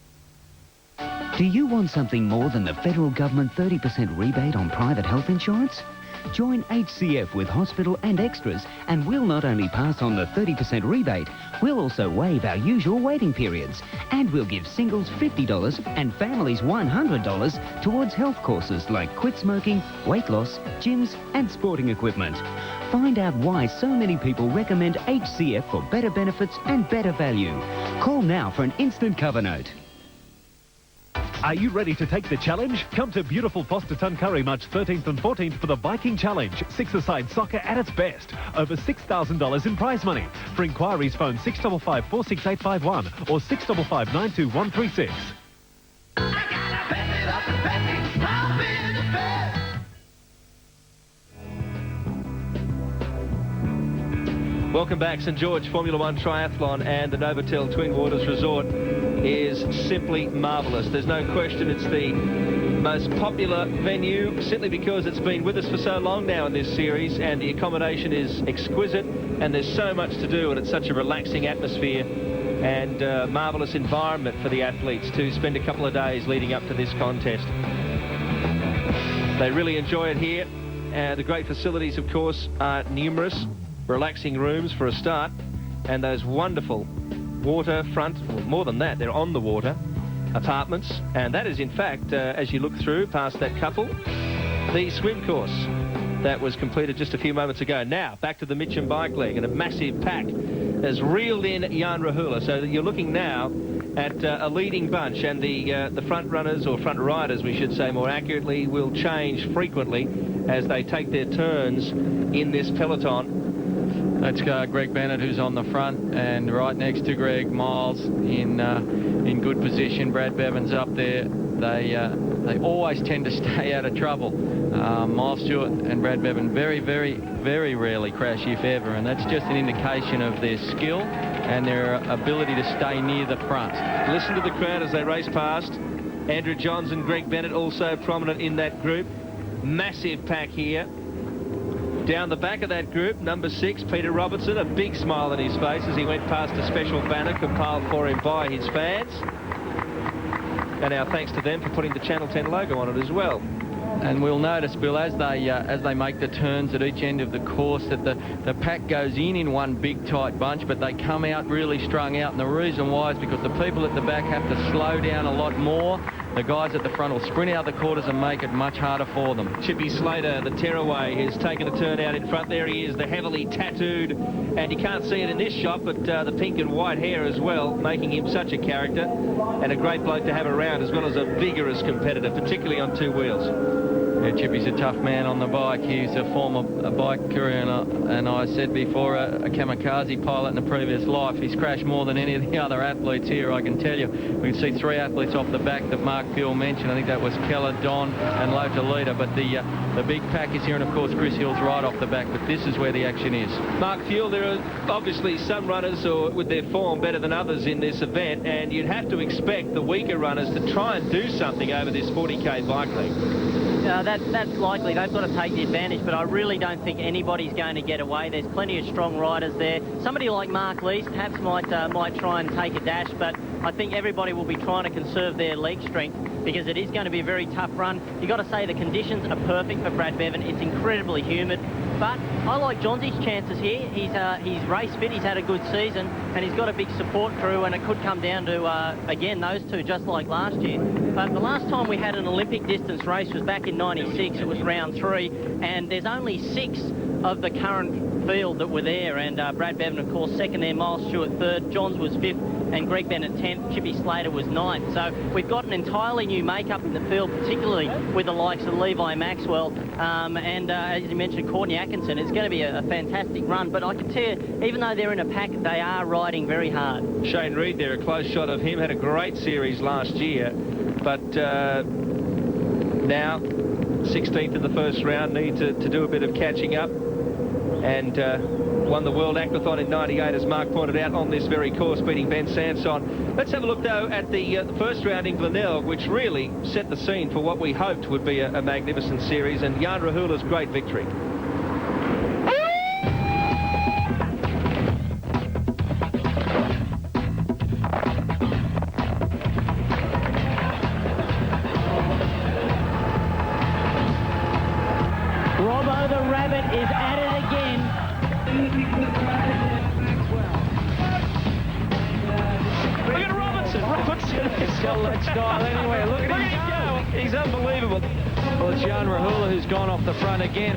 Do you want something more than the federal government 30% rebate on private health insurance? Join HCF with hospital and extras, and we'll not only pass on the 30% rebate, we'll also waive our usual waiting periods, and we'll give singles $50 and families $100 towards health courses like quit smoking, weight loss, gyms and sporting equipment. Find out why so many people recommend HCF for better benefits and better value. Call now for an instant cover note. Are you ready to take the challenge? Come to beautiful Foster Tuncurry March 13th and 14th for the Viking Challenge. Six-a-side soccer at its best. Over $6,000 in prize money. For inquiries, phone 655 46851 or 655 92136. Welcome back. St George Formula One Triathlon and the Novotel Twin Waters Resort is simply marvellous. There's no question it's the most popular venue, simply because it's been with us for so long now in this series, and the accommodation is exquisite, and there's so much to do, and it's such a relaxing atmosphere and marvellous environment for the athletes to spend a couple of days leading up to this contest. They really enjoy it here. The great facilities, of course, are numerous. Relaxing rooms for a start, and those wonderful waterfront, well, more than that, they're on the water apartments, and that is in fact, as you look through past that couple, the swim course that was completed just a few moments ago. Now back to the Mitcham bike leg, and a massive pack has reeled in Jan Rahula, so that you're looking now at a leading bunch, and the front runners, or front riders we should say more accurately, will change frequently as they take their turns in this peloton. That's Greg Bennett, who's on the front, and right next to Greg, Miles in good position. Brad Bevan's up there. They always tend to stay out of trouble. Miles Stewart and Brad Bevan very, very, very rarely crash, if ever, and that's just an indication of their skill and their ability to stay near the front. Listen to the crowd as they race past. Andrew Johns and Greg Bennett also prominent in that group. Massive pack here. Down the back of that group, number 6, Peter Robertson, a big smile on his face as he went past a special banner compiled for him by his fans. And our thanks to them for putting the Channel 10 logo on it as well. And we'll notice, Bill, as they make the turns at each end of the course, that the pack goes in one big tight bunch, but they come out really strung out. And the reason why is because the people at the back have to slow down a lot more. The guys at the front will sprint out the quarters and make it much harder for them. Chippy Slater, the tearaway, has taken a turn out in front. There he is, the heavily tattooed, and you can't see it in this shot, but the pink and white hair as well, making him such a character and a great bloke to have around, as well as a vigorous competitor, particularly on two wheels. Yeah, Chippy's a tough man on the bike. He's a former biker, and I said before, a kamikaze pilot in a previous life. He's crashed more than any of the other athletes here, I can tell you. We can see 3 athletes off the back that Mark Fuel mentioned. I think that was Keller, Don, and Lotalita. But the big pack is here, and of course Chris Hill's right off the back. But this is where the action is. Mark Fuel, there are obviously some runners with their form better than others in this event, and you'd have to expect the weaker runners to try and do something over this 40k bike league. That's likely. They've got to take the advantage, but I really don't think anybody's going to get away. There's plenty of strong riders there. Somebody like Mark Lees perhaps might try and take a dash, but I think everybody will be trying to conserve their leg strength, because it is going to be a very tough run. You've got to say the conditions are perfect for Brad Bevan. It's incredibly humid, but I like Johnsy's chances here. He's race fit, he's had a good season, and he's got a big support crew, and it could come down to, again, those two, just like last year. But the last time we had an Olympic distance race was back in '96. It was round 3, and there's only 6 of the current field that were there, and Brad Bevan, of course, second there, Miles Stewart third, Johns was 5th, and Greg Bennett 10th, Chippy Slater was 9th. So we've got an entirely new makeup in the field, particularly with the likes of Levi Maxwell, and as you mentioned, Courtney Atkinson. It's going to be a fantastic run, but I can tell you, even though they're in a pack, they are riding very hard. Shane Reed there, a close shot of him, had a great series last year, but now 16th in the first round, need to do a bit of catching up, and won the World Aquathon in '98, as Mark pointed out, on this very course, beating Ben Sanson. Let's have a look, though, at the first round in Glenelg, which really set the scene for what we hoped would be a magnificent series, and Jan Rahula's great victory. He's unbelievable. Well, it's Jan Rahula who's gone off the front again.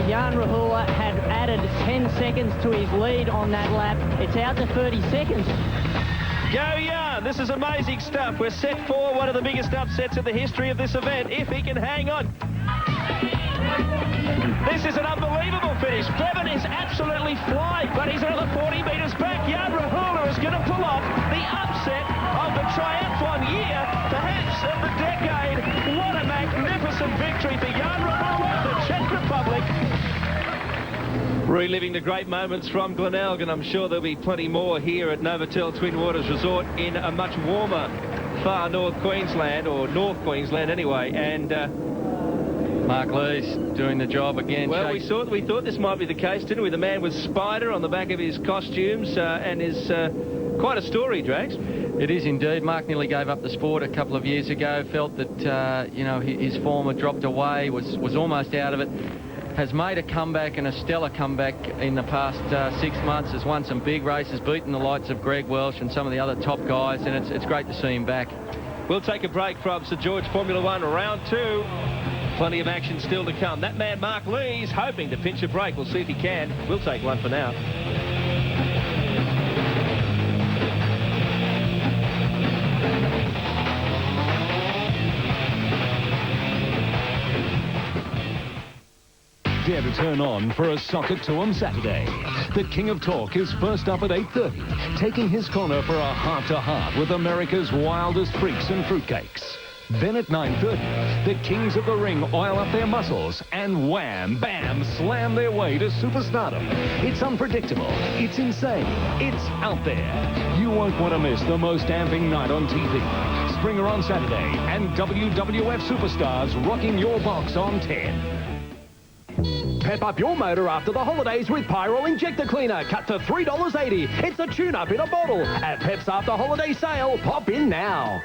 Jan Rahula had added 10 seconds to his lead on that lap. It's out to 30 seconds. Go Jan, this is amazing stuff. We're set for one of the biggest upsets in the history of this event, if he can hang on. This is an unbelievable finish. Bevan is absolutely flying, but he's another 40 metres back. Jan Rahula is going to pull off the upset of the triathlon year, perhaps of the decade. What a magnificent victory for Jan Rahula, the champion. Reliving the great moments from Glenelg, and I'm sure there'll be plenty more here at Novotel Twin Waters Resort in a much warmer far north Queensland, or North Queensland anyway, and Mark Lee's doing the job again. Well, we thought this might be the case, didn't we? The man with Spider on the back of his costumes and is quite a story, Drags. It is indeed. Mark nearly gave up the sport a couple of years ago, felt that, you know, his form had dropped away, was almost out of it. Has made a comeback, and a stellar comeback in the past 6 months. Has won some big races, beaten the likes of Greg Welsh and some of the other top guys, and it's great to see him back. We'll take a break from St George Formula One round 2. Plenty of action still to come. That man Mark Lee's hoping to pinch a break. We'll see if he can. We'll take one for now. Dare to turn on for a Soccer Tour Saturday. The King of Talk is first up at 8:30, taking his corner for a heart-to-heart with America's wildest freaks and fruitcakes. Then at 9:30, the Kings of the Ring oil up their muscles and wham, bam, slam their way to superstardom. It's unpredictable, it's insane, it's out there. You won't want to miss the most amping night on TV. Springer on Saturday and WWF superstars rocking your box on 10. Pep up your motor after the holidays with Pyrol Injector Cleaner, cut to $3.80. It's a tune-up in a bottle. At Pep's After Holiday Sale, pop in now.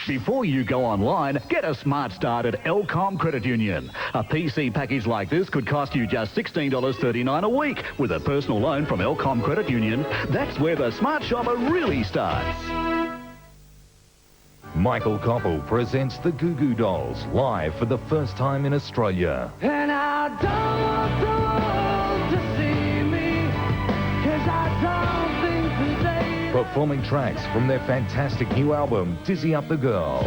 Before you go online, get a smart start at Elcom Credit Union. A PC package like this could cost you just $16.39 a week. With a personal loan from Elcom Credit Union, that's where the smart shopper really starts. Michael Koppel presents the Goo Goo Dolls live for the first time in Australia. And I don't want the world to see me, 'cause I don't think that they... Performing tracks from their fantastic new album, Dizzy Up the Girl.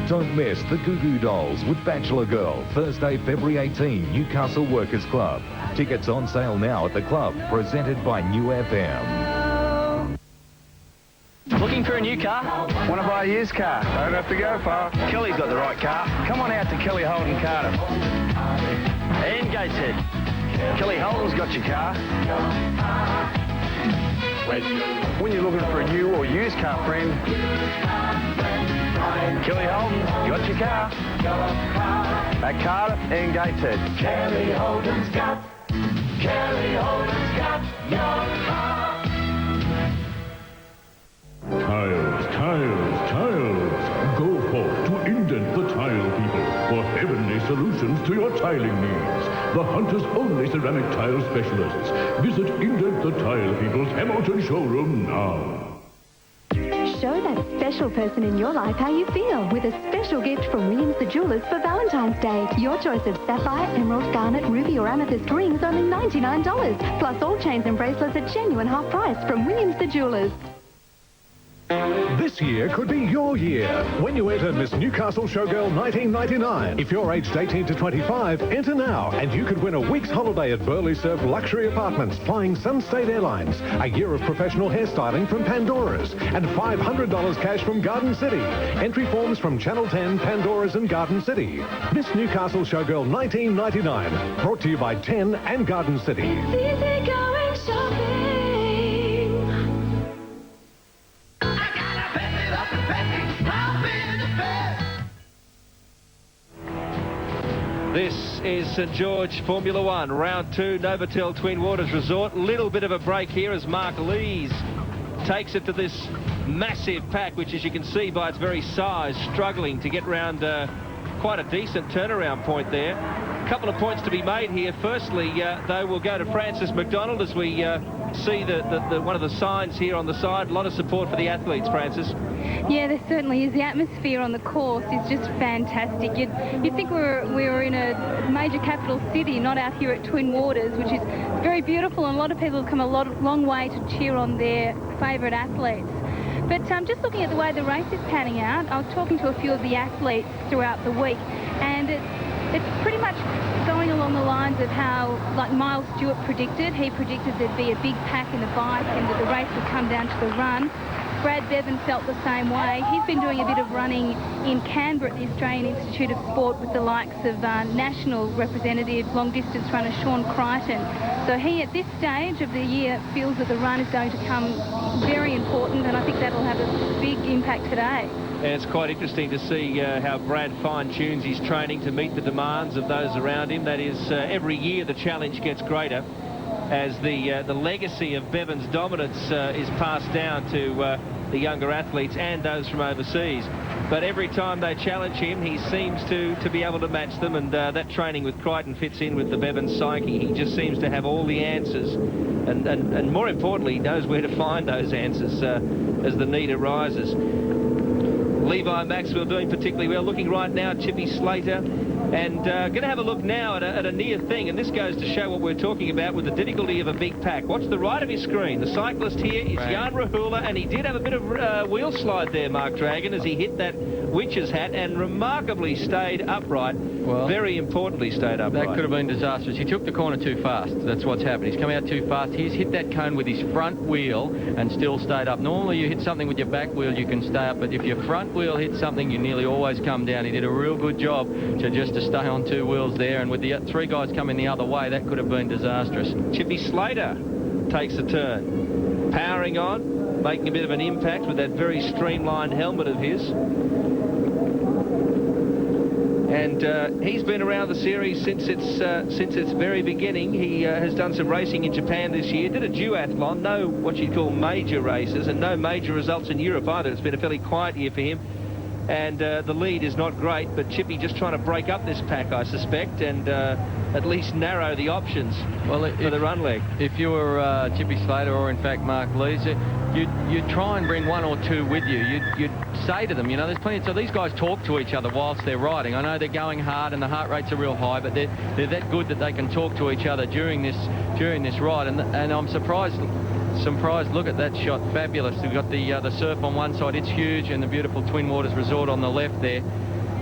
Don't miss the Goo Goo Dolls with Bachelor Girl, Thursday, February 18, Newcastle Workers Club. Tickets on sale now at the club, presented by New FM. Looking for a new car? Want to buy a used car? Don't have to go far. Kelly's got the right car. Come on out to Kelly Holden Carter. And Gateshead. Kelly Holden's got your car. When you're looking for a new or used car, friend, Kelly Holden got your car. At Carter and Gateshead. Kelly Holden's got your car. Tiles. Go forth to indent the tile people for heavenly solutions to your tiling needs. The Hunter's only ceramic tile specialists. Visit Indent the Tile People's Hamilton showroom now. Show that special person in your life how you feel with a special gift from Williams the Jewelers for Valentine's Day. Your choice of sapphire, emerald, garnet, ruby or amethyst rings only $99. Plus all chains and bracelets at genuine half price from Williams the Jewelers. This year could be your year when you enter Miss Newcastle Showgirl 1999. If you're aged 18 to 25, enter now and you could win a week's holiday at Burleigh Surf Luxury Apartments flying Sunstate Airlines, a year of professional hairstyling from Pandora's, and $500 cash from Garden City. Entry forms from Channel 10, Pandora's and Garden City. Miss Newcastle Showgirl 1999, brought to you by 10 and Garden City. Easy going shopping. This is St George Formula One, round 2, Novotel Twin Waters Resort. Little bit of a break here as Mark Lees takes it to this massive pack, which as you can see by its very size, struggling to get round quite a decent turnaround point there. A couple of points to be made here. Firstly, though, we'll go to Francis McDonald as we see the one of the signs here on the side. A lot of support for the athletes, Francis. Yeah, there certainly is. The atmosphere on the course is just fantastic. You'd think we were in a major capital city, not out here at Twin Waters, which is very beautiful, and a lot of people have come a long way to cheer on their favourite athletes. But just looking at the way the race is panning out, I was talking to a few of the athletes throughout the week, and it's pretty much going along the lines of how, like Miles Stewart predicted. He predicted there'd be a big pack in the bike and that the race would come down to the run. Brad Bevan felt the same way. He's been doing a bit of running in Canberra at the Australian Institute of Sport with the likes of national representative, long-distance runner Sean Crichton. So he, at this stage of the year, feels that the run is going to come very important, and I think that'll have a big impact today. And it's quite interesting to see how Brad fine-tunes his training to meet the demands of those around him. That is, every year the challenge gets greater as the legacy of Bevan's dominance is passed down to the younger athletes and those from overseas. But every time they challenge him, he seems to be able to match them, and that training with Crichton fits in with the Bevan psyche. He just seems to have all the answers, and more importantly, he knows where to find those answers as the need arises. Levi Maxwell doing particularly well. Looking right now, Chippy Slater. And going to have a look now at a near thing, and this goes to show what we're talking about with the difficulty of a big pack. Watch the right of his screen. The cyclist here is Jan Rahula, and he did have a bit of wheel slide there, Mark Dragon, as he hit that witch's hat and remarkably stayed upright. Well, very importantly stayed upright. That could have been disastrous. He took the corner too fast. That's what's happened. He's come out too fast. He's hit that cone with his front wheel and still stayed up. Normally you hit something with your back wheel, you can stay up, but if your front wheel hits something, you nearly always come down. He did a real good job to stay on two wheels there, and with the three guys coming the other way, that could have been disastrous. Chippy Slater takes a turn, powering on, making a bit of an impact with that very streamlined helmet of his. And he's been around the series since its very beginning. He has done some racing in Japan this year, did a duathlon, no what you'd call major races, and no major results in Europe either. It's been a fairly quiet year for him. And the lead is not great, but Chippy just trying to break up this pack, I suspect, and at least narrow the options for the run leg. If you were Chippy Slater or, in fact, Mark Lees, you'd try and bring one or two with you. You'd say to them, you know, there's plenty. So these guys talk to each other whilst they're riding. I know they're going hard and the heart rates are real high, but they're that good that they can talk to each other during this ride. And I'm surprised. Look at that shot, fabulous. We've got the surf on one side, it's huge, and the beautiful Twin Waters Resort on the left there.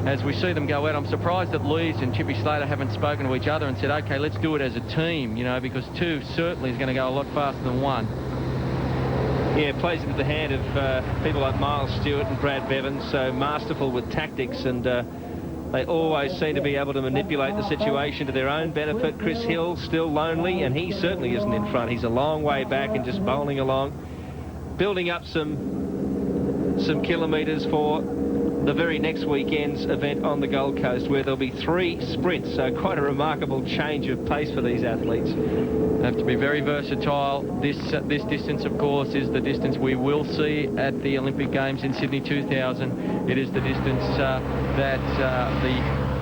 As we see them go out, I'm surprised that Lees and Chippy Slater haven't spoken to each other and said, okay, let's do it as a team, you know, because two certainly is going to go a lot faster than one. Yeah, it plays into the hand of people like Miles Stewart and Brad Bevan, so masterful with tactics, and they always seem to be able to manipulate the situation to their own benefit. Chris Hill still lonely, and he certainly isn't in front. He's a long way back and just bowling along, building up some kilometres for the very next weekend's event on the Gold Coast, where there'll be 3 sprints, so quite a remarkable change of pace for these athletes. Have to be very versatile. This distance, of course, is the distance we will see at the Olympic Games in Sydney 2000. It is the distance that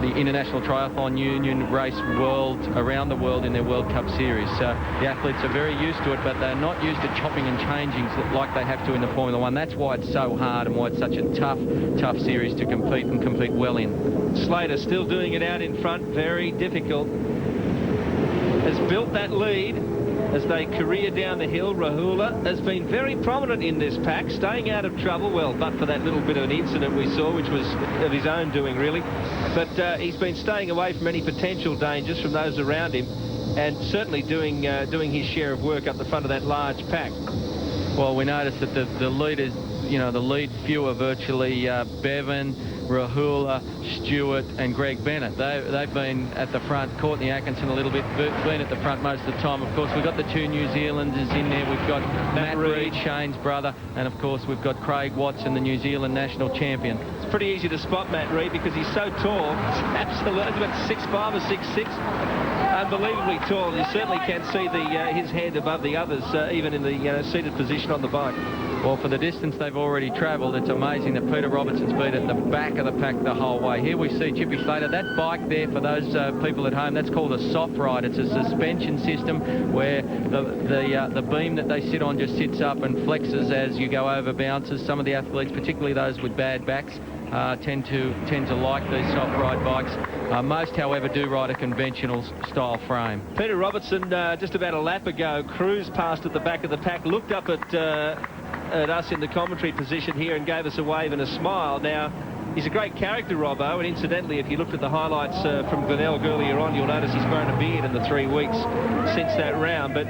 the International Triathlon Union race around the world in their World Cup series. So the athletes are very used to it, but they're not used to chopping and changing like they have to in the Formula One. That's why it's so hard and why it's such a tough series to compete well in. Slater still doing it out in front, very difficult. Has built that lead as they career down the hill. Rahula has been very prominent in this pack, staying out of trouble, well, but for that little bit of an incident we saw, which was of his own doing, really. But he's been staying away from any potential dangers from those around him, and certainly doing his share of work up the front of that large pack. Well, we noticed that the leaders, you know, the lead few are virtually Bevan, Rahula, Stewart and Greg Bennett. They've been at the front. Courtney Atkinson a little bit, been at the front most of the time. Of course, we've got the 2 New Zealanders in there. We've got Matt Reid, Shane's brother, and of course we've got Craig Watson, the New Zealand national champion. It's pretty easy to spot Matt Reid because he's so tall. Absolutely, he's about 6'5" or 6'6". Unbelievably tall. You certainly can see his head above the others, even in the seated position on the bike. Well, for the distance they've already travelled, it's amazing that Peter Robertson's been at the back of the pack the whole way. Here we see Chippy Slater. That bike there, for those people at home, that's called a soft ride. It's a suspension system where the beam that they sit on just sits up and flexes as you go over bounces. Some of the athletes, particularly those with bad backs, tend to like these soft ride bikes. Most, however, do ride a conventional style frame. Peter Robertson, just about a lap ago, cruised past at the back of the pack, looked up at us in the commentary position here and gave us a wave and a smile. Now, he's a great character, Robbo, and incidentally, if you looked at the highlights from Glenelg earlier on, you'll notice he's grown a beard in the 3 weeks since that round. But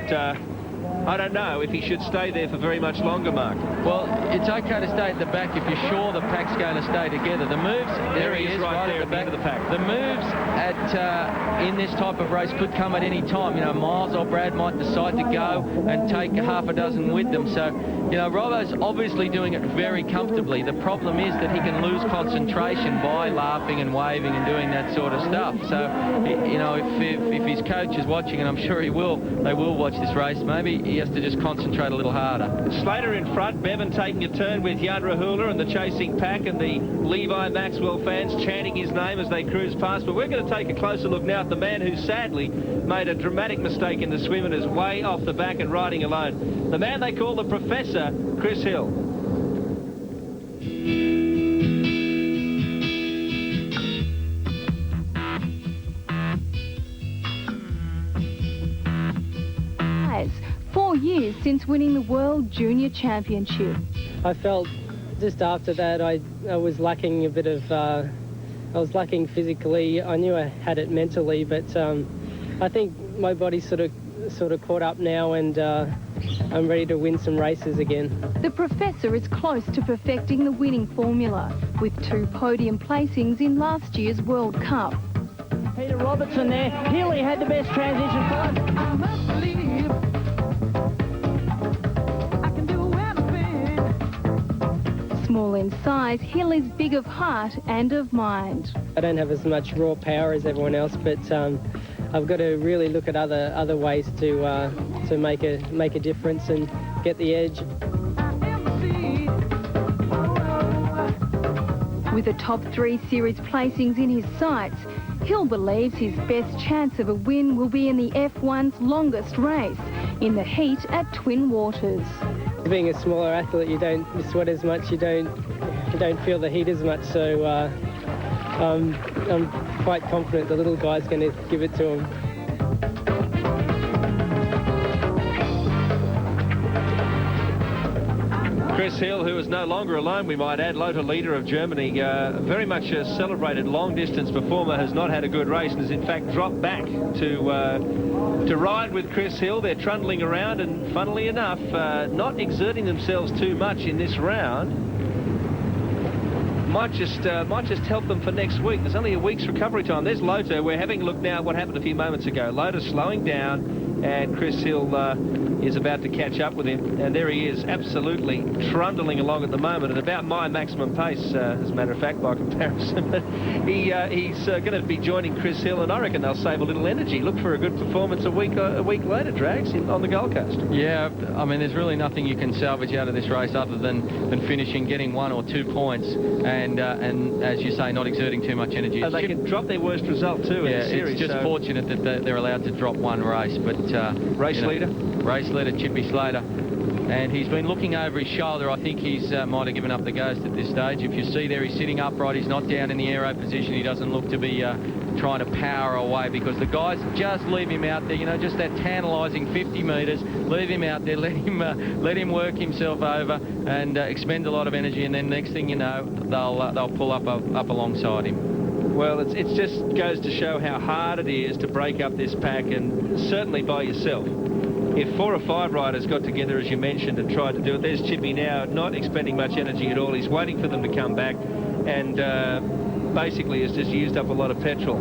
I don't know if he should stay there for very much longer, Mark. Well, it's okay to stay at the back if you're sure the pack's going to stay together. The moves, there he is, right there at the back of the pack. The moves in this type of race could come at any time. You know, Miles or Brad might decide to go and take half a dozen with them. So, you know, Robbo's obviously doing it very comfortably. The problem is that he can lose concentration by laughing and waving and doing that sort of stuff. So, you know, if his coach is watching, and I'm sure he will, they will watch this race, maybe he has to just concentrate a little harder. Slater in front, Bevan taking a turn with Jan Rahula and the chasing pack, and the Levi Maxwell fans chanting his name as they cruise past. But we're going to take a closer look now at the man who sadly made a dramatic mistake in the swim and is way off the back and riding alone. The man they call the Professor, Chris Hill. Guys, 4 years since winning the World Junior Championship. I felt just after that I was lacking a bit of, I was lacking physically. I knew I had it mentally, but I think my body sort of caught up now, and I'm ready to win some races again. The Professor is close to perfecting the winning formula, with 2 podium placings in last year's World Cup. Peter Robertson there. Healy had the best transition for us. I must believe I can do anything. Small in size, Hill is big of heart and of mind. I don't have as much raw power as everyone else, but I've got to really look at other ways to make a difference and get the edge. With the top 3 series placings in his sights, Hill believes his best chance of a win will be in the F1's longest race, in the heat at Twin Waters. Being a smaller athlete, you don't sweat as much, you don't feel the heat as much, so I'm quite confident the little guy's going to give it to him. Chris Hill, who is no longer alone, we might add, Lothar leader of Germany, very much a celebrated long-distance performer, has not had a good race and has in fact dropped back to ride with Chris Hill. They're trundling around and, funnily enough, not exerting themselves too much in this round. Might just help them for next week. There's only a week's recovery time. There's Lothar. We're having a look now at what happened a few moments ago. Lothar slowing down, and Chris Hill is about to catch up with him. And there he is, absolutely trundling along at the moment at about my maximum pace, as a matter of fact, by comparison. But he's going to be joining Chris Hill, and I reckon they'll save a little energy. Look for a good performance a week later, Drags, on the Gold Coast. Yeah, I mean, there's really nothing you can salvage out of this race other than finishing, getting 1 or 2 points, and as you say, not exerting too much energy. Oh, they can drop their worst result too in the series. It's just fortunate that they're allowed to drop 1 race. But race leader Chippy Slater, and he's been looking over his shoulder. I think he's might have given up the ghost at this stage. If you see there, he's sitting upright. He's not down in the aero position. He doesn't look to be trying to power away, because the guys just leave him out there. You know, just that tantalising 50 metres. Leave him out there. Let him work himself over and expend a lot of energy. And then next thing you know, they'll pull up alongside him. Well, it just goes to show how hard it is to break up this pack, and certainly by yourself. If 4 or 5 riders got together, as you mentioned, and tried to do it, there's Chippy now, not expending much energy at all. He's waiting for them to come back, and basically has just used up a lot of petrol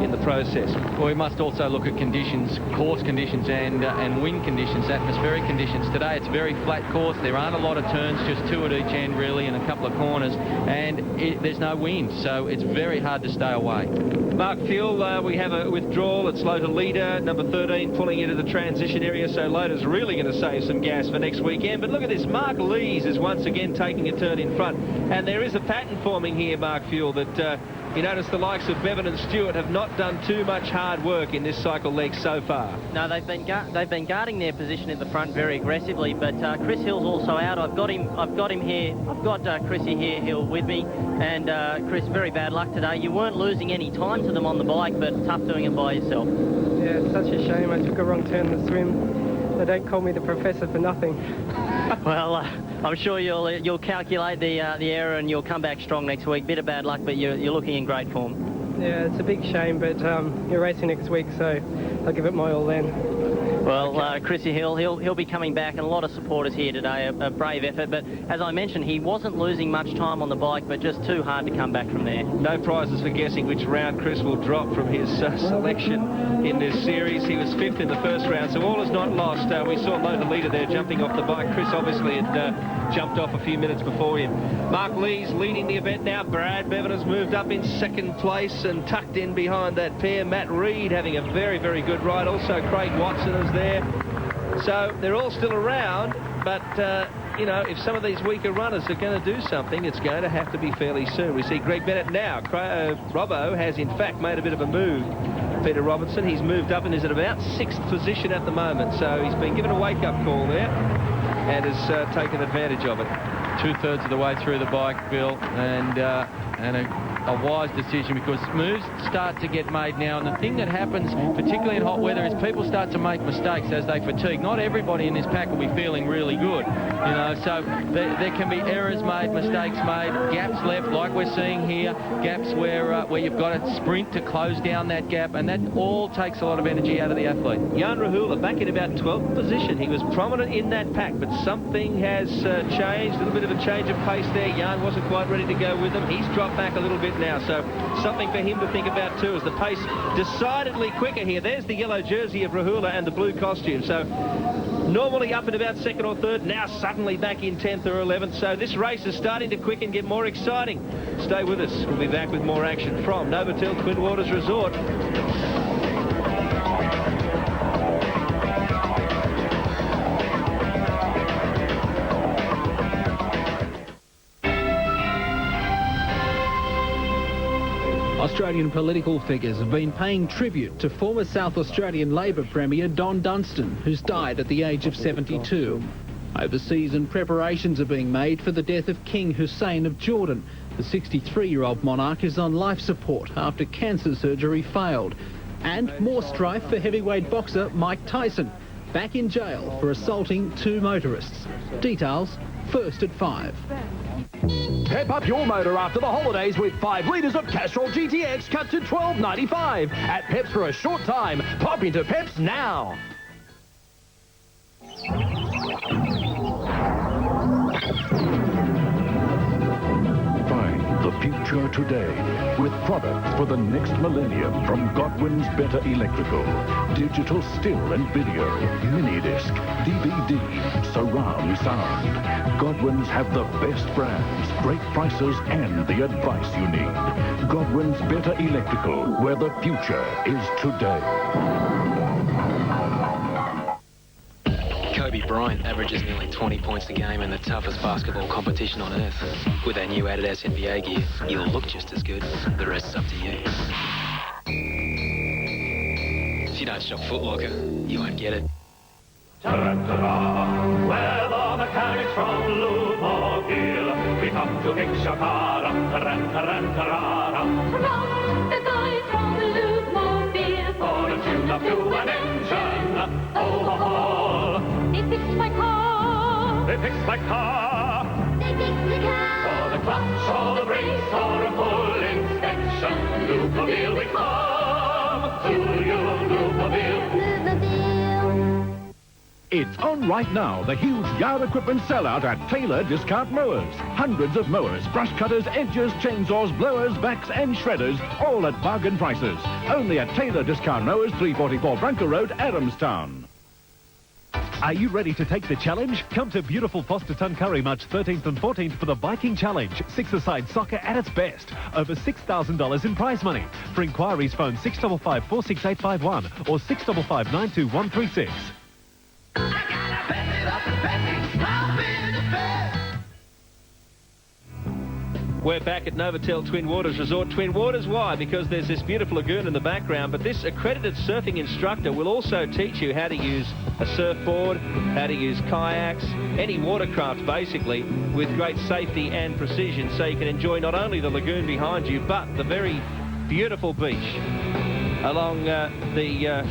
in the process. Well, we must also look at conditions, course conditions and wind conditions, atmospheric conditions. Today it's very flat course. There aren't a lot of turns, just 2 at each end really, and a couple of corners, and there's no wind, so it's very hard to stay away. Mark Fuel, we have a withdrawal. It's Lothar leader, number 13, pulling into the transition area, so Lothar's really going to save some gas for next weekend. But look at this, Mark Lees is once again taking a turn in front, and there is a pattern forming here, Mark Fuel, that you notice the likes of Bevan and Stewart have not done too much hard work in this cycle leg so far. No, they've been guarding their position at the front very aggressively, but Chris Hill's also out. I've got him here. I've got Chrissy here, Hill, with me, and Chris, very bad luck today. You weren't losing any time to them on the bike, but tough doing it by yourself. Yeah, it's such a shame. I took a wrong turn in the swim. They don't call me the Professor for nothing. Well, I'm sure you'll calculate the error and you'll come back strong next week. Bit of bad luck, but you're looking in great form. Yeah, it's a big shame, but you're racing next week, so I'll give it my all then. Well, Chrissy Hill, he'll be coming back, and a lot of supporters here today. A brave effort, but as I mentioned, he wasn't losing much time on the bike, but just too hard to come back from there. No prizes for guessing which round Chris will drop from his selection in this series. He was 5th in the first round, so all is not lost. We saw Lothar Leader there jumping off the bike. Chris obviously had jumped off a few minutes before him. Mark Lee's leading the event now. Brad Bevan has moved up in 2nd place and tucked in behind that pair. Matt Reed having a very, very good ride. Also, Craig Watson is there. So they're all still around, but, you know, if some of these weaker runners are going to do something, it's going to have to be fairly soon. We see Greg Bennett now. Robbo has, in fact, made a bit of a move. Peter Robinson, he's moved up and is at about 6th position at the moment. So he's been given a wake-up call there and has taken advantage of it. 2/3 of the way through the bike, Bill, and a wise decision, because moves start to get made now, and the thing that happens, particularly in hot weather, is people start to make mistakes as they fatigue. Not everybody in this pack will be feeling really good, you know, so there can be errors made, mistakes made, gaps left, like we're seeing here, gaps where you've got to sprint to close down that gap, and that all takes a lot of energy out of the athlete. Jan Rahula back in about 12th position. He was prominent in that pack, but something has changed, a little bit of a change of pace there. Jan wasn't quite ready to go with him. He's dropped back a little bit now, so something for him to think about too, as the pace decidedly quicker here. There's the yellow jersey of Rahula and the blue costume. So normally up in about 2nd or 3rd, now suddenly back in 10th or 11th. So this race is starting to quicken, get more exciting. Stay with us. We'll be back with more action from Novotel Twin Waters Resort. Australian political figures have been paying tribute to former South Australian Labor Premier Don Dunstan, who's died at the age of 72. Overseas, and preparations are being made for the death of King Hussein of Jordan. The 63-year-old monarch is on life support after cancer surgery failed. And more strife for heavyweight boxer Mike Tyson, back in jail for assaulting 2 motorists. Details first at 5. Pep up your motor after the holidays with 5 litres of Castrol GTX cut to $12.95 at Pep's for a short time. Pop into Pep's now. Find the future today with products for the next millennium from Godwin's Better Electrical. Digital still and video, mini disc, DVD, surround sound. Godwin's have the best brands, great prices, and the advice you need. Godwin's Better Electrical, where the future is today. Kobe Bryant averages nearly 20 points a game in the toughest basketball competition on earth. With our new Adidas NBA gear, you'll look just as good. The rest's up to you. If you don't shop Foot Locker, you won't get it. Ta-ra-ta-ra, we're the mechanics from Lumobile. We come to fix your car. Ta-ra-ta-ra-ta-ra. From the guys from Lumobile. For a tune-up to an engine overhaul. They fixed my car. They fixed my car. They fixed the car. For the clutch or the brakes or a full inspection, Lumobile we come to you, Lumobile. It's on right now, the huge yard equipment sellout at Taylor Discount Mowers. Hundreds of mowers, brush cutters, edgers, chainsaws, blowers, vacs and shredders, all at bargain prices. Only at Taylor Discount Mowers, 344 Branca Road, Adamstown. Are you ready to take the challenge? Come to beautiful Foster Tuncurry March 13th and 14th for the Viking Challenge. 6-a-side soccer at its best. Over $6,000 in prize money. For inquiries, phone 655 46851 or 655 92136. We're back at Novotel Twin Waters Resort. Twin Waters, why? Because there's this beautiful lagoon in the background, but this accredited surfing instructor will also teach you how to use a surfboard, how to use kayaks, any watercraft basically, with great safety and precision, so you can enjoy not only the lagoon behind you, but the very beautiful beach along the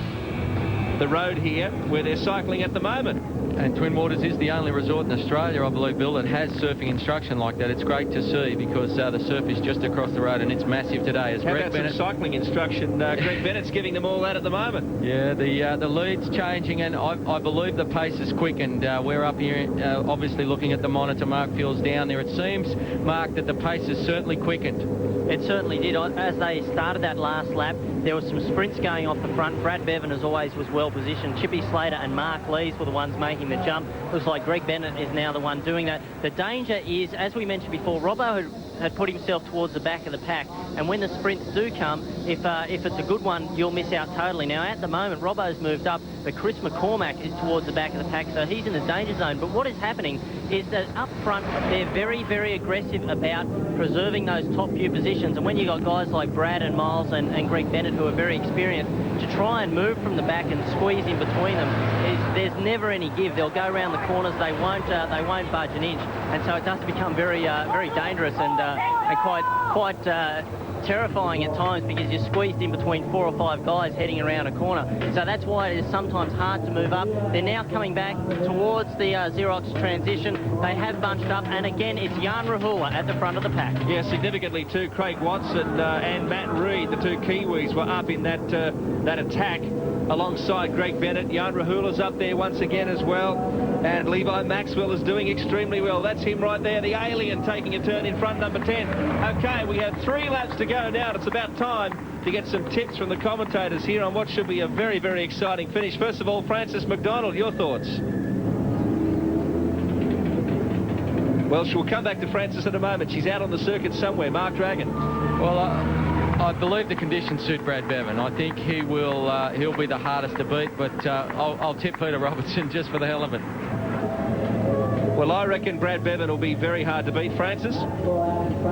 road here where they're cycling at the moment. And Twin Waters is the only resort in Australia, I believe, Bill, that has surfing instruction like that. It's great to see because the surf is just across the road and it's massive today. As How Greg about Bennett, some cycling instruction? Greg Bennett's giving them all that at the moment. Yeah, the lead's changing, and I believe the pace is quickened. We're up here, obviously looking at the monitor. Mark Fuel's down there. It seems, Mark, that the pace has certainly quickened. It certainly did. As they started that last lap, there was some sprints going off the front. Brad Bevan, as always, was well positioned. Chippy Slater and Mark Lees were the ones making the jump. Looks like Greg Bennett is now the one doing that. The danger is, as we mentioned before, Robbo had put himself towards the back of the pack, and when the sprints do come, if it's a good one, you'll miss out totally. Now, at the moment, Robbo's moved up, but Chris McCormack is towards the back of the pack, so he's in the danger zone. But what is happening is that up front, they're very, very aggressive about preserving those top few positions, and when you've got guys like Brad and Miles and Greg Bennett, who are very experienced, to try and move from the back and squeeze in between them, there's never any give. They'll go around the corners, they won't budge an inch, and so it does become very, very dangerous and quite terrifying at times because you're squeezed in between 4 or 5 guys heading around a corner. So that's why it is sometimes hard to move up. They're now coming back towards the Xerox transition. They have bunched up, and again, it's Jan Rahula at the front of the pack. Yeah, significantly too, Craig Watson and Matt Reid, the two Kiwis, were up in that attack alongside Greg Bennett. Jan Rahula's up there once again as well, and Levi Maxwell is doing extremely well. That's him right there, the alien, taking a turn in front, number 10. Okay, we have 3 laps to go now. It's about time to get some tips from the commentators here on what should be a very, very exciting finish. First of all, Francis McDonald, your thoughts? Well, we'll come back to Francis in a moment. She's out on the circuit somewhere. Mark Dragon. Well, I believe the conditions suit Brad Bevan. I think he'll be the hardest to beat, but I'll tip Peter Robertson just for the hell of it. Well, I reckon Brad Bevan will be very hard to beat. Francis?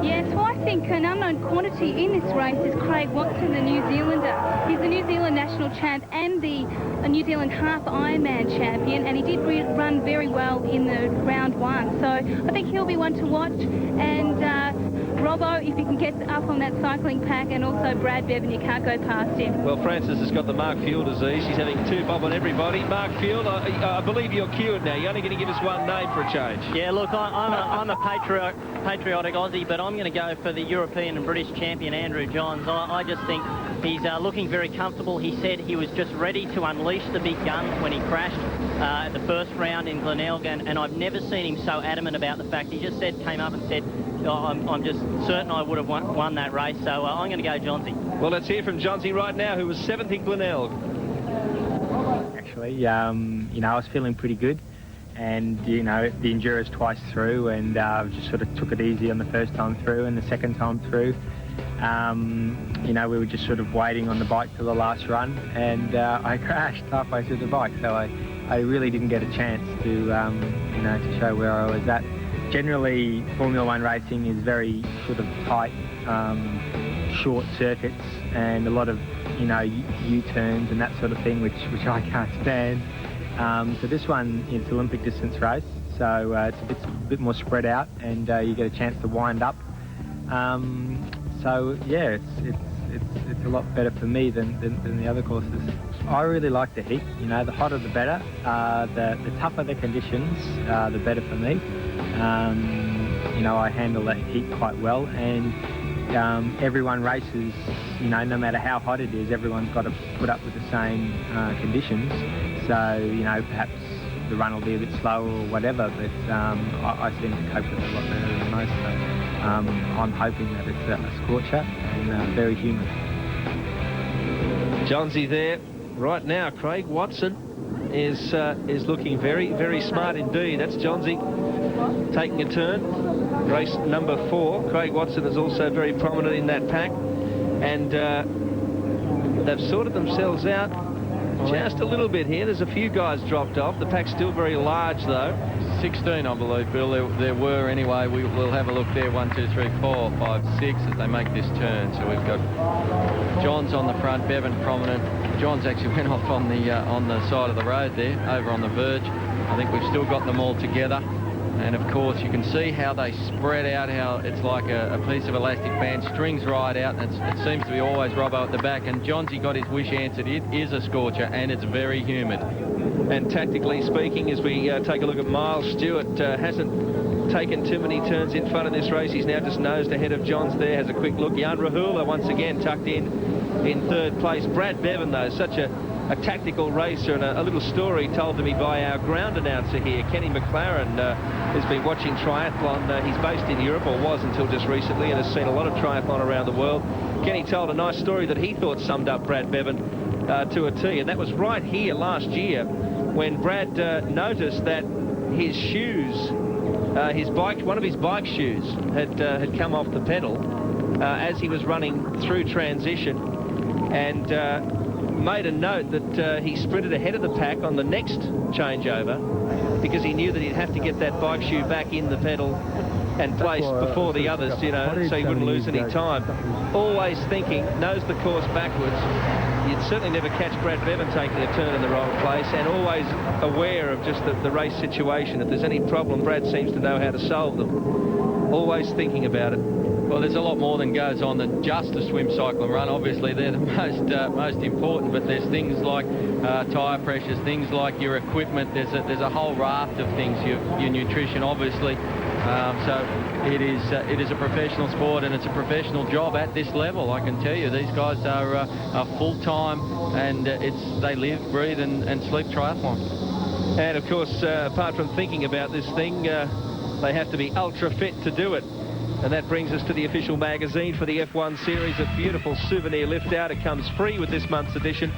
Yeah, so I think an unknown quantity in this race is Craig Watson, the New Zealander. He's the New Zealand national champ and the New Zealand half Ironman champion, and he did run very well in the round 1. So I think he'll be one to watch. And Robbo, if he can get up on that cycling pack, and also Brad Bevan, you can't go past him. Well, Francis has got the Mark Field disease. She's having 2 bob on everybody. Mark Field, I believe you're cured now. You're only going to give us one name for a change. Yeah, look, I'm a patriotic Aussie, but I'm going to go for the European and British champion, Andrew Johns. I just think he's looking very comfortable. He said he was just ready to unleash the big gun when he crashed at the first round in Glenelg, and I've never seen him so adamant about the fact. He just came up and said, I'm just certain I would have won that race, so I'm going to go Johnsy. Well, let's hear from Johnsy right now, who was 7th in Glenelg. Actually, you know, I was feeling pretty good, and, you know, the endurance twice through, and just sort of took it easy on the first time through, and the second time through, you know, we were just sort of waiting on the bike for the last run, and I crashed halfway through the bike, so I really didn't get a chance to, you know, to show where I was at. Generally, Formula One racing is very sort of tight, short circuits, and a lot of, you know, U-turns and that sort of thing, which I can't stand. So this one, it's an Olympic distance race, so it's a bit more spread out, and you get a chance to wind up. So yeah, it's a lot better for me than the other courses. I really like the heat. You know, the hotter the better. The tougher the conditions, the better for me. You know, I handle that heat quite well, and everyone races, you know, no matter how hot it is, everyone's got to put up with the same conditions. So, you know, perhaps the run will be a bit slower or whatever, but I seem to cope with it a lot better than most. So I'm hoping that it's a scorcher and very humid. Johnsy there. Right now, Craig Watson is looking very, very smart indeed. That's Johnsy taking a turn. Race number 4. Craig Watson is also very prominent in that pack, and they've sorted themselves out just a little bit here. There's a few guys dropped off. The pack's still very large, though. 16, I believe, Bill. There were anyway. We'll have a look there. 1, 2, 3, 4, 5, 6 as they make this turn. So we've got Johns on the front, Bevan prominent. Johns actually went off on the side of the road there, over on the verge. I think we've still got them all together. And of course, you can see how they spread out, how it's like a piece of elastic band, strings right out, and it seems to be always Robbo at the back. And Johnsy got his wish answered. It is a scorcher, and it's very humid. And tactically speaking, as we take a look at Miles Stewart, hasn't taken too many turns in front of this race. He's now just nosed ahead of Johns there. Has a quick look. Jan Rahula once again tucked in third place. Brad Bevan, though, such a tactical racer, and a little story told to me by our ground announcer here, Kenny McLaren, has been watching triathlon. He's based in Europe, or was until just recently, and has seen a lot of triathlon around the world. Kenny told a nice story that he thought summed up Brad Bevan to a T, and that was right here last year when Brad noticed that his shoes, one of his bike shoes had come off the pedal as he was running through transition, and made a note that he sprinted ahead of the pack on the next changeover because he knew that he'd have to get that bike shoe back in the pedal and placed before the others, you know, so he wouldn't lose any time. Always thinking, knows the course backwards. You'd certainly never catch Brad Bevan taking a turn in the wrong place, and always aware of just the race situation. If there's any problem, Brad seems to know how to solve them. Always thinking about it. Well, there's a lot more than goes on than just a swim, cycle and run. Obviously, they're the most important, but there's things like tyre pressures, things like your equipment. There's a whole raft of things, your nutrition, obviously. So it is a professional sport, and it's a professional job at this level. I can tell you, these guys are full-time, and they live, breathe, and sleep triathlon. And of course, apart from thinking about this thing, they have to be ultra fit to do it. And that brings us to the official magazine for the F1 series, a beautiful souvenir lift out. It comes free with this month's edition.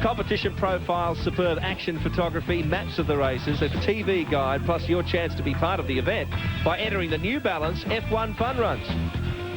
Competition profiles, superb action photography, maps of the races, a TV guide, plus your chance to be part of the event by entering the New Balance F1 Fun Runs.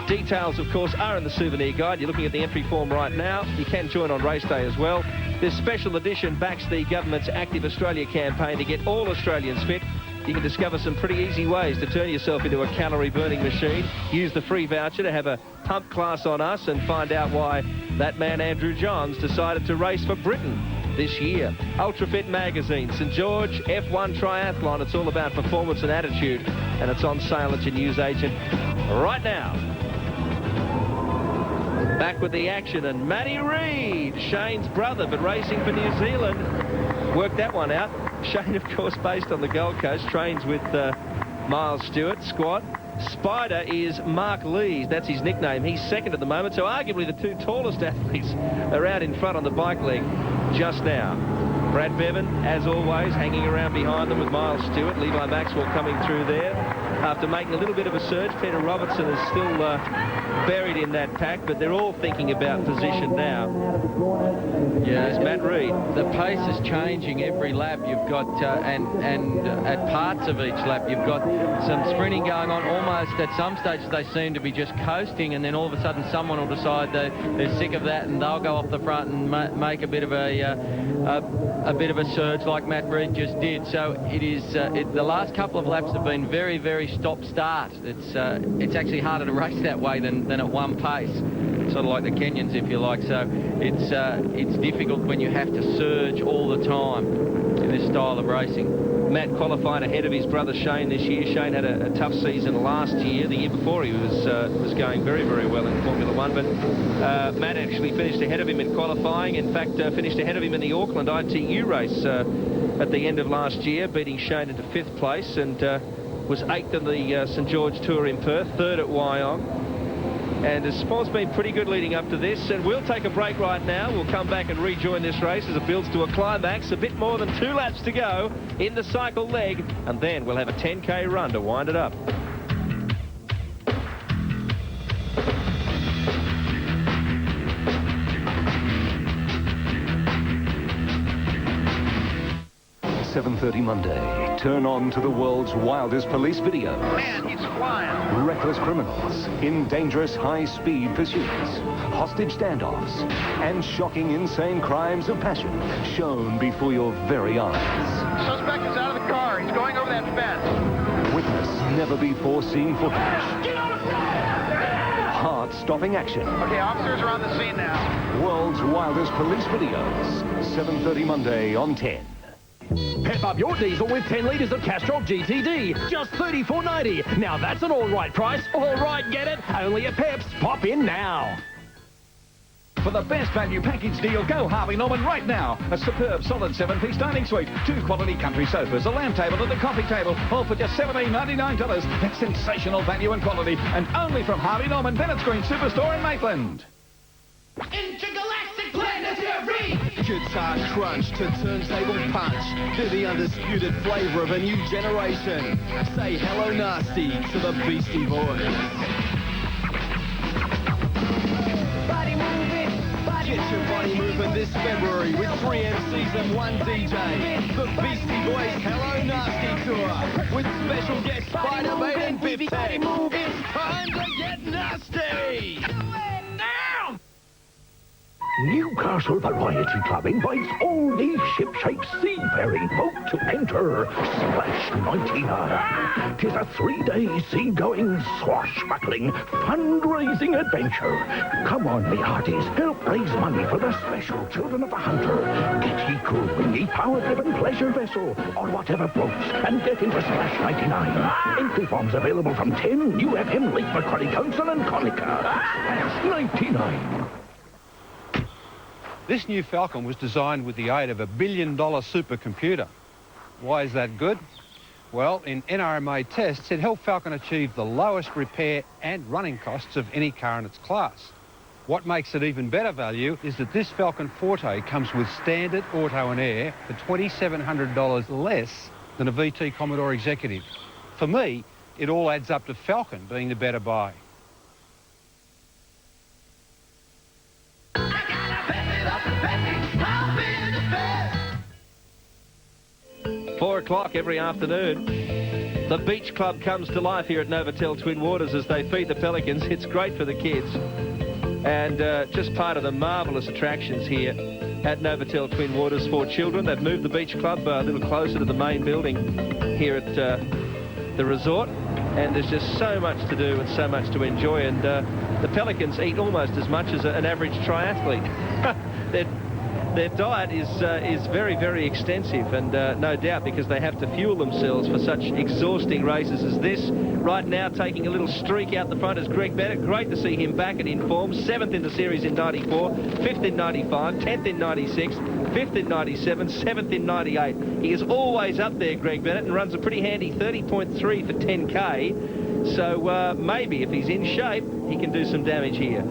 Details, of course, are in the souvenir guide. You're looking at the entry form right now. You can join on race day as well. This special edition backs the government's Active Australia campaign to get all Australians fit. You can discover some pretty easy ways to turn yourself into a calorie-burning machine. Use the free voucher to have a pump class on us and find out why that man Andrew Johns decided to race for Britain this year. Ultra Fit Magazine, St George F1 Triathlon. It's all about performance and attitude, and it's on sale at your newsagent right now. Back with the action, and Matty Reid, Shane's brother, but racing for New Zealand. Worked that one out. Shane, of course, based on the Gold Coast, trains with Miles Stewart, squad. Spider is Mark Lee, that's his nickname. He's second at the moment, so arguably the two tallest athletes are out in front on the bike leg just now. Brad Bevan, as always, hanging around behind them with Miles Stewart. Levi Maxwell coming through there. After making a little bit of a surge, Peter Robertson is still buried in that pack, but they're all thinking about position now. Yeah, it's Matt Reid. The pace is changing every lap. You've got, and at parts of each lap, you've got some sprinting going on. Almost at some stages they seem to be just coasting, and then all of a sudden someone will decide they're sick of that, and they'll go off the front and make a bit of a surge like Matt Reid just did. So it is. The last couple of laps have been very, very stop-start. It's actually harder to race that way than at one pace, sort of like the Kenyans, if you like. So it's difficult when you have to surge all the time in this style of racing. Matt qualified ahead of his brother Shane this year. Shane had a tough season last year. The year before he was going very, very well in Formula One, but Matt actually finished ahead of him in qualifying. In fact, finished ahead of him in the Auckland ITU race at the end of last year, beating Shane into 5th place, and was 8th in the St George Tour in Perth, 3rd at Wyong. And the sport's been pretty good leading up to this, and we'll take a break right now. We'll come back and rejoin this race as it builds to a climax. A bit more than 2 laps to go in the cycle leg, and then we'll have a 10K run to wind it up. .30 Monday. Turn on to the world's wildest police videos. Man, he's flying. Reckless criminals in dangerous high-speed pursuits, hostage standoffs, and shocking, insane crimes of passion shown before your very eyes. Suspect is out of the car. He's going over that fence. Witness never-before-seen footage. Heart-stopping action. Okay, officers are on the scene now. World's wildest police videos. 7:30 Monday on 10. Pep up your diesel with 10 litres of Castrol GTD. Just $34.90. Now that's an all right price. All right, get it? Only at Pep's. Pop in now. For the best value package deal, go Harvey Norman right now. A superb solid 7-piece dining suite, 2 quality country sofas, a lamp table and a coffee table, all for just $17.99. That's sensational value and quality, and only from Harvey Norman, Bennett's Green Superstore in Maitland. Intergalactic planetary! Guitar crunch to turntable punch. They're the undisputed flavour of a new generation. Say hello nasty to the Beastie Boys. Body moving, get your body moving this February with 3 MCs and 1 DJ. The Beastie Boys Hello Nasty Tour with special guests Spider-Man and Biff Tech. It's time to get nasty! Do it now! Newcastle Variety Club invites all these ship-shaped seafaring folk to enter Splash 99. 'Tis a 3-day sea-going, swashbuckling, fundraising adventure. Come on, me hearties, help raise money for the special Children of the Hunter. Get ye cool in ye power-driven pleasure vessel or whatever floats and get into Splash 99. Entry forms available from 10 New FM, Lake Macquarie Council and Conica. Splash 99. This new Falcon was designed with the aid of a $1 billion supercomputer. Why is that good? Well, in NRMA tests, it helped Falcon achieve the lowest repair and running costs of any car in its class. What makes it even better value is that this Falcon Forte comes with standard auto and air for $2,700 less than a VT Commodore Executive. For me, it all adds up to Falcon being the better buy. 4 o'clock every afternoon. The Beach Club comes to life here at Novotel Twin Waters as they feed the pelicans. It's great for the kids. And just part of the marvellous attractions here at Novotel Twin Waters for children. They've moved the Beach Club a little closer to the main building here at the resort. And there's just so much to do and so much to enjoy. And the pelicans eat almost as much as an average triathlete. Their diet is very, very extensive, and no doubt because they have to fuel themselves for such exhausting races as this. Right now, taking a little streak out the front is Greg Bennett. Great to see him back and in form. 7th in the series in 94, 5th in 95, 10th in 96, 5th in 97, 7th in 98. He is always up there, Greg Bennett, and runs a pretty handy 30.3 for 10K. So maybe if he's in shape, he can do some damage here.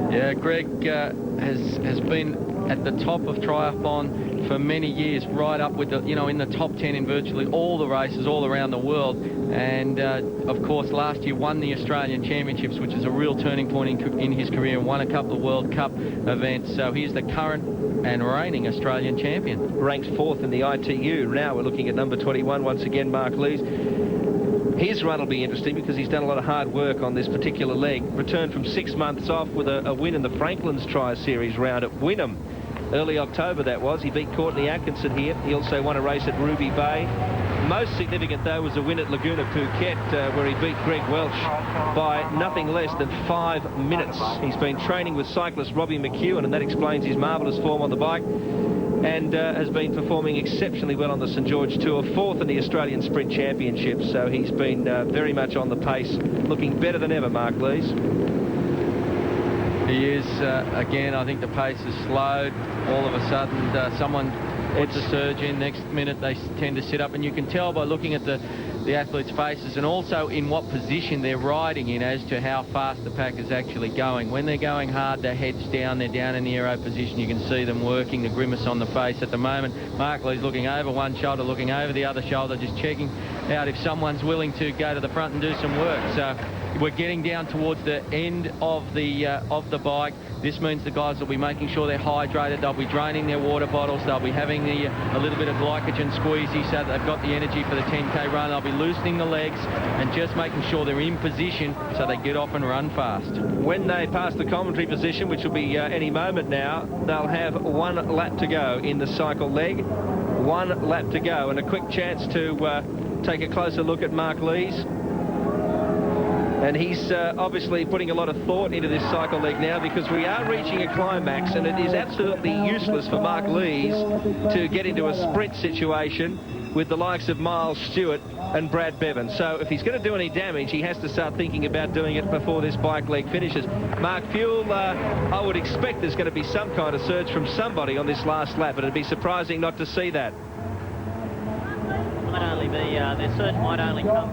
Yeah, Greg has been at the top of triathlon for many years, right up with the, in the top 10 in virtually all the races all around the world. And of course, last year won the Australian Championships, which is a real turning point in his career, and won a couple of World Cup events. So he's the current and reigning Australian champion. Ranked 4th in the ITU. Now we're looking at number 21 once again, Mark Lees. His run will be interesting because he's done a lot of hard work on this particular leg. Returned from 6 months off with a win in the Franklin's Tri-Series round at Wynnum. Early October, that was. He beat Courtney Atkinson here. He also won a race at Ruby Bay. Most significant, though, was a win at Laguna Phuket, where he beat Greg Welch by nothing less than 5 minutes. He's been training with cyclist Robbie McEwen, and that explains his marvellous form on the bike, and has been performing exceptionally well on the St George Tour, 4th in the Australian Sprint Championships. So he's been very much on the pace, looking better than ever, Mark Lees. He is, again, I think the pace has slowed. All of a sudden, someone puts a surge in. Next minute, they tend to sit up. And you can tell by looking at the athletes' faces and also in what position they're riding in as to how fast the pack is actually going. When they're going hard, their head's down. They're down in the aero position. You can see them working, the grimace on the face at the moment. Mark Lee's looking over one shoulder, looking over the other shoulder, just checking out if someone's willing to go to the front and do some work. So we're getting down towards the end of the bike. This means the guys will be making sure they're hydrated. They'll be draining their water bottles. They'll be having a little bit of glycogen squeezy so that they've got the energy for the 10K run. They'll be loosening the legs and just making sure they're in position so they get off and run fast. When they pass the commentary position, which will be any moment now, they'll have 1 lap to go in the cycle leg. 1 lap to go, and a quick chance to take a closer look at Mark Lees. And he's obviously putting a lot of thought into this cycle leg now, because we are reaching a climax, and it is absolutely useless for Mark Lees to get into a sprint situation with the likes of Miles Stewart and Brad Bevan. So if he's going to do any damage, he has to start thinking about doing it before this bike leg finishes. Mark Fuel, I would expect there's going to be some kind of surge from somebody on this last lap, but it'd be surprising not to see that. Might only be their surge might only come.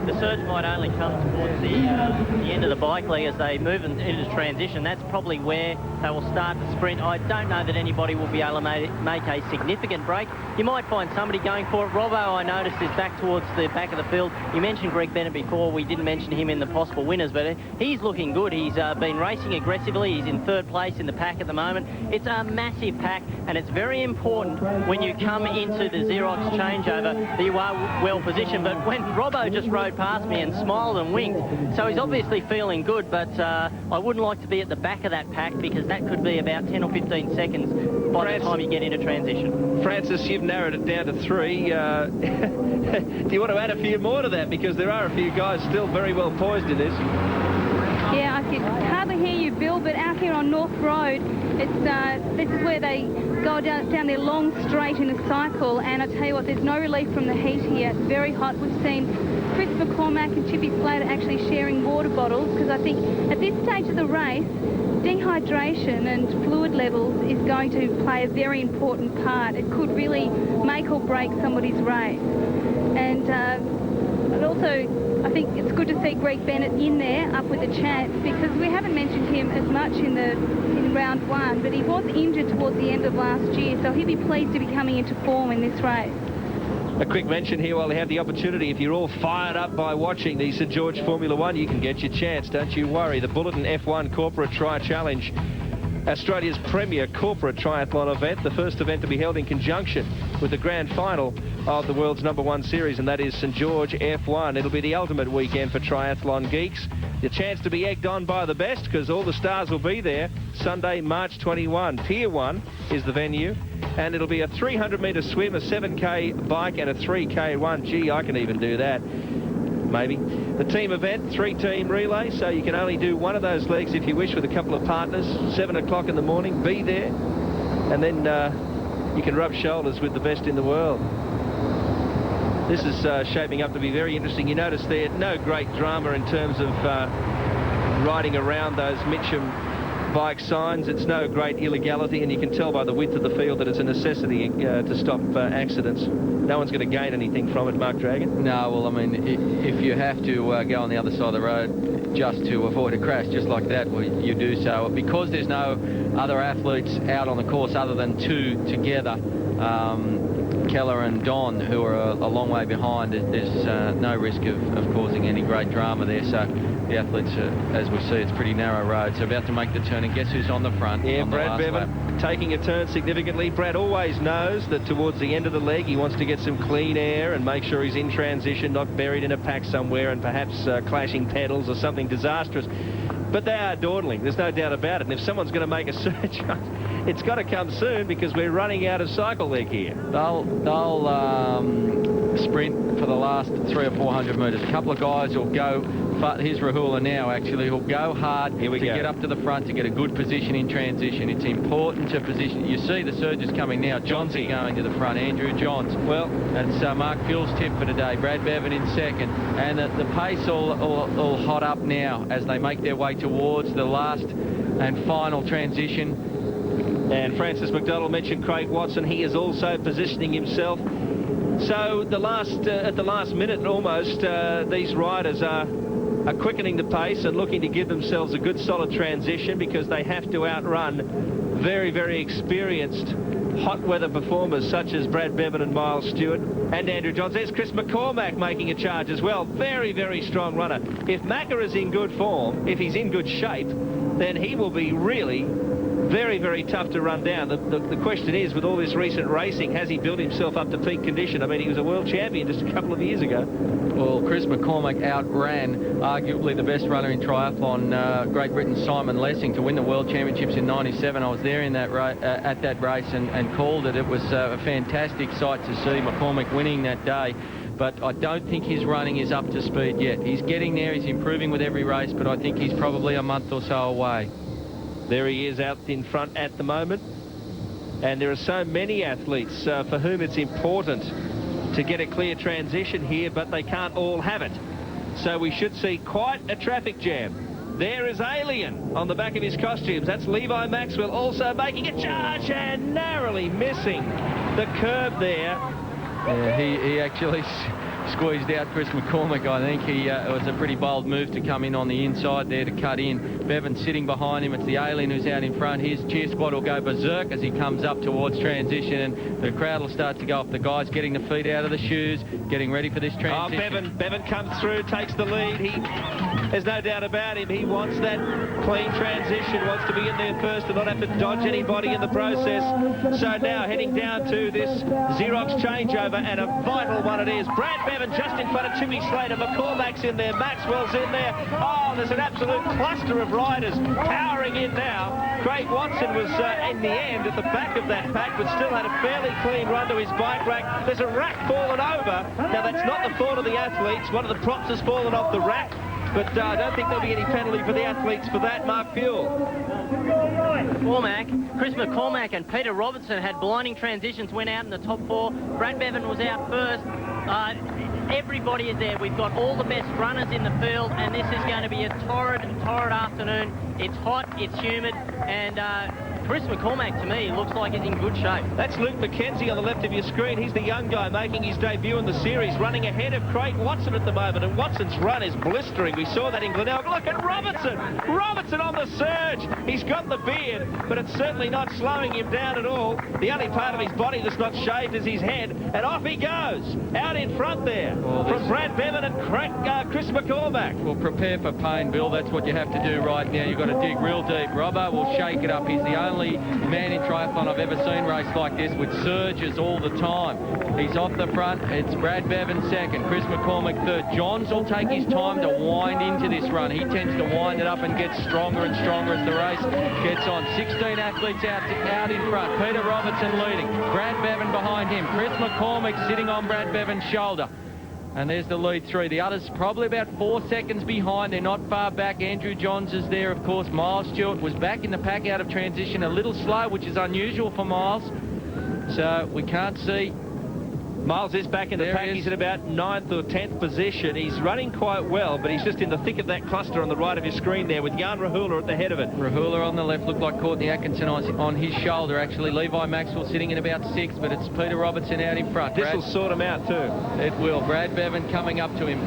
The surge might only come towards the end of the bike leg as they move into transition. That's probably where they will start to sprint. I don't know that anybody will be able to make a significant break. You might find somebody going for it. Robbo, I noticed, is back towards the back of the field. You mentioned Greg Bennett before. We didn't mention him in the possible winners, but he's looking good. He's been racing aggressively. He's in third place in the pack at the moment. It's a massive pack, and it's very important when you come into the Xerox changeover that you are well positioned. But when Robbo just rode past me and smiled and winked, so he's obviously feeling good, but I wouldn't like to be at the back of that pack because that could be about 10 or 15 seconds by the time you get into transition. Francis, you've narrowed it down to 3. Do you want to add a few more to that? Because there are a few guys still very well poised in this. Yeah, I can hardly hear you, Bill, but out here on North Road, this is where they go down their long straight in a cycle, and I tell you what, there's no relief from the heat here. It's very hot. We've seen Chris McCormack and Chippy Slater actually sharing water bottles, because I think at this stage of the race, dehydration and fluid levels is going to play a very important part. It could really make or break somebody's race. And but also, I think it's good to see Greg Bennett in there, up with a chance, because we haven't mentioned him as much in round 1, but he was injured towards the end of last year, so he'll be pleased to be coming into form in this race. A quick mention here while you have the opportunity. If you're all fired up by watching the St George Formula 1, you can get your chance, don't you worry. The Bulletin F1 Corporate Tri-Challenge, Australia's premier corporate triathlon event, the first event to be held in conjunction with the grand final of the world's #1 series, and that is St George F1. It'll be the ultimate weekend for triathlon geeks. The chance to be egged on by the best, because all the stars will be there Sunday, March 21. Pier 1 is the venue, and it'll be a 300-metre swim, a 7K bike, and a 3K run. Gee, I can even do that. Maybe. The team event, 3-team relay, so you can only do one of those legs if you wish with a couple of partners. 7 o'clock in the morning, be there, and then you can rub shoulders with the best in the world. This is shaping up to be very interesting. You notice there, no great drama in terms of riding around those Mitcham bike signs. It's no great illegality, and you can tell by the width of the field that it's a necessity to stop accidents. No one's going to gain anything from it, Mark Dragon. No, well, I mean, if you have to go on the other side of the road just to avoid a crash, just like that, well, you do so. Because there's no other athletes out on the course other than 2 together, Keller and Don, who are a long way behind, there's no risk of causing any great drama there. So the athletes, as we see, it's pretty narrow road. So about to make the turn, and guess who's on the front? Yeah, on Brad Bevan taking a turn significantly. Brad always knows that towards the end of the leg he wants to get some clean air and make sure he's in transition, not buried in a pack somewhere and perhaps clashing pedals or something disastrous. But they are dawdling, there's no doubt about it. And if someone's going to make a surge, it's got to come soon, because we're running out of cycle leg here. They'll sprint for the last 300 or 400 metres. A couple of guys will go, here's Rahula now actually, who'll go hard to get up to the front to get a good position in transition. It's important to position. You see the surges coming now. Johnson going to the front, Andrew Johns. Well, that's Mark Fuel's tip for today. Brad Bevan in second. And the pace all hot up now as they make their way towards the last and final transition. And Francis McDonald mentioned Craig Watson. He is also positioning himself. So at the last minute almost, these riders are quickening the pace and looking to give themselves a good solid transition, because they have to outrun very, very experienced hot weather performers such as Brad Bevan and Miles Stewart and Andrew Johns. There's Chris McCormack making a charge as well. Very, very strong runner. If Macca is in good form, if he's in good shape, then he will be really very, very tough to run down. The question is, with all this recent racing, has he built himself up to peak condition? I mean, he was a world champion just a couple of years ago. Well, Chris McCormack outran arguably the best runner in triathlon, Great Britain Simon Lessing, to win the World Championships in '97. I was there in that at that race and called it. It was a fantastic sight to see McCormack winning that day. But I don't think his running is up to speed yet. He's getting there, he's improving with every race, but I think he's probably a month or so away. There he is out in front at the moment. And there are so many athletes for whom it's important to get a clear transition here, but they can't all have it. So we should see quite a traffic jam. There is Alien on the back of his costumes. That's Levi Maxwell also making a charge and narrowly missing the curb there. Yeah, he actually squeezed out Chris McCormack, I think. It was a pretty bold move to come in on the inside there to cut in. Bevan sitting behind him. It's the Alien who's out in front. His cheer squad will go berserk as he comes up towards transition, and the crowd will start to go off. The guys getting the feet out of the shoes, getting ready for this transition. Oh, Bevan comes through, takes the lead. There's no doubt about him. He wants that clean transition, wants to be in there first and not have to dodge anybody in the process. So now heading down to this Xerox changeover, and a vital one it is. Brad Bevan just in front of Timmy Slater. McCormack's in there. Maxwell's in there. Oh, there's an absolute cluster of riders powering in now. Craig Watson was, in the end, at the back of that pack, but still had a fairly clean run to his bike rack. There's a rack fallen over. Now, that's not the fault of the athletes. One of the props has fallen off the rack. But I don't think there'll be any penalty for the athletes for that, Mark Fuel. Chris McCormack and Peter Robertson had blinding transitions, went out in the top 4. Brad Bevan was out first. Everybody is there. We've got all the best runners in the field, and this is going to be a torrid afternoon. It's hot, it's humid, and Chris McCormack, to me, looks like he's in good shape. That's Luke McKenzie on the left of your screen. He's the young guy making his debut in the series, running ahead of Craig Watson at the moment, and Watson's run is blistering. We saw that in Glenelg. Look at Robertson! Robertson on the surge! He's got the beard, but it's certainly not slowing him down at all. The only part of his body that's not shaved is his head, and off he goes, out in front there, from Brad Bevan and Chris McCormack. Well, prepare for pain, Bill. That's what you have to do right now. You've got to dig real deep. Robbo will shake it up. He's the only man in triathlon I've ever seen race like this with surges all the time. He's off the front. It's Brad Bevan second, Chris McCormack third. Johns will take his time to wind into this run. He tends to wind it up and get stronger and stronger as the race gets on. 16 athletes out in front. Peter Robertson leading. Brad Bevan behind him. Chris McCormack sitting on Brad Bevan's shoulder. And there's the lead 3. The others probably about 4 seconds behind. They're not far back. Andrew Johns is there, of course. Miles Stewart was back in the pack out of transition, a little slow, which is unusual for Miles. So we can't see. Miles is back in the pack. He's at about 9th or 10th position. He's running quite well, but he's just in the thick of that cluster on the right of your screen there with Jan Rahula at the head of it. Rahula on the left looked like Courtney Atkinson on his shoulder, actually. Levi Maxwell sitting in about 6th, but it's Peter Robertson out in front. This will sort him out too. It will. Brad Bevan coming up to him.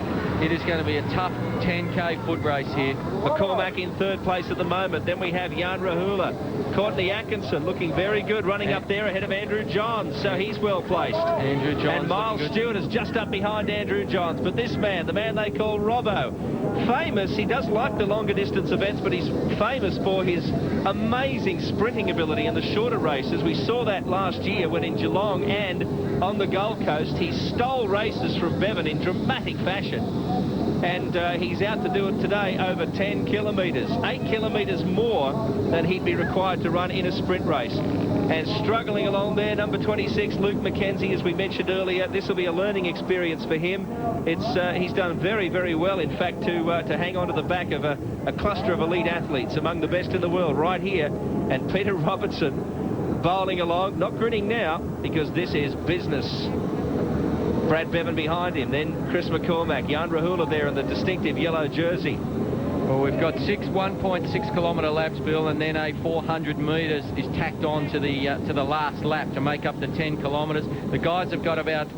It is going to be a tough 10K foot race here. McCormack in 3rd place at the moment. Then we have Jan Rahula. Courtney Atkinson looking very good, running up there ahead of Andrew Johns, so he's well placed. Andrew Johns. And Miles Stewart is just up behind Andrew Johns. But this man, the man they call Robbo, famous, he does like the longer distance events, but he's famous for his amazing sprinting ability in the shorter races. We saw that last year when in Geelong and on the Gold Coast, he stole races from Bevan in dramatic fashion. And he's out to do it today over 10 kilometres, 8 kilometres more than he'd be required to run in a sprint race. And struggling along there, number 26, Luke McKenzie, as we mentioned earlier. This will be a learning experience for him. He's done very, very well, in fact, to hang on to the back of a cluster of elite athletes, among the best in the world, right here. And Peter Robertson bowling along, not grinning now, because this is business. Brad Bevan behind him, then Chris McCormack, Jan Rahula there in the distinctive yellow jersey. Well, we've got 1.6 kilometre laps, Bill, and then a 400 metres is tacked on to the last lap to make up the 10 kilometres. The guys have got about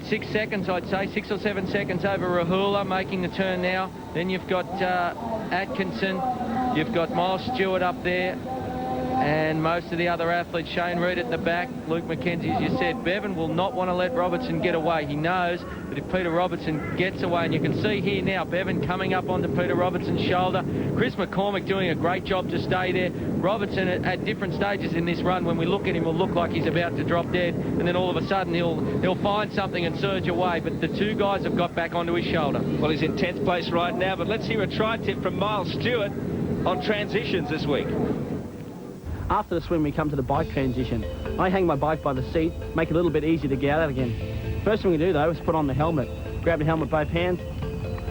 6 seconds, I'd say, 6 or 7 seconds over Rahula making the turn now. Then you've got Atkinson, you've got Miles Stewart up there, and most of the other athletes, Shane Reed at the back, Luke McKenzie, as you said. Bevan will not want to let Robertson get away. He knows that if Peter Robertson gets away, and you can see here now, Bevan coming up onto Peter Robertson's shoulder. Chris McCormack doing a great job to stay there. Robertson at different stages in this run, when we look at him, will look like he's about to drop dead, and then all of a sudden he'll find something and surge away. But the two guys have got back onto his shoulder. Well, he's in 10th place right now, but let's hear a tri-tip from Miles Stewart on transitions this week. After the swim, we come to the bike transition. I hang my bike by the seat, make it a little bit easier to get out again. First thing we do, though, is put on the helmet. Grab the helmet with both hands,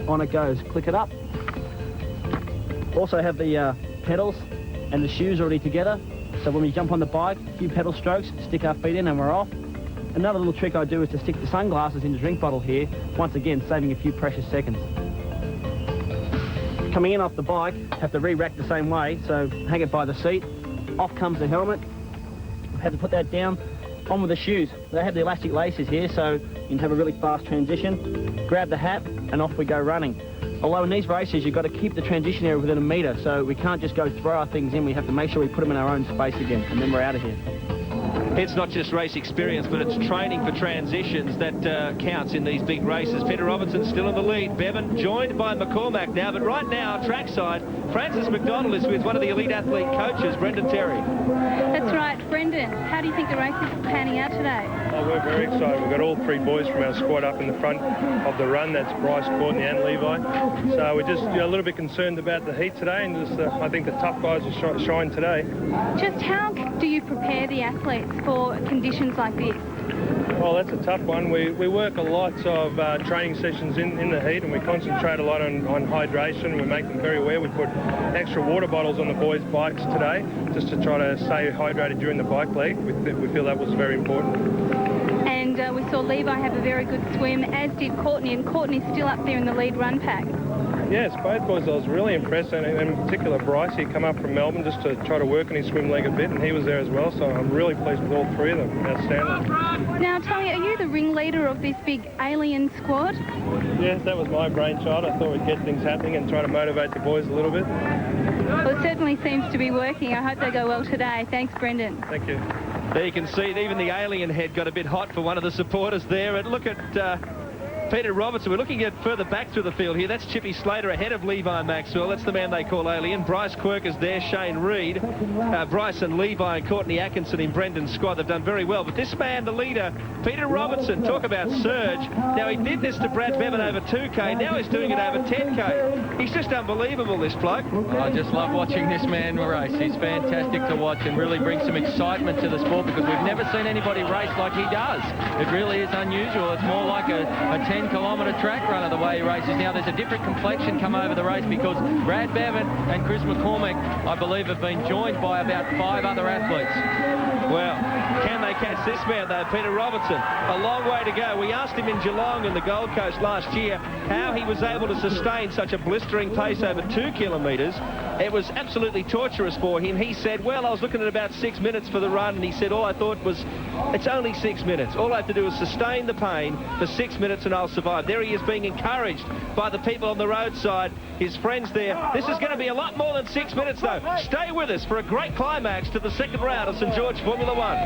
on it goes. Click it up. Also have the pedals and the shoes already together. So when we jump on the bike, a few pedal strokes, stick our feet in and we're off. Another little trick I do is to stick the sunglasses in the drink bottle here, once again saving a few precious seconds. Coming in off the bike, have to re-rack the same way, so hang it by the seat. Off comes the helmet. Have to put that down. On with the shoes. They have the elastic laces here, so you can have a really fast transition. Grab the hat, and off we go running. Although in these races, you've got to keep the transition area within a metre, so we can't just go throw our things in. We have to make sure we put them in our own space again, and then we're out of here. It's not just race experience, but it's training for transitions that counts in these big races. Peter Robertson's still in the lead. Bevan joined by McCormack now, but right now, trackside, Francis McDonald is with one of the elite athlete coaches, Brendan Terry. That's right, Brendan. How do you think the race is panning out today? Oh, we're very excited. We've got all three boys from our squad up in the front of the run. That's Bryce, Courtney and Levi. So we're just a little bit concerned about the heat today, and just, I think the tough guys will shine today. Just how do you prepare the athletes for conditions like this? Well, that's a tough one. We work a lot of training sessions in the heat, and we concentrate a lot on hydration. We make them very aware. We put extra water bottles on the boys' bikes today just to try to stay hydrated during the bike leg. We feel that was very important. And we saw Levi have a very good swim, as did Courtney, and Courtney's still up there in the lead run pack. Yes, both boys. I was really impressed, and in particular Bryce. He come up from Melbourne just to try to work on his swim leg a bit, and he was there as well, so I'm really pleased with all three of them. Outstanding. Now, Tony, are you the ringleader of this big alien squad? Yes, that was my brainchild. I thought we'd get things happening and try to motivate the boys a little bit. Well, it certainly seems to be working. I hope they go well today. Thanks, Brendan. Thank you. There you can see even the alien head got a bit hot for one of the supporters there. And look at Peter Robertson. We're looking at further back through the field here. That's Chippy Slater ahead of Levi Maxwell. That's the man they call Alien. Bryce Quirk is there. Shane Reed. Bryce and Levi and Courtney Atkinson in Brendan's squad. They've done very well. But this man, the leader, Peter Robertson, talk about surge. Now, he did this to Brad Bevan over 2K. Now he's doing it over 10K. He's just unbelievable, this bloke. I just love watching this man race. He's fantastic to watch and really brings some excitement to the sport because we've never seen anybody race like he does. It really is unusual. It's more like a 10-kilometre track runner the way he races. Now there's a different complexion come over the race because Brad Bevan and Chris McCormack, I believe, have been joined by about 5 other athletes. Well, can they catch this man though, Peter Robertson? A long way to go. We asked him in Geelong and the Gold Coast last year how he was able to sustain such a blistering pace over 2 kilometres. It was absolutely torturous for him. He said, well, I was looking at about 6 minutes for the run, and he said, all I thought was, it's only 6 minutes. All I have to do is sustain the pain for 6 minutes and I'll survive. There he is being encouraged by the people on the roadside, his friends there. This is going to be a lot more than 6 minutes, though. Stay with us for a great climax to the second round of St George Formula One.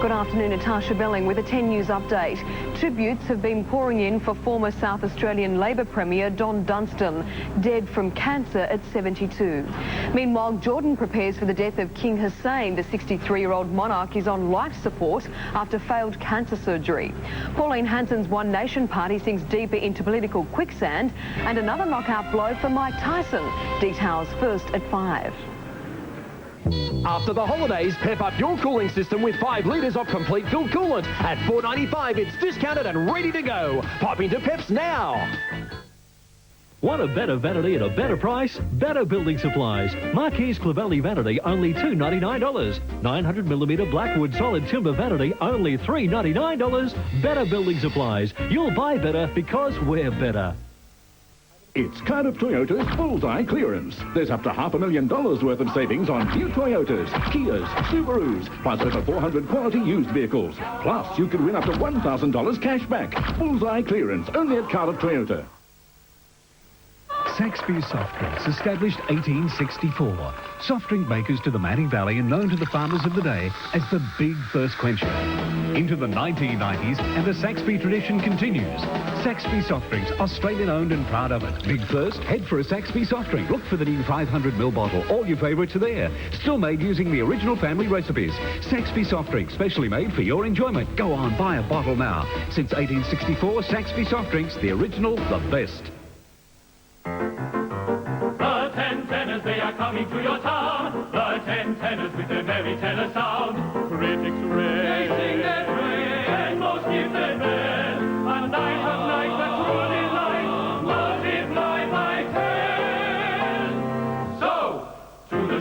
Good afternoon, Natasha Belling with a 10 News update. Tributes have been pouring in for former South Australian Labor Premier Don Dunstan, dead from cancer at 72. Meanwhile, Jordan prepares for the death of King Hussein. The 63-year-old monarch is on life support after failed cancer surgery. Pauline Hanson's One Nation party sinks deeper into political quicksand, and another knockout blow for Mike Tyson. Details first at 5. After the holidays, pep up your cooling system with 5 litres of complete fill coolant. At $4.95, it's discounted and ready to go. Pop into Peps now. Want a better vanity at a better price? Better Building Supplies. Marquise Clavelli vanity, only $2.99. 900mm Blackwood solid timber vanity, only $3.99. Better Building Supplies. You'll buy better because we're better. It's Cardiff Toyota's Bullseye Clearance. There's up to $500,000 worth of savings on new Toyotas, Kias, Subarus, plus over 400 quality used vehicles. Plus, you could win up to $1,000 cash back. Bullseye Clearance, only at Cardiff Toyota. Saxby Soft Drinks, established 1864. Soft drink makers to the Manning Valley and known to the farmers of the day as the Big Thirst Quencher. Into the 1990s, and the Saxby tradition continues. Saxby Soft Drinks, Australian owned and proud of it. Big Thirst? Head for a Saxby Soft Drink. Look for the new 500ml bottle. All your favourites are there. Still made using the original family recipes. Saxby Soft Drinks, specially made for your enjoyment. Go on, buy a bottle now. Since 1864, Saxby Soft Drinks, the original, the best. The 10 tenors, they are coming to your town. The 10 tenors with their merry tenor sound. Critics rave, they sing their praise, and most give their best.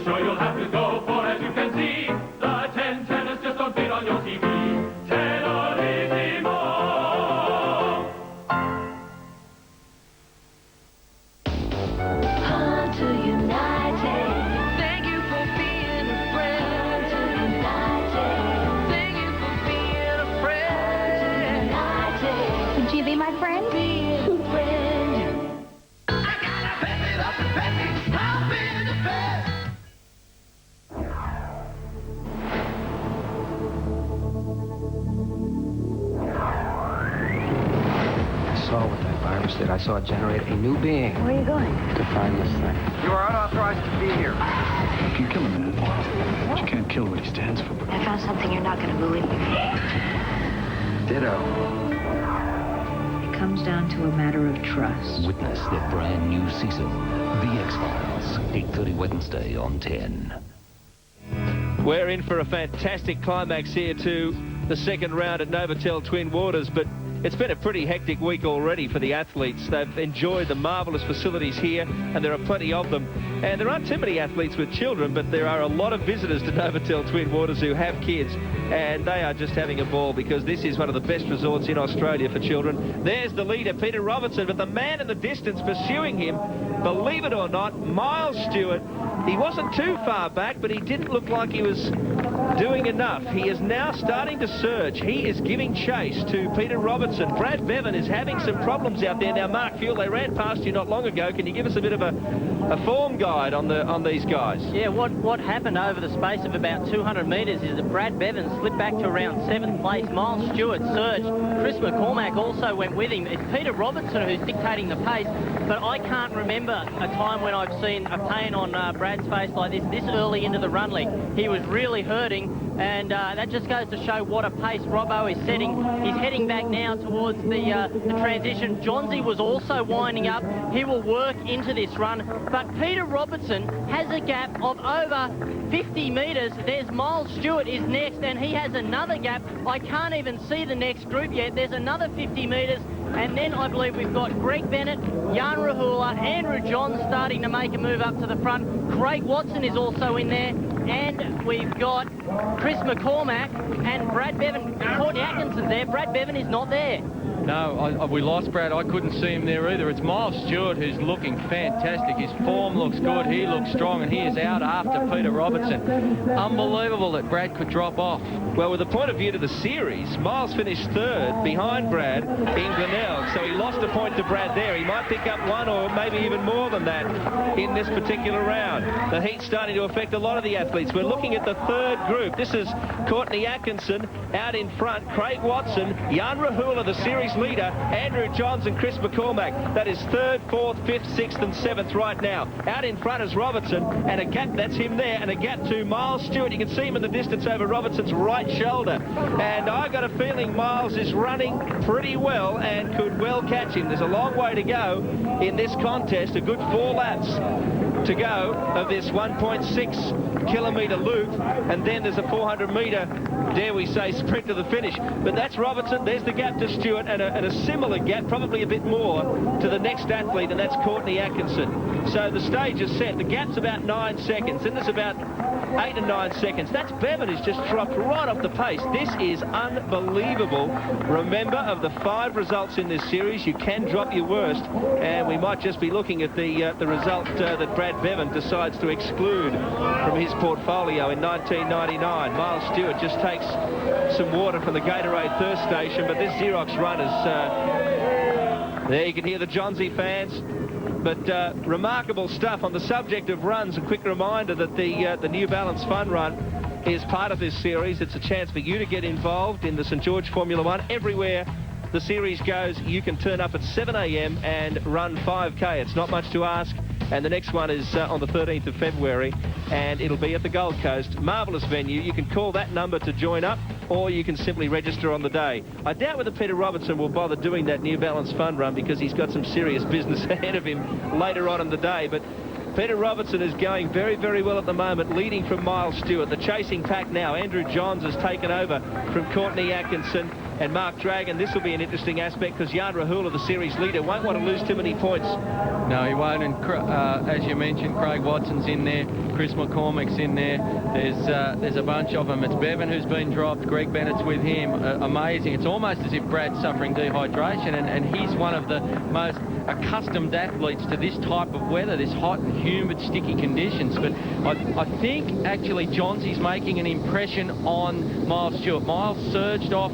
sure you'll have to go, for as you can see, the 10 tennis just don't fit on your TV. Tenorissimo. Hunter United. Thank you for being a friend. Hunter United. Thank you for being a friend. Hunter United. Would you be my friend? Being a friend. I gotta pep it up and pep it. I'll be the best. I saw what that virus did. I saw it generate a new being. Where are you going? To find this thing. You are unauthorized to be here. You can kill him, but you can't kill what he stands for. I found something you're not going to believe. Ditto. It comes down to a matter of trust. Witness the brand new season, The X-Files, 8:30 Wednesday on 10. We're in for a fantastic climax here to the second round at Novotel Twin Waters, but it's been a pretty hectic week already for the athletes. They've enjoyed the marvellous facilities here, and there are plenty of them. And there aren't too many athletes with children, but there are a lot of visitors to Novotel Twin Waters who have kids, and they are just having a ball because this is one of the best resorts in Australia for children. There's the leader, Peter Robertson, but the man in the distance pursuing him, believe it or not, Miles Stewart. He wasn't too far back, but he didn't look like he was doing enough. He is now starting to surge. He is giving chase to Peter Robertson. Brad Bevan is having some problems out there. Now, Mark Fuel, they ran past you not long ago. Can you give us a bit of a form guide on these guys? Yeah, what happened over the space of about 200 metres is that Brad Bevan slipped back to around 7th place. Miles Stewart surged. Chris McCormack also went with him. It's Peter Robertson who's dictating the pace, but I can't remember a time when I've seen a pain on Brad's face like this early into the run leg. He was really hurting, and that just goes to show what a pace Robbo is setting. He's heading back now towards the transition. Johnsy was also winding up. He will work into this run, but Peter Robertson has a gap of over 50 metres. There's Miles Stewart is next, and he has another gap. I can't even see the next group yet. There's another 50 metres, and then I believe we've got Greg Bennett, Jan Rahula, Andrew Johns starting to make a move up to the front. Craig Watson is also in there, and we've got Chris McCormack and Brad Bevan. Courtney Atkinson's there. Brad Bevan is not there. No, we lost Brad. I couldn't see him there either. It's Miles Stewart who's looking fantastic. His form looks good. He looks strong, and he is out after Peter Robertson. Unbelievable that Brad could drop off. Well, with a point of view to the series, Miles finished third behind Brad in Glenelg, so he lost a point to Brad there. He might pick up one or maybe even more than that in this particular round. The heat's starting to affect a lot of the athletes. We're looking at the third group. This is Courtney Atkinson out in front, Craig Watson, Jan Rahula, the series leader, Andrew Johns and Chris McCormack. That is third, fourth, fifth, sixth and seventh right now. Out in front is Robertson, and a gap, that's him there, and a gap to Miles Stewart. You can see him in the distance over Robertson's right shoulder. And I got a feeling Miles is running pretty well and could well catch him. There's a long way to go in this contest, a good 4 laps to go of this 1.6 kilometre loop, and then there's a 400 metre, dare we say, sprint to the finish. But that's Robertson. There's the gap to Stewart, and a similar gap, probably a bit more, to the next athlete, and that's Courtney Atkinson. So the stage is set. The gap's about 9 seconds, and there's about 8 and 9 seconds. That's Bevan has just dropped right off the pace. This is unbelievable. Remember, of the 5 results in this series, you can drop your worst, and we might just be looking at the result that Brad Bevan decides to exclude from his portfolio in 1999. Miles Stewart just takes some water from the Gatorade thirst station, but this Xerox run is... there you can hear the Johnsy fans. But remarkable stuff. On the subject of runs, a quick reminder that the New Balance Fun Run is part of this series. It's a chance for you to get involved in the St George Formula One. Everywhere the series goes, you can turn up at 7 a.m. and run 5K. It's not much to ask. And the next one is on the 13th of February, and it'll be at the Gold Coast. Marvellous venue. You can call that number to join up, or you can simply register on the day. I doubt whether Peter Robertson will bother doing that New Balance Fun Run because he's got some serious business ahead of him later on in the day. But Peter Robertson is going very, very well at the moment, leading from Miles Stewart. The chasing pack now. Andrew Johns has taken over from Courtney Atkinson. and Mark Dragon. This will be an interesting aspect because Jan Rahula, the series leader, won't want to lose too many points. No, he won't. And as you mentioned, Craig Watson's in there. Chris McCormick's in there. There's a bunch of them. It's Bevan who's been dropped. Greg Bennett's with him. Amazing. It's almost as if Brad's suffering dehydration, and he's one of the most accustomed athletes to this type of weather, this hot, humid, sticky conditions. But I think actually Johnsy's making an impression on Miles Stewart. Miles surged off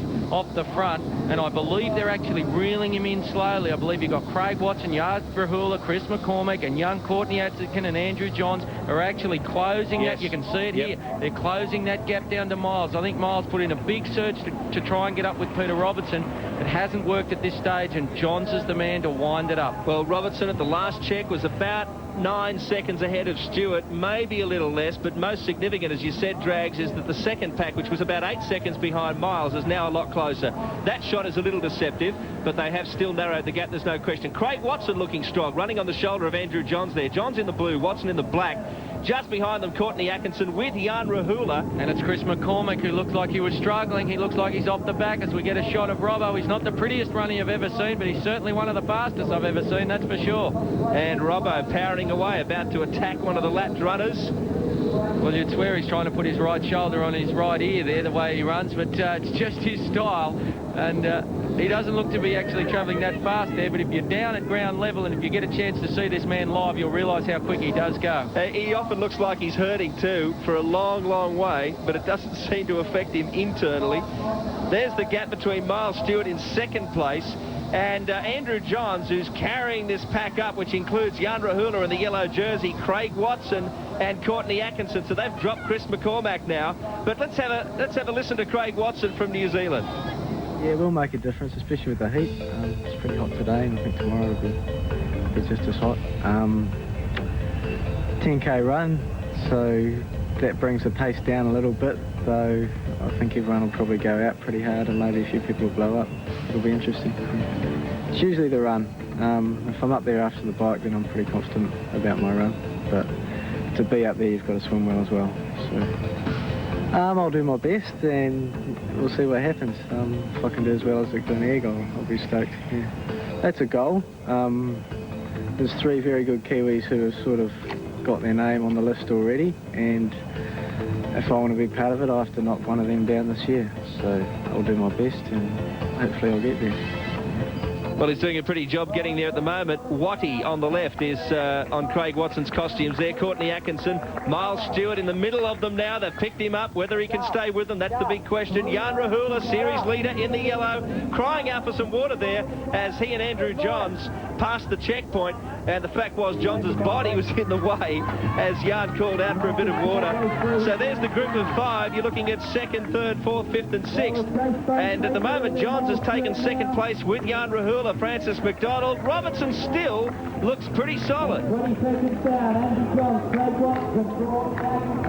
the front, and I believe they're actually reeling him in slowly. I believe you've got Craig Watson, Jan Rahula, Chris McCormick, and young Courtney Atkinson and Andrew Johns are actually closing that. You can see it here. They're closing that gap down to Miles. I think Miles put in a big surge to try and get up with Peter Robertson. It hasn't worked at this stage, and Johns is the man to wind it up. Well, Robertson at the last check was about 9 seconds ahead of Stewart, maybe a little less, but most significant, as you said, Drags, is that the second pack, which was about 8 seconds behind Miles, is now a lot closer. That shot is a little deceptive, but they have still narrowed the gap, there's no question. Craig Watson looking strong, running on the shoulder of Andrew Johns there. Johns in the blue, Watson in the black. Just behind them, Courtney Atkinson with Jan Rahula. And it's Chris McCormick who looks like he was struggling. He looks like he's off the back as we get a shot of Robbo. He's not the prettiest runner you've ever seen, but he's certainly one of the fastest I've ever seen, that's for sure. And Robbo powering away, about to attack one of the lapped runners. Well, you'd swear he's trying to put his right shoulder on his right ear there, the way he runs, but it's just his style. And he doesn't look to be actually travelling that fast there, but if you're down at ground level and if you get a chance to see this man live, you'll realise how quick he does go. He often looks like he's hurting too for a long, long way, but it doesn't seem to affect him internally. There's the gap between Miles Stewart in second place and Andrew Johns, who's carrying this pack up, which includes Jan Rahula in the yellow jersey, Craig Watson and Courtney Atkinson. So they've dropped Chris McCormack now. But let's have a listen to Craig Watson from New Zealand. Yeah, it will make a difference, especially with the heat. It's pretty hot today, and I think tomorrow it'll be just as hot. 10k run, so that brings the pace down a little bit, though I think everyone will probably go out pretty hard and maybe a few people will blow up. It'll be interesting. It's usually the run. If I'm up there after the bike, then I'm pretty confident about my run, but to be up there you've got to swim well as well. So I'll do my best and we'll see what happens. If I can do as well as Victor and Egg, I'll be stoked. Yeah. That's a goal. There's 3 very good Kiwis who have sort of got their name on the list already, and if I want to be part of it, I have to knock one of them down this year. So I'll do my best and hopefully I'll get there. Well, he's doing a pretty job getting there at the moment. Watty on the left is on Craig Watson's costumes there. Courtney Atkinson, Miles Stewart in the middle of them now. They've picked him up. Whether he can stay with them, that's the big question. Jan Rahula, series leader in the yellow, crying out for some water there as he and Andrew Johns passed the checkpoint. And the fact was Johns' body was in the way as Jan called out for a bit of water. So there's the group of 5. You're looking at second, third, fourth, fifth and sixth. And at the moment, Johns has taken second place with Jan Rahula, Francis McDonald. Robertson still looks pretty solid.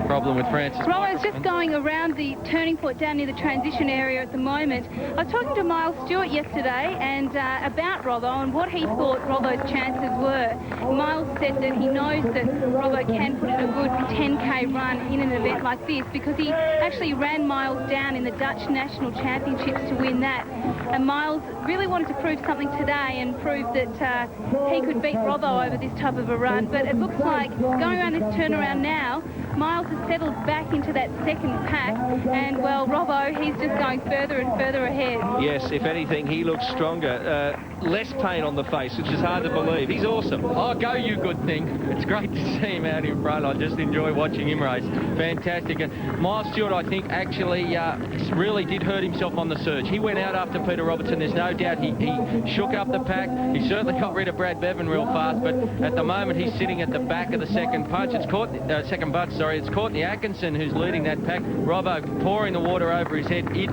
Problem with Francis. Robbo's just going around the turning point down near the transition area at the moment. I was talking to Miles Stewart yesterday and about Robbo and what he thought Robbo's chances were. Miles said that he knows that Robbo can put in a good 10k run in an event like this because he actually ran Miles down in the Dutch National Championships to win that. And Miles really wanted to prove something today and prove that he could beat Robbo over this type of a run. But it looks like going around this turnaround now, Miles has settled back into that second pack, and well, Robbo, he's just going further and further ahead. Yes, if anything, he looks stronger. Less pain on the face, which is hard to believe. He's awesome. Oh, go you good thing. It's great to see him out in front. I just enjoy watching him race. Fantastic. And Miles Stewart, I think, actually really did hurt himself on the surge. He went out after Peter Robertson. There's no doubt he shook up the pack. He certainly got rid of Brad Bevan real fast, but at the moment he's sitting at the back of the second punch. It's It's Courtney Atkinson who's leading that pack. Robbo pouring the water over his head. It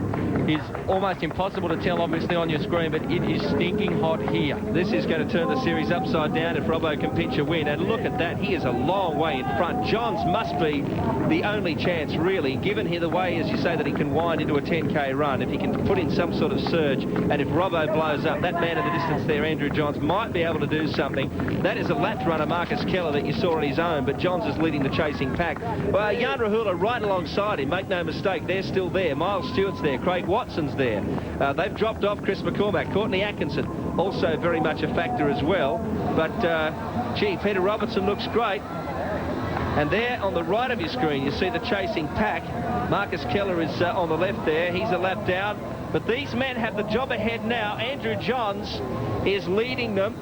is almost impossible to tell, obviously, on your screen, but it is stinking hot here. This is going to turn the series upside down if Robbo can pinch a win. And look at that. He is a long way in front. Johns must be the only chance, really, given here the way, as you say, that he can wind into a 10k run. If he can put in some sort of surge, and if Robbo blows up, that man in the distance there, Andrew Johns, might be able to do something. That is a lapped runner, Marcus Keller, that you saw on his own, but Johns is leading the chasing pack. Well, Jan Rahula right alongside him, make no mistake, they're still there. Miles Stewart's there, Craig Watson's there. They've dropped off Chris McCormack. Courtney Atkinson also very much a factor as well. But, gee, Peter Robertson looks great. And there on the right of your screen, you see the chasing pack. Marcus Keller is on the left there. He's a lap down. But these men have the job ahead now. Andrew Johns is leading them.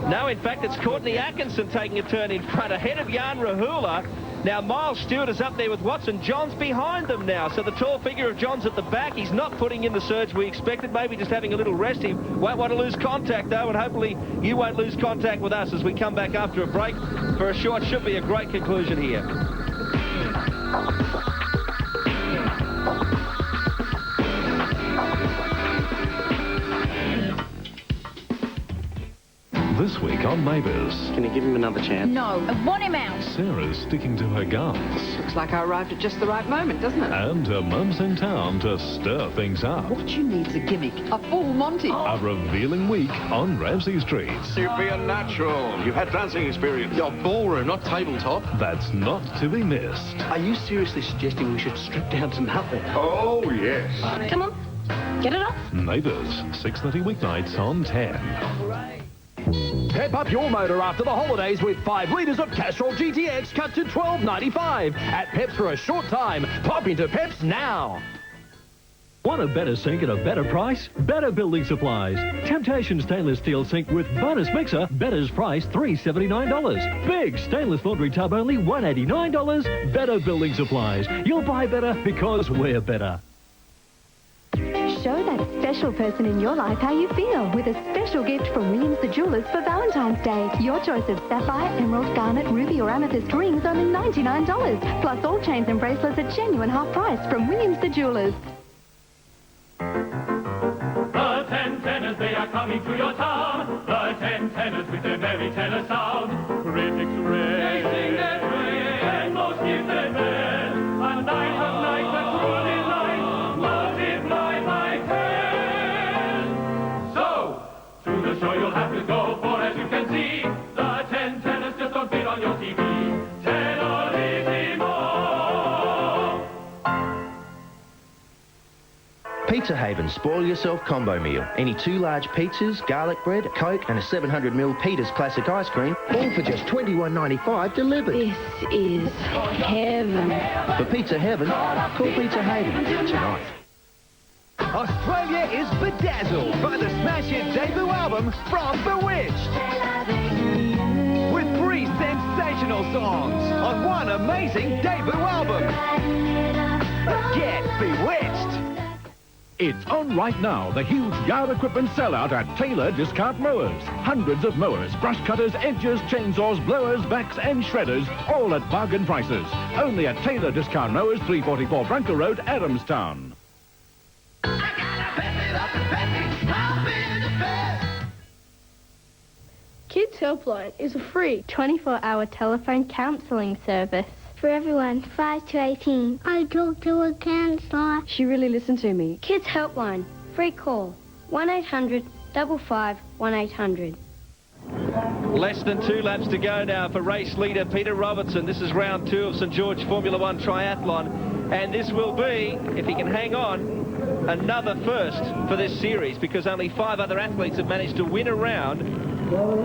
No, in fact, it's Courtney Atkinson taking a turn in front ahead of Jan Rahula. Now, Miles Stewart is up there with Watson. Johns behind them now. So the tall figure of Johns at the back. He's not putting in the surge we expected. Maybe just having a little rest. He won't want to lose contact, though, and hopefully you won't lose contact with us as we come back after a break for a short. Should be a great conclusion here. This week on Neighbours. Can you give him another chance? No, I want him out. Sarah's sticking to her guns. Looks like I arrived at just the right moment, doesn't it? And her mum's in town to stir things up. What you need's a gimmick. A full Monty. A revealing week on Ramsay Street. You'd be a natural. You've had dancing experience. Your ballroom, not tabletop. That's not to be missed. Are you seriously suggesting we should strip down to nothing? Oh, yes. Come on, get it off. Neighbours, 6:30 weeknights on 10. Pep up your motor after the holidays with 5 litres of Castrol GTX cut to $12.95 at Pep's for a short time. Pop into Pep's now. Want a better sink at a better price? Better Building Supplies. Temptation stainless steel sink with bonus mixer. Better's price $379. Big stainless laundry tub only $189. Better Building Supplies. You'll buy better because we're better. Show that special person in your life how you feel with a special gift from Williams the Jewellers for Valentine's Day. Your choice of sapphire, emerald, garnet, ruby or amethyst rings only $99. Plus all chains and bracelets at genuine half price from Williams the Jewellers. The 10 tenors, they are coming to your town. The 10 tenors with their merry tenor sound. Critics rave, they sing their praise, and most give their best. A night of nights, a true delight, multiply by 10. So, to the show you'll have to go, for as you can see, the 10 tenors just don't fit on your TV. Pizza Haven Spoil Yourself Combo Meal. Any 2 large pizzas, garlic bread, Coke and a 700ml Peter's Classic Ice Cream, all for just $21.95 delivered. This is heaven. For Pizza Heaven, call Pizza Haven tonight. Australia is bedazzled by the smash hit debut album from Bewitched. With 3 sensational songs on one amazing debut album. Get Bewitched. It's on right now, the huge yard equipment sellout at Taylor Discount Mowers. Hundreds of mowers, brush cutters, edgers, chainsaws, blowers, vacs and shredders, all at bargain prices. Only at Taylor Discount Mowers, 344 Branker Road, Adamstown. Kids Helpline is a free 24-hour telephone counselling service. For everyone, 5 to 18. I talked to a counsellor. She really listened to me. Kids Helpline, free call, 1-800-55-1800. Less than 2 laps to go now for race leader Peter Robertson. This is round 2 of St George Formula One Triathlon. And this will be, if he can hang on, another first for this series because only 5 other athletes have managed to win a round.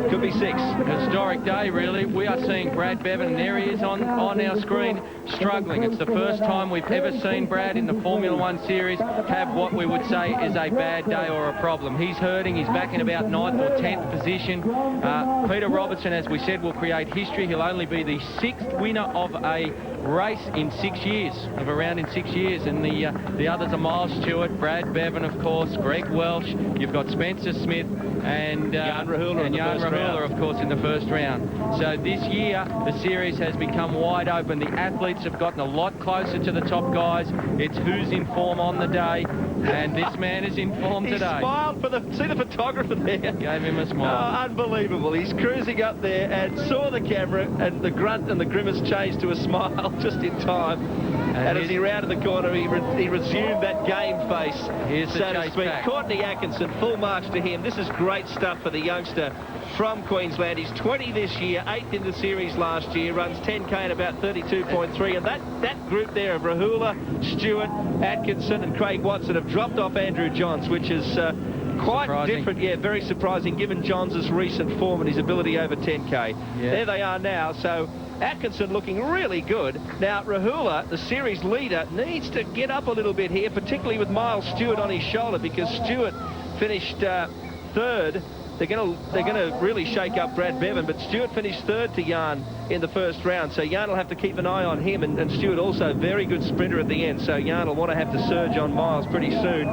Could be 6. Historic day, really. We are seeing Brad Bevan, and there he is on our screen, struggling. It's the first time we've ever seen Brad in the Formula One series have what we would say is a bad day or a problem. He's hurting. He's back in about 9th or 10th position. Peter Robertson, as we said, will create history. He'll only be the 6th winner of a race in 6 years, of a round in 6 years. And the others are Miles Stewart, Brad Bevan, of course, Greg Welsh. You've got Spencer Smith and Jan Rahula, of course, in the first round. So this year, the series has become wide open. The athletes have gotten a lot closer to the top guys. It's who's in form on the day, and this man is in form today. He smiled for see the photographer there. Gave him a smile. Oh, unbelievable. He's cruising up there and saw the camera, and the grunt and the grimace changed to a smile just in time. And as he rounded the corner, he resumed that game face, Here's so to speak. Courtney Atkinson, full marks to him. This is great stuff for the youngster. from Queensland. He's 20 this year, 8th in the series last year, runs 10k at about 32.3, and that group there of Rahula, Stewart, Atkinson and Craig Watson have dropped off Andrew Johns, which is quite surprising. different. Yeah, very surprising given Johns' recent form and his ability over 10k. Yeah. There they are now. So Atkinson looking really good. Now Rahula, the series leader, needs to get up a little bit here, particularly with Miles Stewart on his shoulder, because Stewart finished third. They're going to really shake up Brad Bevan, but Stewart finished third to Jan in the first round, so Jan will have to keep an eye on him, and Stewart also very good sprinter at the end, so Jan will want to have to surge on Miles pretty soon.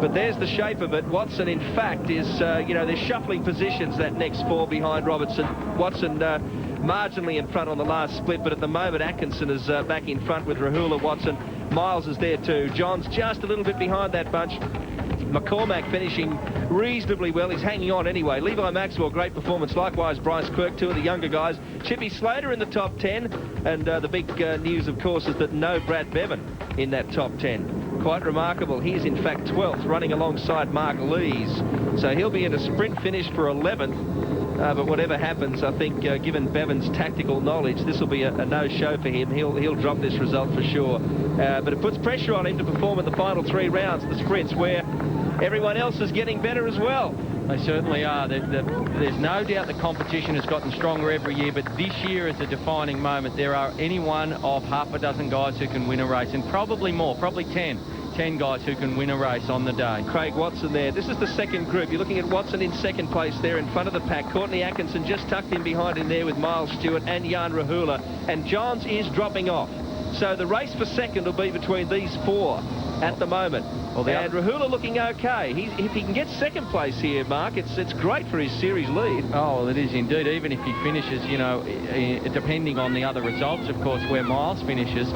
But there's the shape of it. Watson, in fact, is, they're shuffling positions, that next four behind Robertson. Watson marginally in front on the last split, but at the moment Atkinson is back in front with Rahula, Watson. Miles is there too. John's just a little bit behind that bunch. McCormack finishing reasonably well. He's hanging on anyway. Levi Maxwell, great performance. Likewise, Bryce Quirk, two of the younger guys. Chippy Slater in the top 10. And the big news, of course, is that no Brad Bevan in that top 10. Quite remarkable. He's, in fact, 12th, running alongside Mark Lees. So he'll be in a sprint finish for 11th. But whatever happens, I think, given Bevan's tactical knowledge, this will be a no-show for him. He'll drop this result for sure. But it puts pressure on him to perform in the final 3 rounds, the sprints, where everyone else is getting better as well. They certainly are. There's no doubt the competition has gotten stronger every year, but this year is a defining moment. There are any one of half a dozen guys who can win a race, and probably more, probably 10 guys who can win a race on the day. Craig Watson there. This is the second group. You're looking at Watson in second place there in front of the pack. Courtney Atkinson just tucked in behind him there with Miles Stewart and Jan Rahula. And Johns is dropping off. So the race for second will be between these 4 at the moment. Well, and Rahula looking okay. If he can get second place here, Mark, it's great for his series lead. Oh, well, it is indeed. Even if he finishes, depending on the other results, of course, where Miles finishes,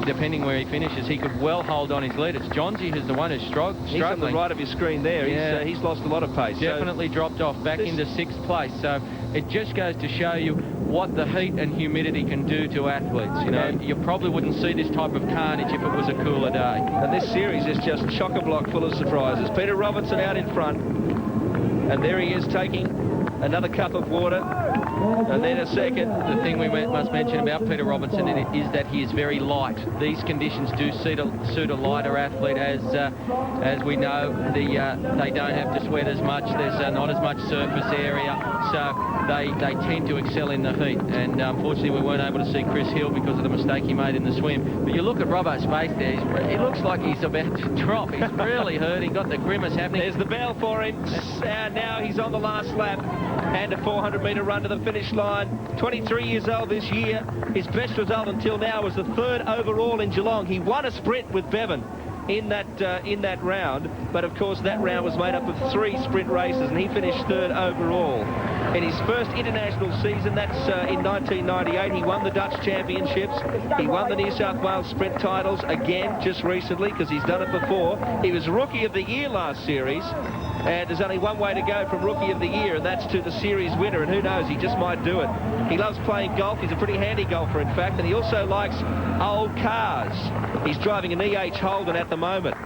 depending where he finishes, he could well hold on his lead. It's Johnsy who's the one who's struggling. He's on the right of your screen there. Yeah. He's lost a lot of pace. Definitely dropped off back into 6th place. So it just goes to show you what the heat and humidity can do to athletes. You probably wouldn't see this type of carnage if it was a cooler day. And this series is just chock-a-block full of surprises. Peter Robertson out in front, and there he is taking another cup of water, and then a second. The thing we must mention about Peter Robinson is that he is very light. These conditions do suit a lighter athlete, as we know. They don't have to sweat as much. There's not as much surface area, so they tend to excel in the heat. And unfortunately, we weren't able to see Chris Hill because of the mistake he made in the swim. But you look at Robbo's face there. He looks like he's about to drop. He's really hurting. Got the grimace happening. There's the bell for him. Now he's on the last lap. And a 400-metre run to the finish line. 23 years old this year. His best result until now was the 3rd overall in Geelong. He won a sprint with Bevan in that round, but of course that round was made up of 3 sprint races, and he finished 3rd overall. In his first international season, that's in 1998, he won the Dutch Championships. He won the New South Wales sprint titles again just recently, because he's done it before. He was Rookie of the Year last series. And there's only one way to go from Rookie of the Year, and that's to the series winner, and who knows, he just might do it. He loves playing golf. He's a pretty handy golfer, in fact, and he also likes old cars. He's driving an E.H. Holden at the moment.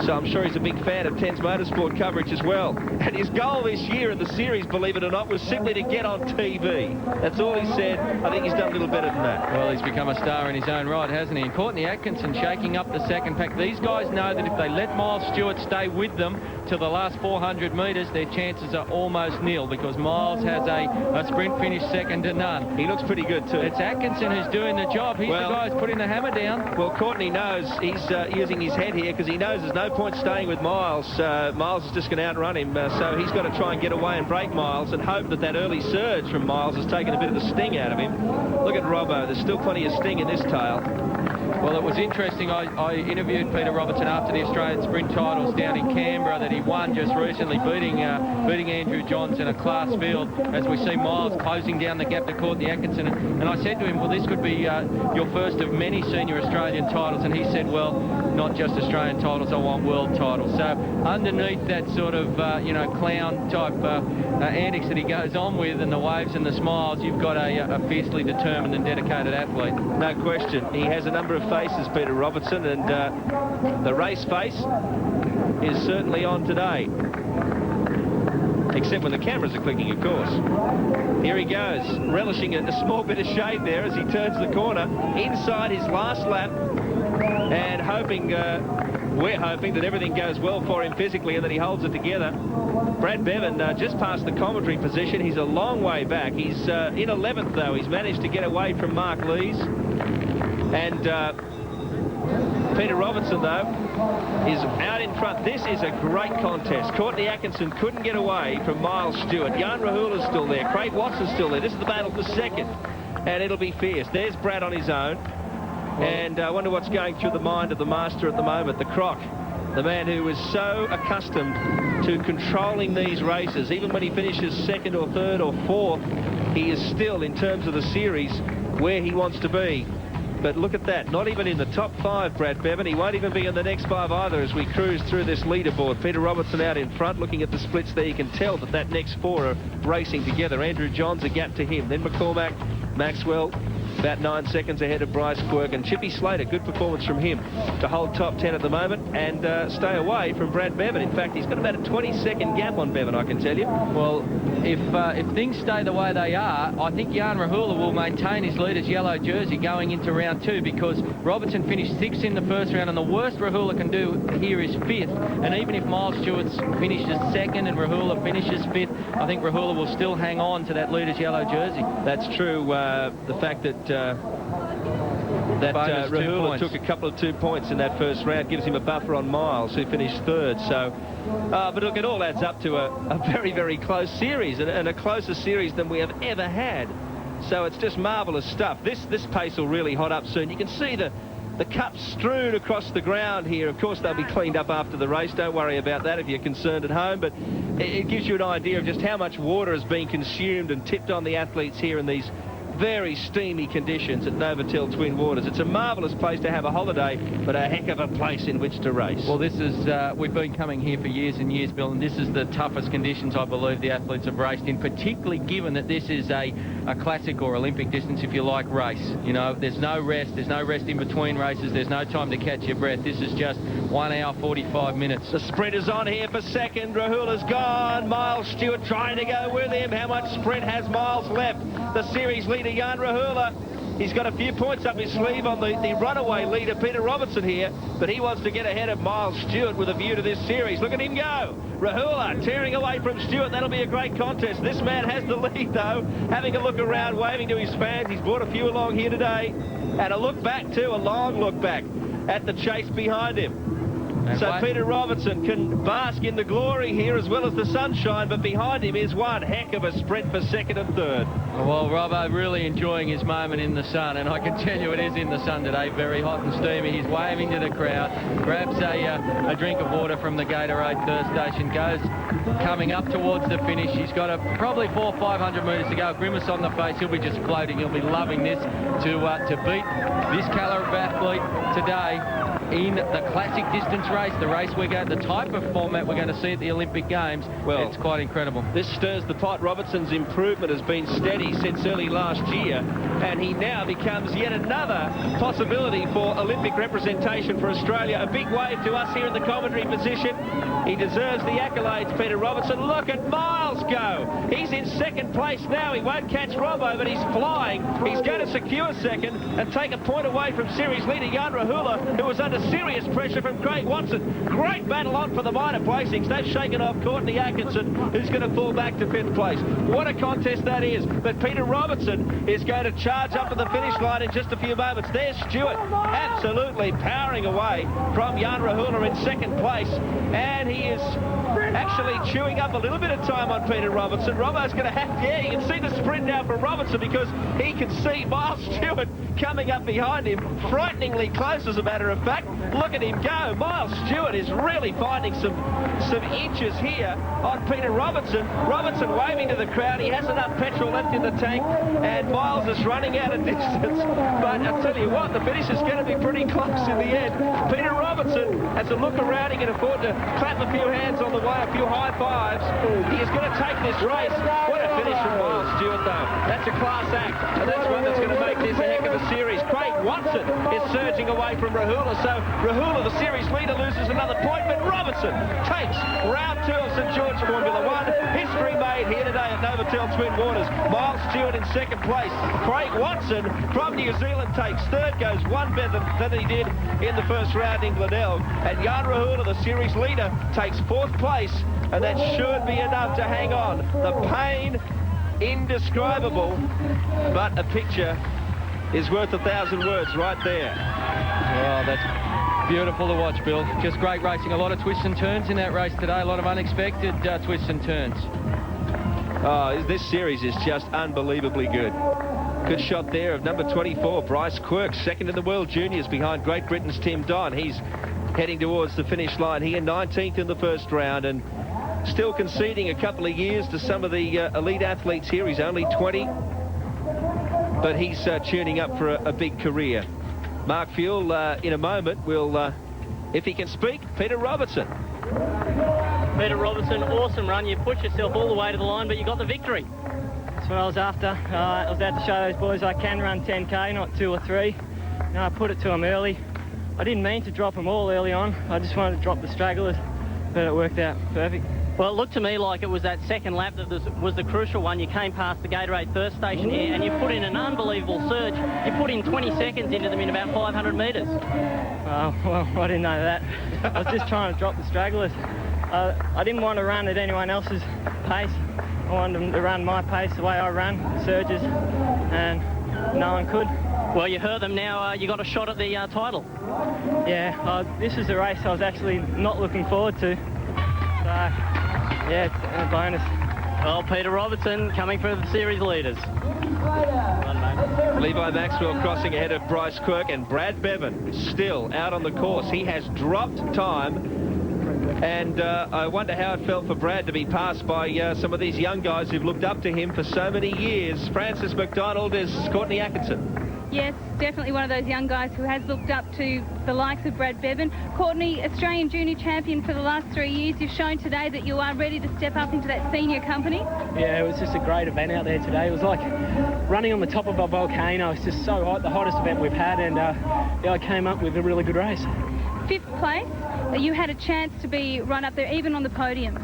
So I'm sure he's a big fan of Ten's motorsport coverage as well. And his goal this year in the series, believe it or not, was simply to get on TV. That's all he said. I think he's done a little better than that. Well, he's become a star in his own right, hasn't he? And Courtney Atkinson shaking up the second pack. These guys know that if they let Miles Stewart stay with them to the last 400 metres, their chances are almost nil, because Miles has a sprint finish second to none. He looks pretty good too. It's Atkinson who's doing the job. He's the guy who's putting the hammer down. Well, Courtney knows he's using his head here, because he knows there's no point staying with Miles. Miles is just going to outrun him, so he's got to try and get away and break Miles and hope that early surge from Miles has taken a bit of the sting out of him. Look at Robbo. There's still plenty of sting in this tail. Well, it was interesting. I interviewed Peter Robertson after the Australian sprint titles down in Canberra that he won just recently, beating Andrew Johns in a class field, as we see Miles closing down the gap to Courtney Atkinson. And I said to him, well, this could be your first of many senior Australian titles. And he said, well, not just Australian titles, I want world titles. So underneath that sort of, clown type antics that he goes on with, and the waves and the smiles, you've got a fiercely determined and dedicated athlete. No question. He has a number of faces, Peter Robertson, and the race face is certainly on today. except when the cameras are clicking, of course. Here he goes, relishing a small bit of shade there as he turns the corner inside his last lap, and hoping, we're hoping that everything goes well for him physically and that he holds it together. Brad Bevan just past the commentary position. He's a long way back. He's in 11th, though. He's managed to get away from Mark Lees. And Peter Robertson, though, is out in front. This is a great contest. Courtney Atkinson couldn't get away from Miles Stewart. Jan Rahula's still there. Craig Watson's still there. This is the battle for second, and it'll be fierce. There's Brad on his own, and I wonder what's going through the mind of the master at the moment, the Croc, the man who is so accustomed to controlling these races. Even when he finishes second or third or fourth, he is still, in terms of the series, where he wants to be. But look at that, not even in the top 5, Brad Bevan. He won't even be in the next 5 either as we cruise through this leaderboard. Peter Robertson out in front. Looking at the splits there, you can tell that that next 4 are racing together. Andrew Johns a gap to him. Then McCormack, Maxwell, about 9 seconds ahead of Bryce Quirk, and Chippy Slater, good performance from him to hold top 10 at the moment and stay away from Brad Bevan. In fact, he's got about a 20-second gap on Bevan, I can tell you. Well, if things stay the way they are, I think Jan Rahula will maintain his leader's yellow jersey going into round 2, because Robertson finished 6th in the first round, and the worst Rahula can do here is 5th. And even if Miles Stewart finishes 2nd and Rahula finishes 5th, I think Rahula will still hang on to that leader's yellow jersey. That's true. The fact that Rahula took a couple of 2 points in that first round gives him a buffer on Miles, who finished 3rd. So, but look, it all adds up to a very, very close series, and a closer series than we have ever had. So it's just marvellous stuff. This pace will really hot up soon. You can see the cups strewn across the ground here. Of course, they'll be cleaned up after the race. Don't worry about that if you're concerned at home. But it gives you an idea of just how much water has been consumed and tipped on the athletes here in these very steamy conditions at Novotel Twin Waters. It's a marvellous place to have a holiday, but a heck of a place in which to race. Well, this is, we've been coming here for years and years, Bill, and this is the toughest conditions I believe the athletes have raced in, particularly given that this is a classic or Olympic distance, if you like, race. You know, there's no rest in between races, there's no time to catch your breath. This is just 1 hour, 45 minutes. The sprint is on here for second. Rahula's gone. Miles Stewart trying to go with him. How much sprint has Miles left? The series leader, Jan Rahula. He's got a few points up his sleeve on the runaway leader, Peter Robertson here, but he wants to get ahead of Miles Stewart with a view to this series. Look at him go. Rahula tearing away from Stewart. That'll be a great contest. This man has the lead, though. Having a look around, waving to his fans. He's brought a few along here today. And a look back, too, a long look back at the chase behind him. So Peter Robertson can bask in the glory here as well as the sunshine, but behind him is one heck of a sprint for second and third. Well, Robbo really enjoying his moment in the sun, and I can tell you it is in the sun today, very hot and steamy. He's waving to the crowd, grabs a drink of water from the Gatorade thirst station, goes coming up towards the finish. He's got probably 400 or 500 metres to go. A grimace on the face. He'll be just floating. He'll be loving this to beat this calibre of athlete today in the classic distance race, the race we're going, the type of format we're going to see at the Olympic Games. Well, it's quite incredible. This stirs the pot. Robertson's improvement has been steady since early last year, and he now becomes yet another possibility for Olympic representation for Australia. A big wave to us here in the commentary position. He deserves the accolades, Peter Robertson. Look at Miles go. He's in second place now. He won't catch Robbo, but he's flying. He's going to secure second and take a point away from series leader Jan Rahula, who was under serious pressure from Craig Watson. Great battle on for the minor placings. They've shaken off Courtney Atkinson, who's going to fall back to 5th place. What a contest that is. But Peter Robertson is going to charge up to the finish line in just a few moments. There's Stewart absolutely powering away from Jan Rahula in second place, and he is actually chewing up a little bit of time on Peter Robertson. Robbo's going to have, you can see the sprint now from Robertson because he can see Miles Stewart coming up behind him, frighteningly close as a matter of fact. Look at him go. Miles Stewart is really finding some inches here on Peter Robertson. Robertson waving to the crowd. He has enough petrol left in the tank, and Miles is running out of distance. But I'll tell you what, the finish is going to be pretty close in the end. Peter Robertson has a look around. He can afford to clap a few hands on the way, a few high fives. He is going to take this race. What a finish from Miles Stewart, though. That's a class act, and that's one that's going to make this a heck of a series. Craig Watson is they're surging away from Rahula. So Rahula, the series leader, loses another point, but Robertson takes round 2 of St George Formula 1. History made here today at Novotel Twin Waters. Miles Stewart in second place. Craig Watson from New Zealand takes third, goes one better than he did in the first round in Glenelg. And Jan Rahula, the series leader, takes fourth place, and that should be enough to hang on. The pain, indescribable, but a picture is worth 1,000 words right there. Well, that's beautiful to watch, Bill. Just great racing. A lot of twists and turns in that race today. A lot of unexpected twists and turns. Oh, this series is just unbelievably good. Good shot there of number 24, Bryce Quirk, second in the World Juniors behind Great Britain's Tim Don. He's heading towards the finish line here, 19th in the first round, and still conceding a couple of years to some of the elite athletes here. He's only 20, but he's tuning up for a big career. Mark Fuel, in a moment, will, if he can speak, Peter Robertson. Peter Robertson, awesome run. You pushed yourself all the way to the line, but you got the victory. That's what I was after. I was out to show those boys I can run 10K, not 2 or 3. I put it to them early. I didn't mean to drop them all early on. I just wanted to drop the stragglers, but it worked out perfect. Well, it looked to me like it was that second lap that was the crucial one. You came past the Gatorade Thirst Station here, and you put in an unbelievable surge. You put in 20 seconds into them in about 500 metres. Well, I didn't know that. I was just trying to drop the stragglers. I didn't want to run at anyone else's pace. I wanted them to run my pace, the way I run, the surges, and no one could. Well, you heard them now. You got a shot at the title. Yeah, this is a race I was actually not looking forward to. So, yeah, it's a bonus. Well, Peter Robertson coming for the series leaders. Levi Maxwell crossing ahead of Bryce Quirk, and Brad Bevan still out on the course. He has dropped time, and I wonder how it felt for Brad to be passed by some of these young guys who've looked up to him for so many years. Francis McDonald is Courtney Atkinson. Yes, definitely one of those young guys who has looked up to the likes of Brad Bevan. Courtney, Australian junior champion for the last 3 years. You've shown today that you are ready to step up into that senior company. Yeah, it was just a great event out there today. It was like running on the top of a volcano. It's just so hot, the hottest event we've had, and yeah, I came up with a really good race. 5th place, you had a chance to be right up there, even on the podium.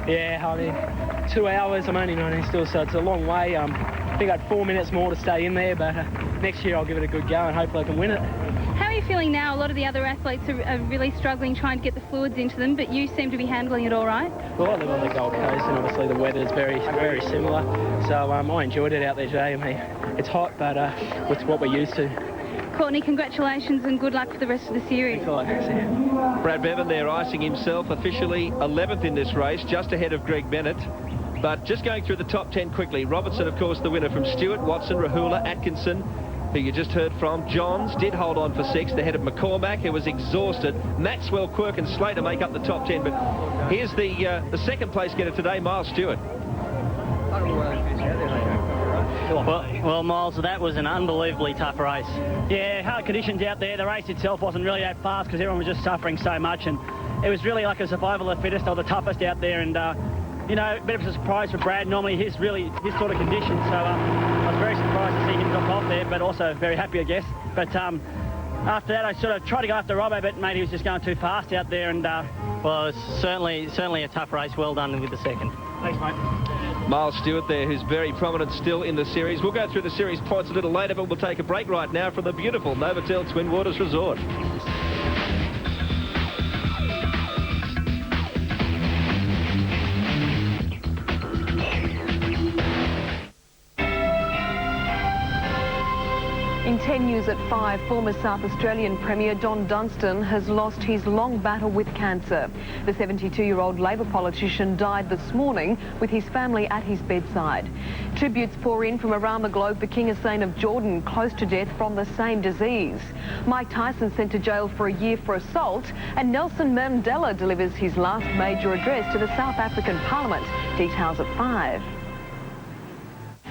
Yeah, I mean, 2 hours, I'm only 19 still, so it's a long way. I think I had 4 minutes more to stay in there, but next year I'll give it a good go and hopefully I can win it. How are you feeling now? A lot of the other athletes are really struggling trying to get the fluids into them, but you seem to be handling it all right. Well, I live on the Gold Coast, and obviously the weather's very, very similar, so I enjoyed it out there today. I mean, it's hot, but it's what we're used to. Courtney, congratulations and good luck for the rest of the series. Brad Bevan there icing himself, officially 11th in this race, just ahead of Greg Bennett. But just going through the top 10 quickly, Robertson, of course, the winner from Stewart, Watson, Rahula, Atkinson, who you just heard from. Johns did hold on for 6th, ahead of McCormack, who was exhausted. Maxwell, Quirk and Slater make up the top 10. But here's the second place getter today, Miles Stewart. Well, Miles, that was an unbelievably tough race. Yeah, hard conditions out there. The race itself wasn't really that fast because everyone was just suffering so much, and it was really like a survival of the fittest or the toughest out there. And you know, a bit of a surprise for Brad. Normally his sort of conditions, so I was very surprised to see him drop off there, but also very happy, I guess. But after that, I sort of tried to go after Robbo, but maybe he was just going too fast out there. And well, it's certainly a tough race. Well done with the second. Thanks, mate. Miles Stewart there, who's very prominent still in the series. We'll go through the series points a little later, but we'll take a break right now from the beautiful Novotel Twin Waters Resort. In 10 News at 5, former South Australian Premier Don Dunstan has lost his long battle with cancer. The 72-year-old Labor politician died this morning with his family at his bedside. Tributes pour in from around the globe for King Hussein of Jordan, close to death from the same disease. Mike Tyson sent to jail for a year for assault, and Nelson Mandela delivers his last major address to the South African Parliament. Details at 5.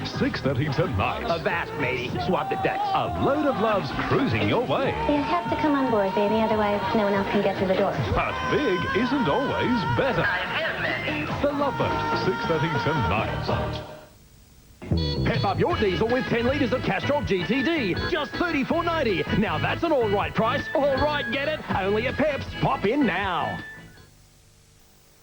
6:30 tonight. Avast, matey. Swap the decks. A load of love's cruising your way. You have to come on board, baby, otherwise no one else can get through the door. But big isn't always better. The Love Boat, 6:30 tonight. Pep up your diesel with 10 litres of Castrol GTD. Just $34.90. Now that's an all right price. All right, get it? Only at Pep's. Pop in now.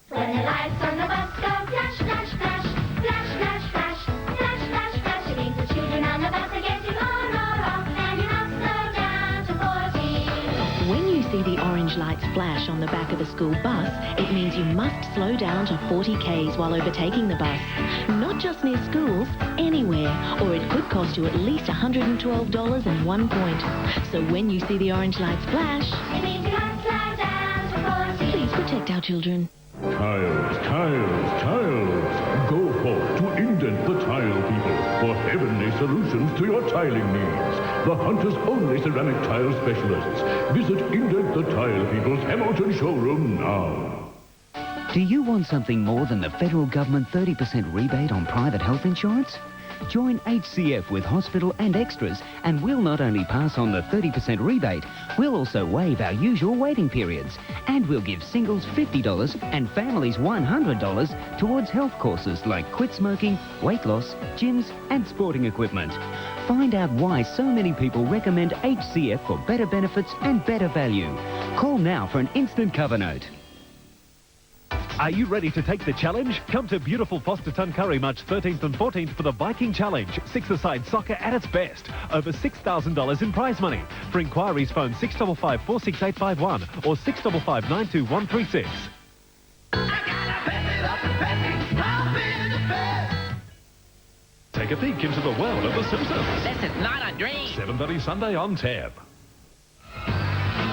When the lights on the bus go flash, flash, flash, flash, flash, flash, flash, flash, flash, it means the children on the bus are getting on or off, and you must slow down to 40. When you see the orange lights flash on the back of a school bus, it means you must slow down to 40 k's while overtaking the bus. Not just near schools, anywhere, or it could cost you at least $112 and 1 point. So when you see the orange lights flash, It means you must slow down to 40. please protect our children. Tiles, tiles, tiles. Go forth to indent the tile people for heavenly solutions to your tiling needs. The Hunter's only ceramic tile specialists. Visit Indent the Tile People's Hamilton showroom now. Do you want something more than the federal government 30% rebate on private health insurance? Join HCF with hospital and extras, and we'll not only pass on the 30% rebate, we'll also waive our usual waiting periods. And we'll give singles $50 and families $100 towards health courses like quit smoking, weight loss, gyms and sporting equipment. Find out why so many people recommend HCF for better benefits and better value. Call now for an instant cover note. Are you ready to take the challenge? Come to beautiful Foster Tuncurry March 13th and 14th for the Viking Challenge. Six-a-side soccer at its best. Over $6,000 in prize money. For inquiries, phone 655 46851 or 655 92136. Take a peek into the world of The Simpsons. This is not a dream. 7:30 Sunday on Tab.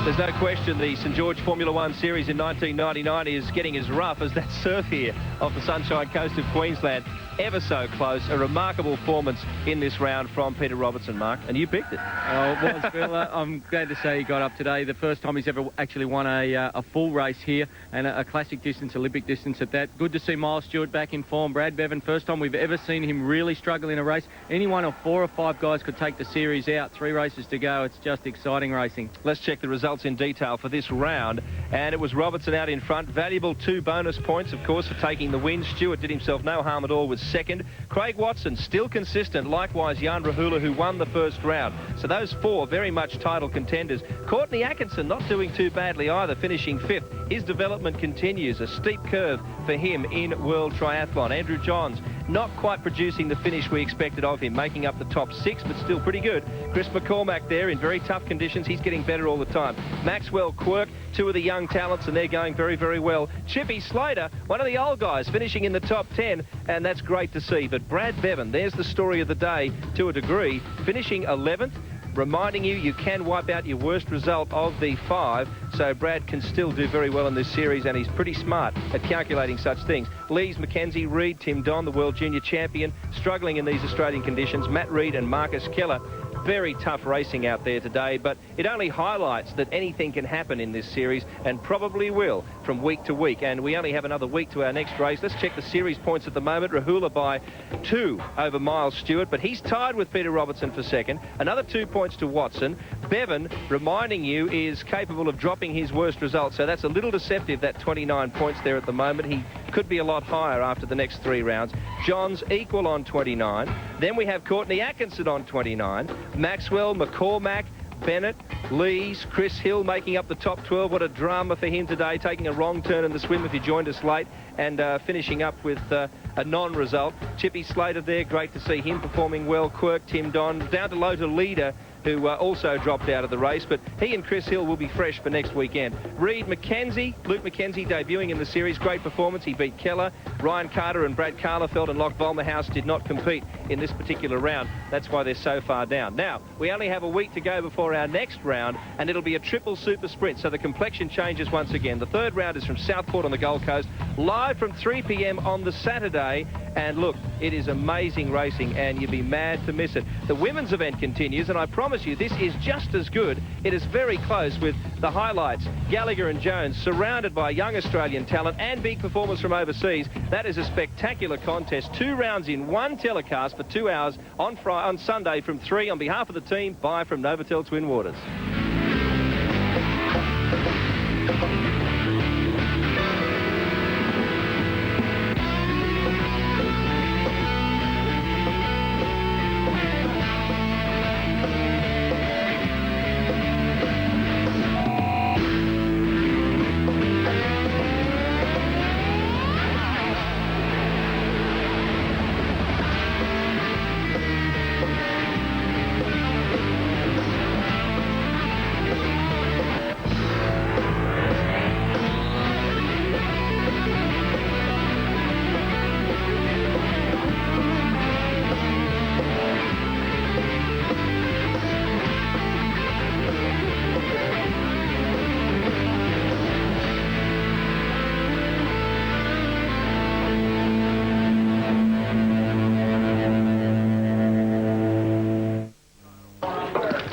There's no question the St George Formula One Series in 1999 is getting as rough as that surf here off the Sunshine Coast of Queensland. Ever so close. A remarkable performance in this round from Peter Robertson, Mark, and you picked it. Oh, it was, Bill. I'm glad to say he got up today. The first time he's ever actually won a full race here, and a classic distance, Olympic distance at that. Good to see Miles Stewart back in form. Brad Bevan, first time we've ever seen him really struggle in a race. Any one of 4 or 5 guys could take the series out. 3 races to go. It's just exciting racing. Let's check the results in detail for this round, and it was Robertson out in front. Valuable 2 bonus points, of course, for taking the win. Stewart did himself no harm at all, was second. Craig Watson still consistent, likewise Jan Rahula, who won the first round. So those 4 very much title contenders. Courtney Atkinson not doing too badly either, finishing 5th. His development continues, a steep curve for him in World Triathlon. Andrew Johns not quite producing the finish we expected of him, making up the top 6, but still pretty good. Chris McCormack there in very tough conditions. He's getting better all the time. Maxwell Quirk, 2 of the young talents, and they're going very, very well. Chippy Slater, one of the old guys, finishing in the top 10, and that's great to see. But Brad Bevan, there's the story of the day to a degree, finishing 11th. Reminding you can wipe out your worst result of the 5, so Brad can still do very well in this series, and he's pretty smart at calculating such things. Lees, Mackenzie, Reid, Tim Don, the World Junior Champion, struggling in these Australian conditions. Matt Reid and Marcus Keller. Very tough racing out there today, but it only highlights that anything can happen in this series, and probably will from week to week. And we only have another week to our next race. Let's check the series points at the moment. Rahula by 2 over Miles Stewart, but he's tied with Peter Robertson for second. Another 2 points to Watson. Bevan, reminding you, is capable of dropping his worst result, so that's a little deceptive, that 29 points there at the moment. He could be a lot higher after the next 3 rounds. Johns equal on 29. Then we have Courtney Atkinson on 29. Maxwell, McCormack, Bennett, Lees, Chris Hill making up the top 12. What a drama for him today, taking a wrong turn in the swim if you joined us late, and finishing up with a non-result. Chippy Slater there, great to see him performing well. Quirk, Tim Don, down to low to leader, who also dropped out of the race, but he and Chris Hill will be fresh for next weekend. Reid McKenzie, Luke McKenzie debuting in the series, great performance. He beat Keller. Ryan Carter and Brad Carlefeld and Locke Volmerhouse did not compete in this particular round. That's why they're so far down. Now, we only have a week to go before our next round, and it'll be a triple super sprint, so the complexion changes once again. The third round is from Southport on the Gold Coast, live from 3 p.m. on the Saturday, and look, it is amazing racing, and you'd be mad to miss it. The women's event continues, and I promise you, this is just as good. It is very close with the highlights. Gallagher and Jones surrounded by young Australian talent and big performers from overseas. That is a spectacular contest. 2 rounds in 1 telecast for 2 hours on Sunday from 3. On behalf of the team, bye from Novotel Twin Waters.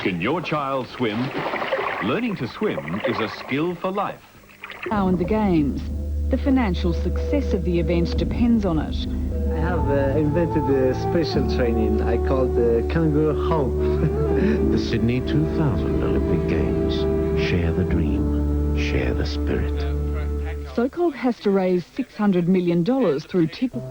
Can your child swim? Learning to swim is a skill for life. Now in the Games. The financial success of the event depends on it. I have invented a special training I call the kangaroo hump. The Sydney 2000 Olympic Games. Share the dream. Share the spirit. So-called has to raise $600 million through tripple.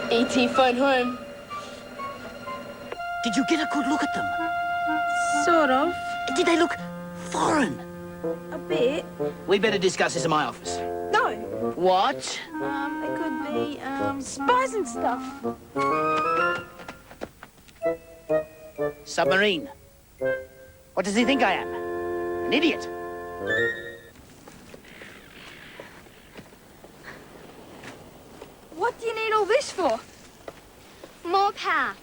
ET phone home. Did you get a good look at them? Sort of. Did they look foreign? A bit. We better discuss this in my office. No. What? It could be, spies and stuff. Submarine. What does he think I am? An idiot. What do you need all this for? More power.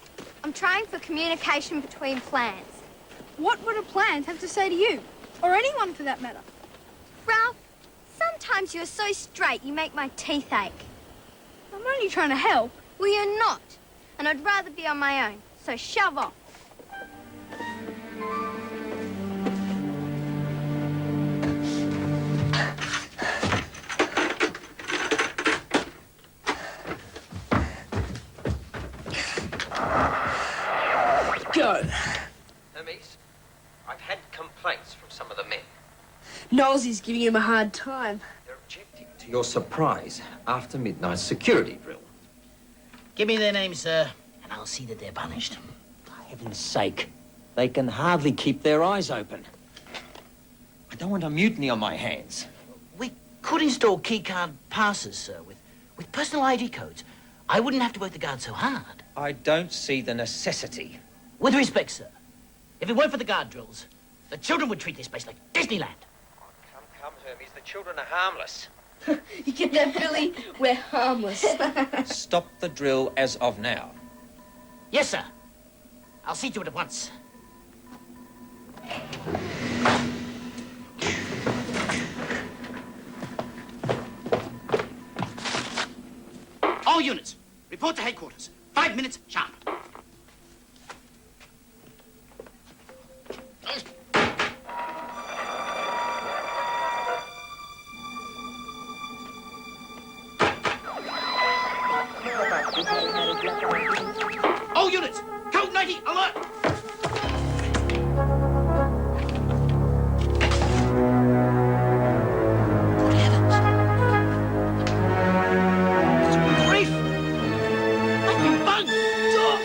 I'm trying for communication between plants. What would a plant have to say to you? Or anyone for that matter? Ralph, sometimes you're so straight you make my teeth ache. I'm only trying to help. Well, you're not. And I'd rather be on my own. So shove off. Go. Hermes, I've had complaints from some of the men. Knowlesy's giving him a hard time. They're objecting to your surprise after midnight security drill. Give me their names, sir, and I'll see that they're punished. For heaven's sake, they can hardly keep their eyes open. I don't want a mutiny on my hands. We could install keycard passes, sir, with personal ID codes. I wouldn't have to work the guard so hard. I don't see the necessity. With respect, sir, if it weren't for the guard drills, the children would treat this place like Disneyland. Come, Hermes, the children are harmless. You get that, Billy? We're harmless. Stop the drill as of now. Yes, sir. I'll see to it at once. All units, report to headquarters. 5 minutes sharp. All units, code 90, alert! Good heavens. Grief! I've been bugged! Talk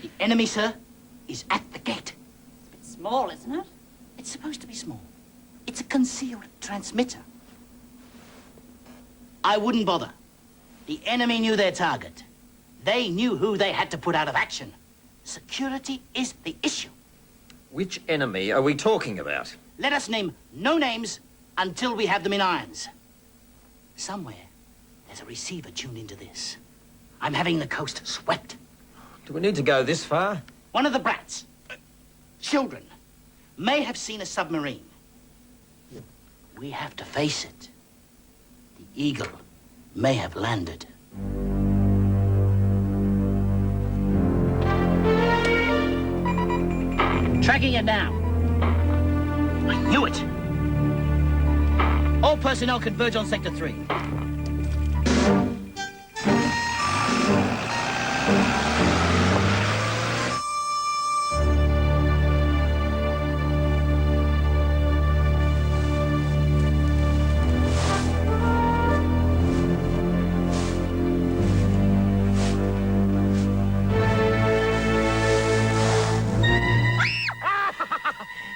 The enemy, sir, is at the gate. It's a bit small, isn't it? It's supposed to be small. It's a concealed transmitter. I wouldn't bother. The enemy knew their target. They knew who they had to put out of action. Security is the issue. Which enemy are we talking about? Let us name no names until we have them in irons. Somewhere, there's a receiver tuned into this. I'm having the coast swept. Do we need to go this far? One of the brats, children, may have seen a submarine. We have to face it. The Eagle may have landed. Tracking it now. I knew it. All personnel converge on Sector 3.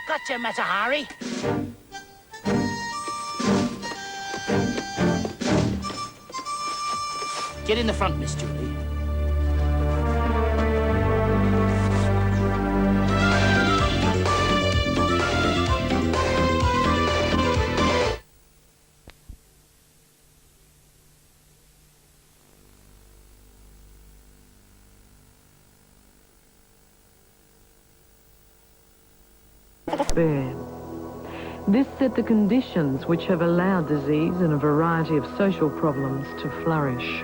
Gotcha, Matahari. Get in the front, Miss Julie. There. This set the conditions which have allowed disease and a variety of social problems to flourish.